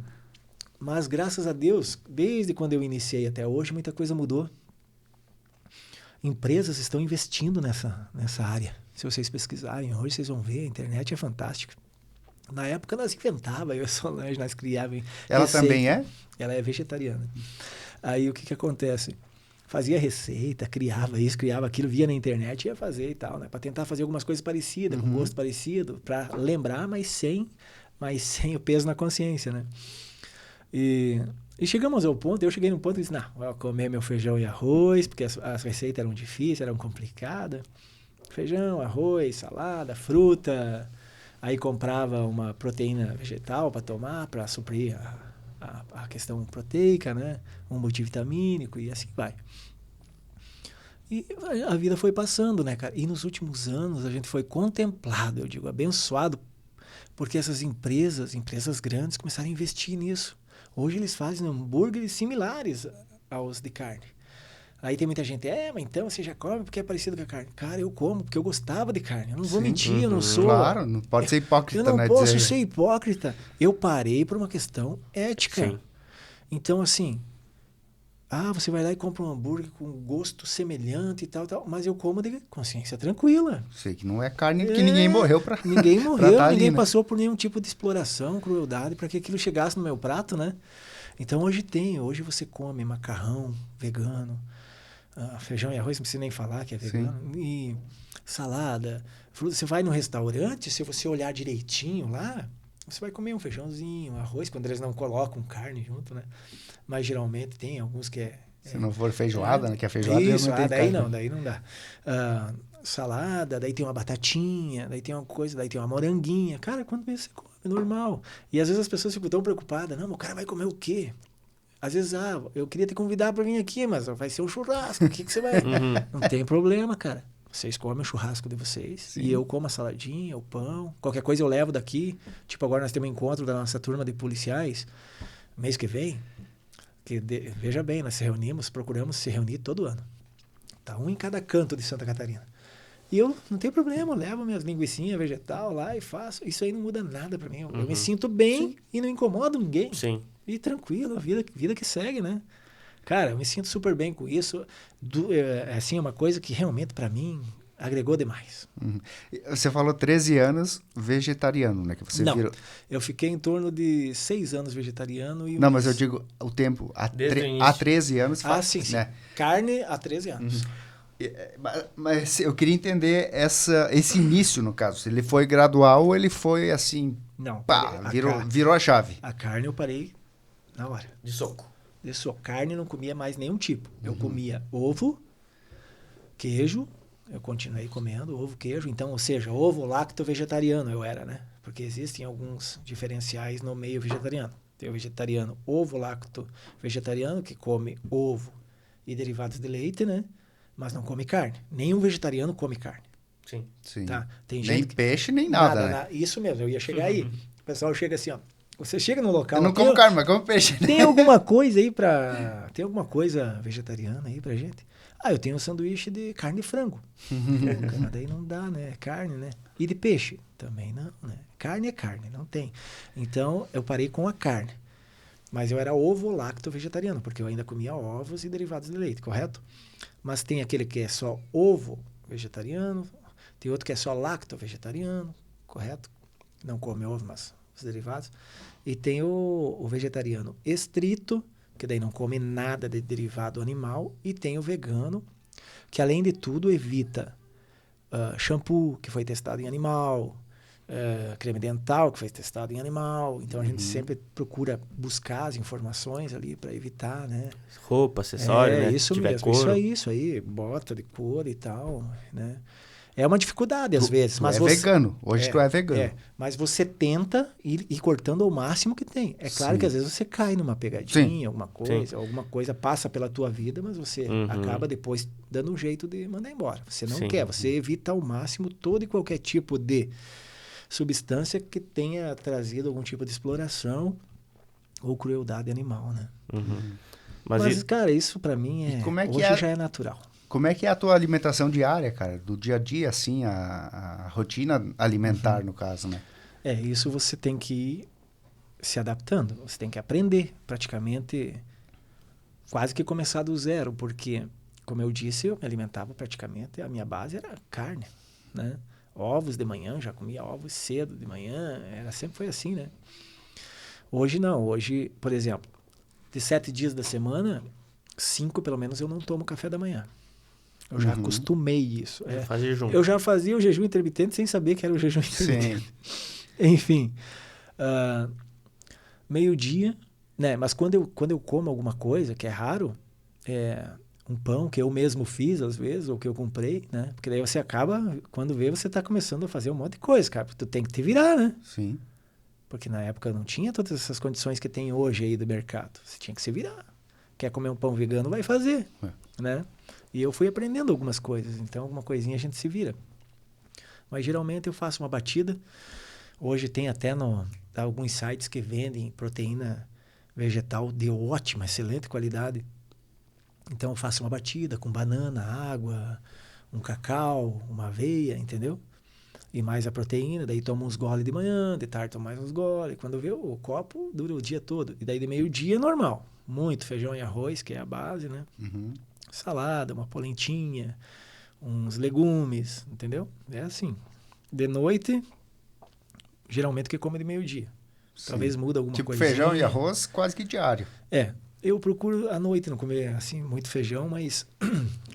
Mas, graças a Deus, desde quando eu iniciei até hoje, muita coisa mudou. Empresas estão investindo nessa área. Se vocês pesquisarem hoje, vocês vão ver, a internet é fantástica. Na época nós inventávamos, eu e a Solange, nós criávamos. Ela também é? Ela é vegetariana. Aí o que acontece? Fazia receita, criava isso, criava aquilo, via na internet e ia fazer e tal, né? Para tentar fazer algumas coisas parecidas, com gosto parecido, para lembrar, mas sem o peso na consciência, né? E chegamos ao ponto, eu cheguei num ponto e disse, não, vou comer meu feijão e arroz, porque as receitas eram difíceis, eram complicadas. Feijão, arroz, salada, fruta. Aí comprava uma proteína vegetal para tomar, para suprir a questão proteica, né? Um multivitamínico e assim vai. E a vida foi passando, né, cara? E nos últimos anos a gente foi contemplado, eu digo, abençoado, porque essas empresas grandes começaram a investir nisso. Hoje eles fazem hambúrgueres similares aos de carne. Aí tem muita gente, mas então você já come porque é parecido com a carne. Cara, eu como porque eu gostava de carne. Eu não vou mentir, eu não sou... Claro, não pode ser hipócrita, né? Eu não posso ser hipócrita. Eu parei por uma questão ética. Sim. Então, assim, você vai lá e compra um hambúrguer com gosto semelhante e tal, mas eu como de consciência tranquila. Sei que não é carne que ninguém morreu pra... Ninguém morreu, tá ninguém passou por nenhum tipo de exploração, crueldade, para que aquilo chegasse no meu prato, né? Então, hoje você come macarrão vegano, feijão e arroz, não precisa nem falar que é vegano, e salada, fruta. Você vai no restaurante, se você olhar direitinho lá, você vai comer um feijãozinho, arroz, quando eles não colocam carne junto, né? Mas geralmente tem alguns que se não for feijoada, né? Que é feijoada isso, não tem daí carne. daí não dá. Salada, daí tem uma batatinha, daí tem uma coisa, daí tem uma moranguinha. Cara, quando você come, é normal. E às vezes as pessoas ficam tão preocupadas, não, o cara vai comer o quê? Às vezes, eu queria te convidar para vir aqui, mas vai ser um churrasco, o que você vai... Não tem problema, cara. Vocês comem o churrasco de vocês. Sim. E eu como a saladinha, o pão. Qualquer coisa eu levo daqui. Tipo, agora nós temos um encontro da nossa turma de policiais, mês que vem. Veja bem, nós procuramos se reunir todo ano. Tá um em cada canto de Santa Catarina. E eu não tenho problema, eu levo minhas linguicinhas vegetal lá e faço. Isso aí não muda nada para mim. Eu me sinto bem e não incomodo ninguém. Sim. E tranquilo, vida que segue, né? Cara, eu me sinto super bem com isso. É uma coisa que realmente, para mim, agregou demais. Você falou 13 anos vegetariano, né? Que você não, eu fiquei em torno de 6 anos vegetariano. E mas eu digo o tempo. Há 13 anos faz, sim. Né? Carne há 13 anos. Mas eu queria entender esse início, no caso. Se ele foi gradual ou ele foi assim... Não. Virou a chave. A carne eu parei na hora. De soco. Carne não comia mais nenhum tipo. Eu comia ovo, queijo, eu continuei comendo ovo, queijo. Então, ou seja, ovo, lacto, vegetariano eu era, né? Porque existem alguns diferenciais no meio vegetariano. Tem o vegetariano ovo, lacto, vegetariano, que come ovo e derivados de leite, né? Mas não come carne. Nenhum vegetariano come carne. Sim. Tá? Tem nem gente peixe, nem nada, né? Isso mesmo, eu ia chegar aí. O pessoal chega assim, ó. Você chega no local... Eu não como carne, mas como peixe. Tem alguma coisa aí tem alguma coisa vegetariana aí pra gente? Eu tenho um sanduíche de carne de frango. Mas daí não dá, né? É carne, né? E de peixe? Também não, né? Carne é carne, não tem. Então, eu parei com a carne. Mas eu era ovo-lacto vegetariano, porque eu ainda comia ovos e derivados de leite, correto? Mas tem aquele que é só ovo vegetariano, tem outro que é só lacto vegetariano, correto? Não come ovo, mas os derivados. E tem o vegetariano estrito, que daí não come nada de derivado animal, e tem o vegano, que além de tudo evita shampoo, que foi testado em animal, creme dental, que foi testado em animal. Então a gente sempre procura buscar as informações ali para evitar, né? Roupa, acessório, né? Isso mesmo, isso aí, bota de couro e tal, né? É uma dificuldade às vezes. Mas você é vegano. Hoje tu é vegano. Mas você tenta ir cortando ao máximo que tem. É claro que às vezes você cai numa pegadinha, alguma coisa passa pela tua vida, mas você acaba depois dando um jeito de mandar embora. Você não quer, você evita ao máximo todo e qualquer tipo de substância que tenha trazido algum tipo de exploração ou crueldade animal, né? Mas cara, isso pra mim hoje já é natural. Como é que é a tua alimentação diária, cara? Do dia a dia, assim, a rotina alimentar, no caso, né? Isso você tem que ir se adaptando. Você tem que aprender, praticamente, quase que começar do zero. Porque, como eu disse, eu me alimentava praticamente, a minha base era carne, né? Ovos de manhã, já comia ovos cedo de manhã, sempre foi assim, né? Hoje não. Hoje, por exemplo, de 7 dias da semana, 5 pelo menos eu não tomo café da manhã. Eu já acostumei isso. Eu já fazia o jejum intermitente sem saber que era o jejum intermitente. Enfim, meio-dia, né? Mas quando eu como alguma coisa, que é raro, um pão que eu mesmo fiz, às vezes, ou que eu comprei, né? Porque daí você acaba, quando vê, você está começando a fazer um monte de coisa, cara. Tu tem que te virar, né? Sim. Porque na época não tinha todas essas condições que tem hoje aí do mercado. Você tinha que se virar. Quer comer um pão vegano, vai fazer, né? E eu fui aprendendo algumas coisas, então alguma coisinha a gente se vira. Mas geralmente eu faço uma batida. Hoje tem até alguns sites que vendem proteína vegetal de ótima, excelente qualidade. Então eu faço uma batida com banana, água, um cacau, uma aveia, entendeu? E mais a proteína, daí tomo uns goles de manhã, de tarde tomo mais uns goles. Quando vê, o copo dura o dia todo. E daí de meio-dia é normal. Muito feijão e arroz, que é a base, né? Salada, uma polentinha, uns legumes, entendeu? É assim. De noite, geralmente que come de meio-dia. Talvez muda alguma coisa. Tipo feijão e arroz quase que diário. Eu procuro à noite não comer assim muito feijão, mas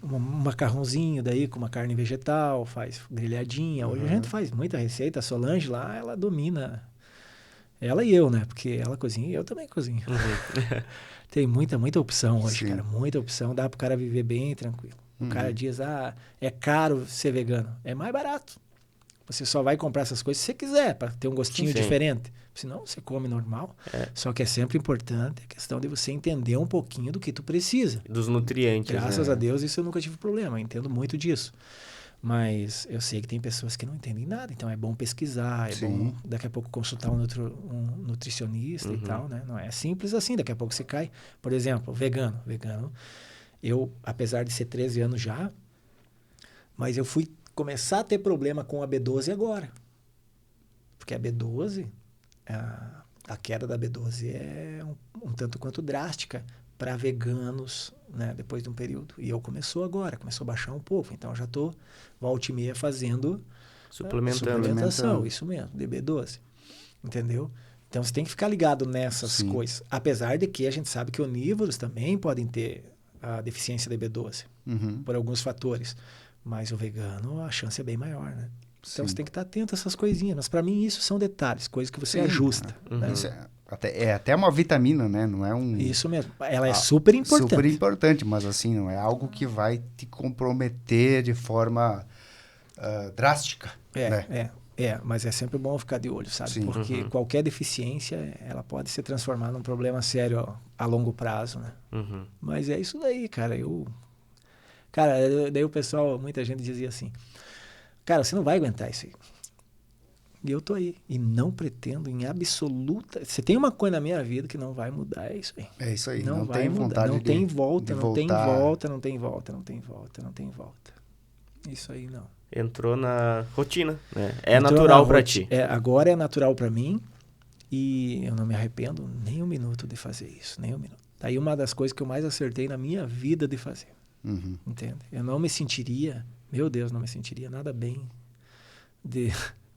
um macarrãozinho daí com uma carne vegetal, faz grelhadinha. Hoje a gente faz muita receita. A Solange lá, ela domina. Ela e eu, né? Porque ela cozinha e eu também cozinho. Tem muita opção hoje, cara. Muita opção. Dá pro cara viver bem tranquilo. O cara diz, é caro ser vegano. É mais barato. Você só vai comprar essas coisas se você quiser, para ter um gostinho diferente. Senão, você come normal. Só que é sempre importante a questão de você entender um pouquinho do que tu precisa. Dos nutrientes. Graças a Deus, isso eu nunca tive problema. Eu entendo muito disso. Mas eu sei que tem pessoas que não entendem nada, então é bom pesquisar, bom daqui a pouco consultar um nutricionista e tal, né? Não é simples assim, daqui a pouco você cai. Por exemplo, vegano. Eu, apesar de ser 13 anos já, mas eu fui começar a ter problema com a B12 agora. Porque a B12, a queda da B12 é um tanto quanto drástica para veganos, né, depois de um período. E eu começou a baixar um pouco. Então, já estou, volta e meia, fazendo suplementação. Isso mesmo, de B12. Entendeu? Então, você tem que ficar ligado nessas coisas. Apesar de que a gente sabe que onívoros também podem ter a deficiência de B12, por alguns fatores. Mas o vegano, a chance é bem maior, né? Então, você tem que estar atento a essas coisinhas. Mas, para mim, isso são detalhes, coisas que você ajusta. Né? Isso é até uma vitamina, né? Não é um... Isso mesmo. Ela é super importante. Super importante, mas assim, não é algo que vai te comprometer de forma drástica. Mas é sempre bom ficar de olho, sabe? Porque qualquer deficiência, ela pode se transformar num problema sério a longo prazo, né? Mas é isso daí, cara. Daí o pessoal, muita gente dizia assim, cara, você não vai aguentar isso aí. E eu tô aí. E não pretendo em absoluta... Se tem uma coisa na minha vida que não vai mudar, é isso aí. É isso aí. Não vai tem mudar. vontade não tem volta, não tem volta, não tem volta, não tem volta, não tem volta. Isso aí não. Entrou na rotina, né? Natural para ti. Agora é natural para mim e eu não me arrependo nem um minuto de fazer isso, nem um minuto. Daí uma das coisas que eu mais acertei na minha vida de fazer. Entende? Eu não me sentiria, meu Deus, não me sentiria nada bem de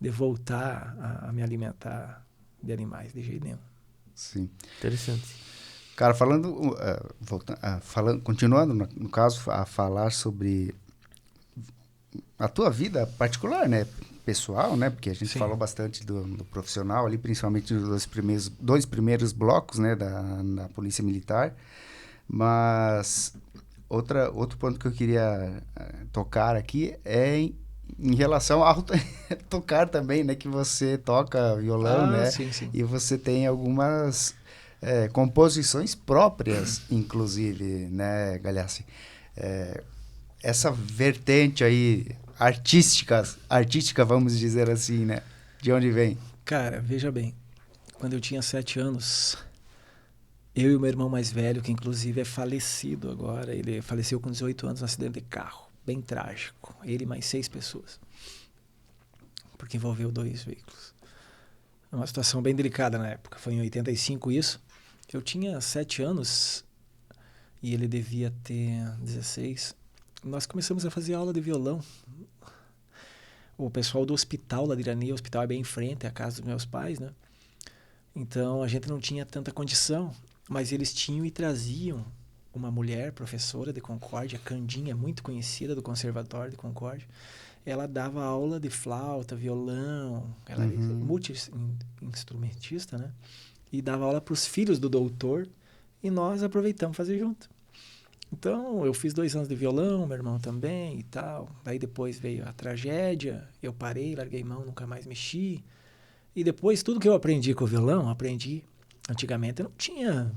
voltar a me alimentar de animais, de jeito nenhum. Sim. Interessante. Cara, continuando, no caso, a falar sobre a tua vida particular, né? Pessoal, né? Porque a gente falou bastante do profissional ali, principalmente nos dois primeiros blocos, né? Da Polícia Militar. Mas outro ponto que eu queria tocar aqui é em relação a tocar também, né? Que você toca violão, né? Sim, sim. E você tem algumas composições próprias, inclusive, né, Galhaci? Essa vertente aí artística, vamos dizer assim, né? De onde vem? Cara, veja bem. Quando eu tinha 7 anos, eu e o meu irmão mais velho, que inclusive é falecido agora, ele faleceu com 18 anos num acidente de carro. Bem trágico. Ele e mais 6 pessoas. Porque envolveu 2 veículos. É uma situação bem delicada na época. Foi em 85 isso. Eu tinha 7 anos e ele devia ter 16. Nós começamos a fazer aula de violão. O pessoal do hospital lá de Irani, o hospital é bem em frente, é a casa dos meus pais, né? Então a gente não tinha tanta condição, mas eles tinham e traziam uma mulher, professora de Concórdia, Candinha, muito conhecida do Conservatório de Concórdia. Ela dava aula de flauta, violão, ela era multi-instrumentista, né? E dava aula para os filhos do doutor e nós aproveitamos fazer junto. Então, eu fiz 2 anos de violão, meu irmão também e tal. Daí depois veio a tragédia, eu parei, larguei mão, nunca mais mexi. E depois, tudo que eu aprendi com o violão, aprendi. Antigamente não tinha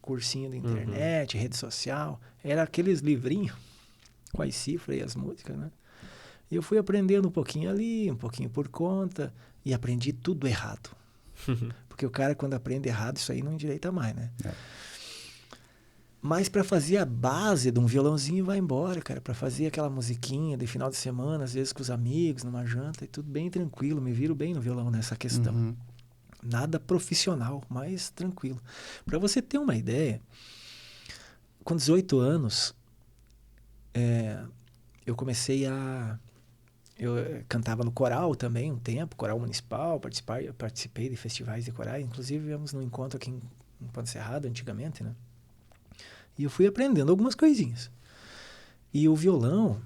cursinho de internet, rede social. Era aqueles livrinhos com as cifras e as músicas, né? E eu fui aprendendo um pouquinho ali, um pouquinho por conta. E aprendi tudo errado. Porque o cara, quando aprende errado, isso aí não endireita mais, né? Mas para fazer a base de um violãozinho vai embora, cara. Para fazer aquela musiquinha de final de semana, às vezes com os amigos, numa janta, e tudo bem tranquilo. Me viro bem no violão nessa questão. Nada profissional, mas tranquilo. Para você ter uma ideia, com 18 anos, eu comecei eu cantava no coral também um tempo, coral municipal, participei de festivais de corais. Inclusive, viemos num encontro aqui em Ponte Serrada, antigamente, né? E eu fui aprendendo algumas coisinhas. E o violão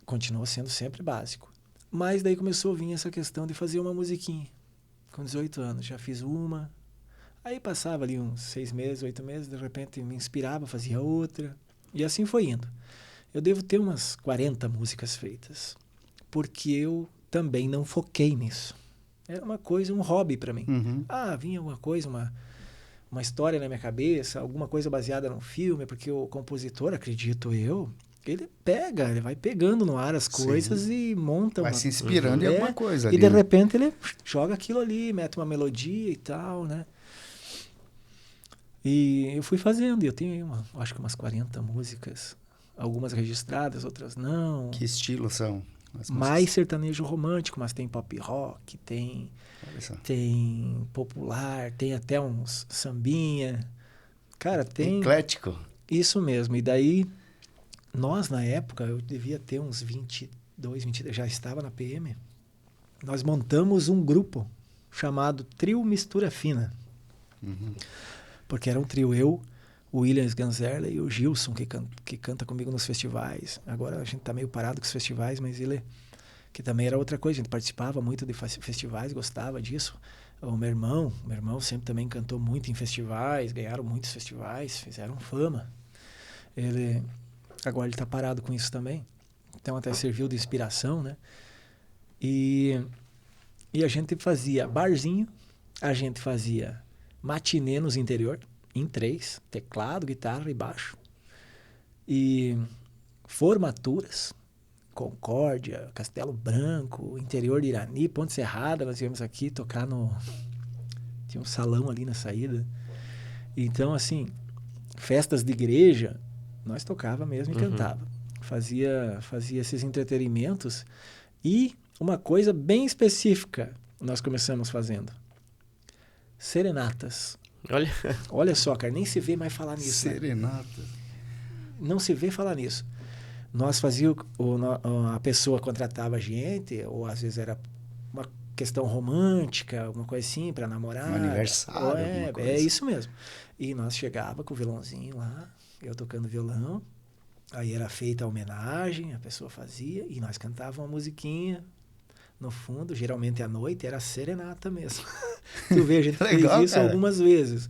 continuou sendo sempre básico. Mas daí começou a vir essa questão de fazer uma musiquinha. Com 18 anos, já fiz uma. Aí passava ali uns 6 meses, 8 meses, de repente me inspirava, fazia outra. E assim foi indo. Eu devo ter umas 40 músicas feitas. Porque eu também não foquei nisso. Era uma coisa, um hobby para mim. Vinha uma coisa, uma história na minha cabeça, alguma coisa baseada num filme, porque o compositor, acredito eu, ele vai pegando no ar as coisas e monta vai se inspirando em alguma coisa ali. E de repente ele joga aquilo ali, mete uma melodia e tal, né? E eu fui fazendo, e eu tenho acho que umas 40 músicas, algumas registradas, outras não. Que estilo são? Mais sertanejo romântico, mas tem pop rock, tem popular, tem até uns sambinha. Cara, tem... Eclético. Isso mesmo. E daí, nós na época, eu devia ter uns 22, já estava na PM, nós montamos um grupo chamado Trio Mistura Fina. Porque era um trio, eu, o William Sganzerla e o Gilson, que canta comigo nos festivais. Agora a gente tá meio parado com os festivais, mas ele, que também era outra coisa, a gente participava muito de festivais, gostava disso. O meu irmão sempre também cantou muito em festivais, ganharam muitos festivais, fizeram fama. Agora ele tá parado com isso também, então até serviu de inspiração, né? E a gente fazia barzinho, a gente fazia matinê nos interior, em 3, teclado, guitarra e baixo. E formaturas, Concórdia, Castelo Branco, interior de Irani, Ponte Serrada, nós íamos aqui tocar tinha um salão ali na saída. Então, assim, festas de igreja, nós tocava mesmo e cantava. Fazia esses entretenimentos. E uma coisa bem específica nós começamos fazendo. Serenatas. Olha só, cara, nem se vê mais falar nisso. Serenatas. Né? Não se vê falar nisso. Nós fazíamos, a pessoa contratava a gente, ou às vezes era uma questão romântica, alguma coisa assim, para namorar. Um aniversário, é isso mesmo. E nós chegava com o violãozinho lá, eu tocando violão, aí era feita a homenagem, a pessoa fazia, e nós cantávamos uma musiquinha no fundo, geralmente à noite, era serenata mesmo. Tu vê, a gente fez isso algumas vezes.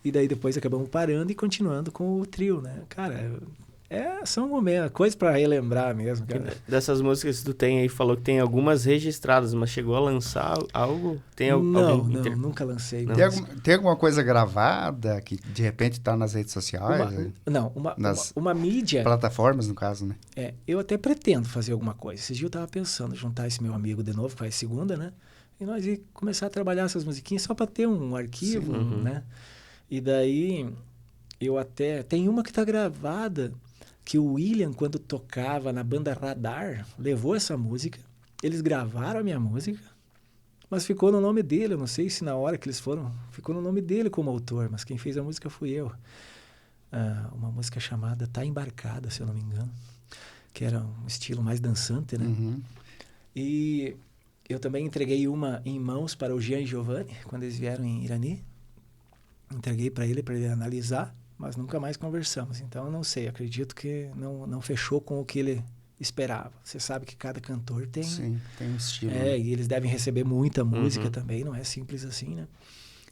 E daí depois acabamos parando e continuando com o trio, né? Cara, são momentos, coisas para relembrar mesmo, cara. Dessas músicas que tu tem aí, falou que tem algumas registradas, mas chegou a lançar algo? Não, nunca lancei. Não. Tem alguma coisa gravada que de repente está nas redes sociais? Uma mídia... Plataformas, no caso, né? Eu até pretendo fazer alguma coisa. Esse dia eu tava pensando, juntar esse meu amigo de novo, que faz segunda, né? E nós ia começar a trabalhar essas musiquinhas só para ter um arquivo, né? E daí, eu até... Tem uma que tá gravada... que o William, quando tocava na banda Radar, levou essa música, eles gravaram a minha música, mas ficou no nome dele, eu não sei se na hora que eles foram, ficou no nome dele como autor, mas quem fez a música fui eu. Uma música chamada Tá Embarcada, se eu não me engano, que era um estilo mais dançante, né? E eu também entreguei uma em mãos para o Jean e Giovanni, quando eles vieram em Irani, entreguei para ele analisar, mas nunca mais conversamos. Então, eu não sei, acredito que não fechou com o que ele esperava. Você sabe que cada cantor tem... Sim, tem um estilo. E eles devem receber muita música também, não é simples assim, né?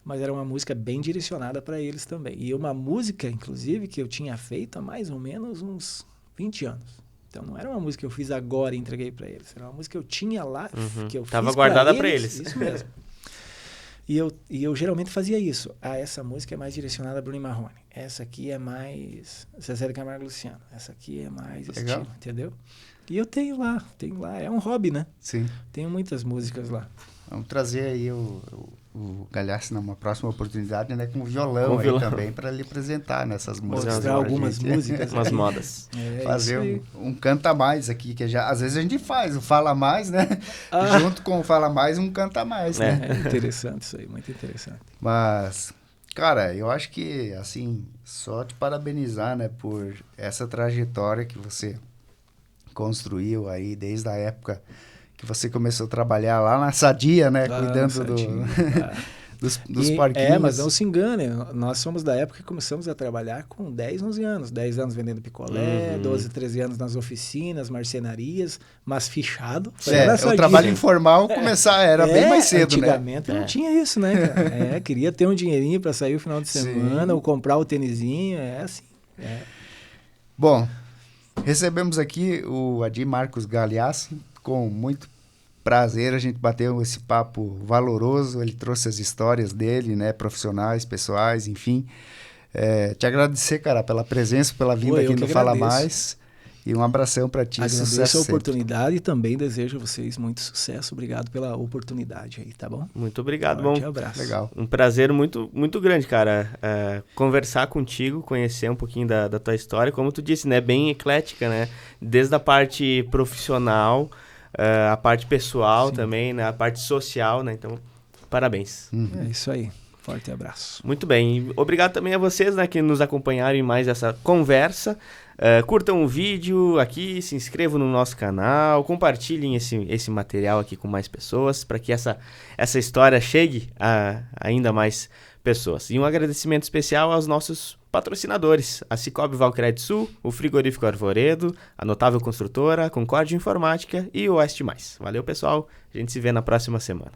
Mas era uma música bem direcionada para eles também. E uma música, inclusive, que eu tinha feito há mais ou menos uns 20 anos. Então, não era uma música que eu fiz agora e entreguei para eles. Era uma música que eu tinha lá, que eu Tava guardada para eles. Isso mesmo. E eu geralmente fazia isso. Essa música é mais direcionada a Bruno e Marrone. Essa aqui é mais Zezé de Camargo e Luciano. Essa aqui é mais estilo, entendeu? E eu tenho lá. É um hobby, né? Sim. Tenho muitas músicas lá. Vamos trazer aí o Galhaço numa próxima oportunidade, né? Com violão aí também, para lhe apresentar nessas músicas. Mostrar algumas músicas. Umas modas. Fazer um canta mais aqui, que às vezes a gente faz o Fala Mais, né? Junto com o Fala Mais, um canta mais, né? É interessante isso aí, muito interessante. Mas, cara, eu acho que, assim, só te parabenizar, né? Por essa trajetória que você construiu aí desde a época que você começou a trabalhar lá na Sadia, né? Cuidando dos parquinhos. Mas não se engane, nós somos da época que começamos a trabalhar com 10, 11 anos. 10 anos vendendo picolé, 12, 13 anos nas oficinas, marcenarias, mas fichado. O trabalho informal era bem mais cedo, antigamente não tinha isso, né, cara? Queria ter um dinheirinho para sair o final de semana, ou comprar o tênisinho, assim. Bom, recebemos aqui o Adi Marcos Galhaço, com muito prazer, a gente bateu esse papo valoroso, ele trouxe as histórias dele, né, profissionais, pessoais, enfim. Te agradecer, cara, pela presença, pela vinda aqui no Fala Mais, e um abração para ti. Agradeço a oportunidade e também desejo a vocês muito sucesso. Obrigado pela oportunidade aí, tá bom? Muito obrigado, Forte abraço. Legal. Um prazer muito, muito grande, cara, conversar contigo, conhecer um pouquinho da tua história, como tu disse, né, bem eclética, né, desde a parte profissional, a parte pessoal também, né, a parte social, né, então, parabéns. É isso aí, forte abraço. Muito bem, e obrigado também a vocês, né, que nos acompanharam em mais essa conversa. Curtam o vídeo aqui, se inscrevam no nosso canal, compartilhem esse material aqui com mais pessoas, para que essa história chegue a ainda mais pessoas. E um agradecimento especial aos nossos patrocinadores, a Cicobi Valcred Sul, o Frigorífico Arvoredo, a Notável Construtora, a Concórdia Informática e o Oeste Mais. Valeu, pessoal. A gente se vê na próxima semana.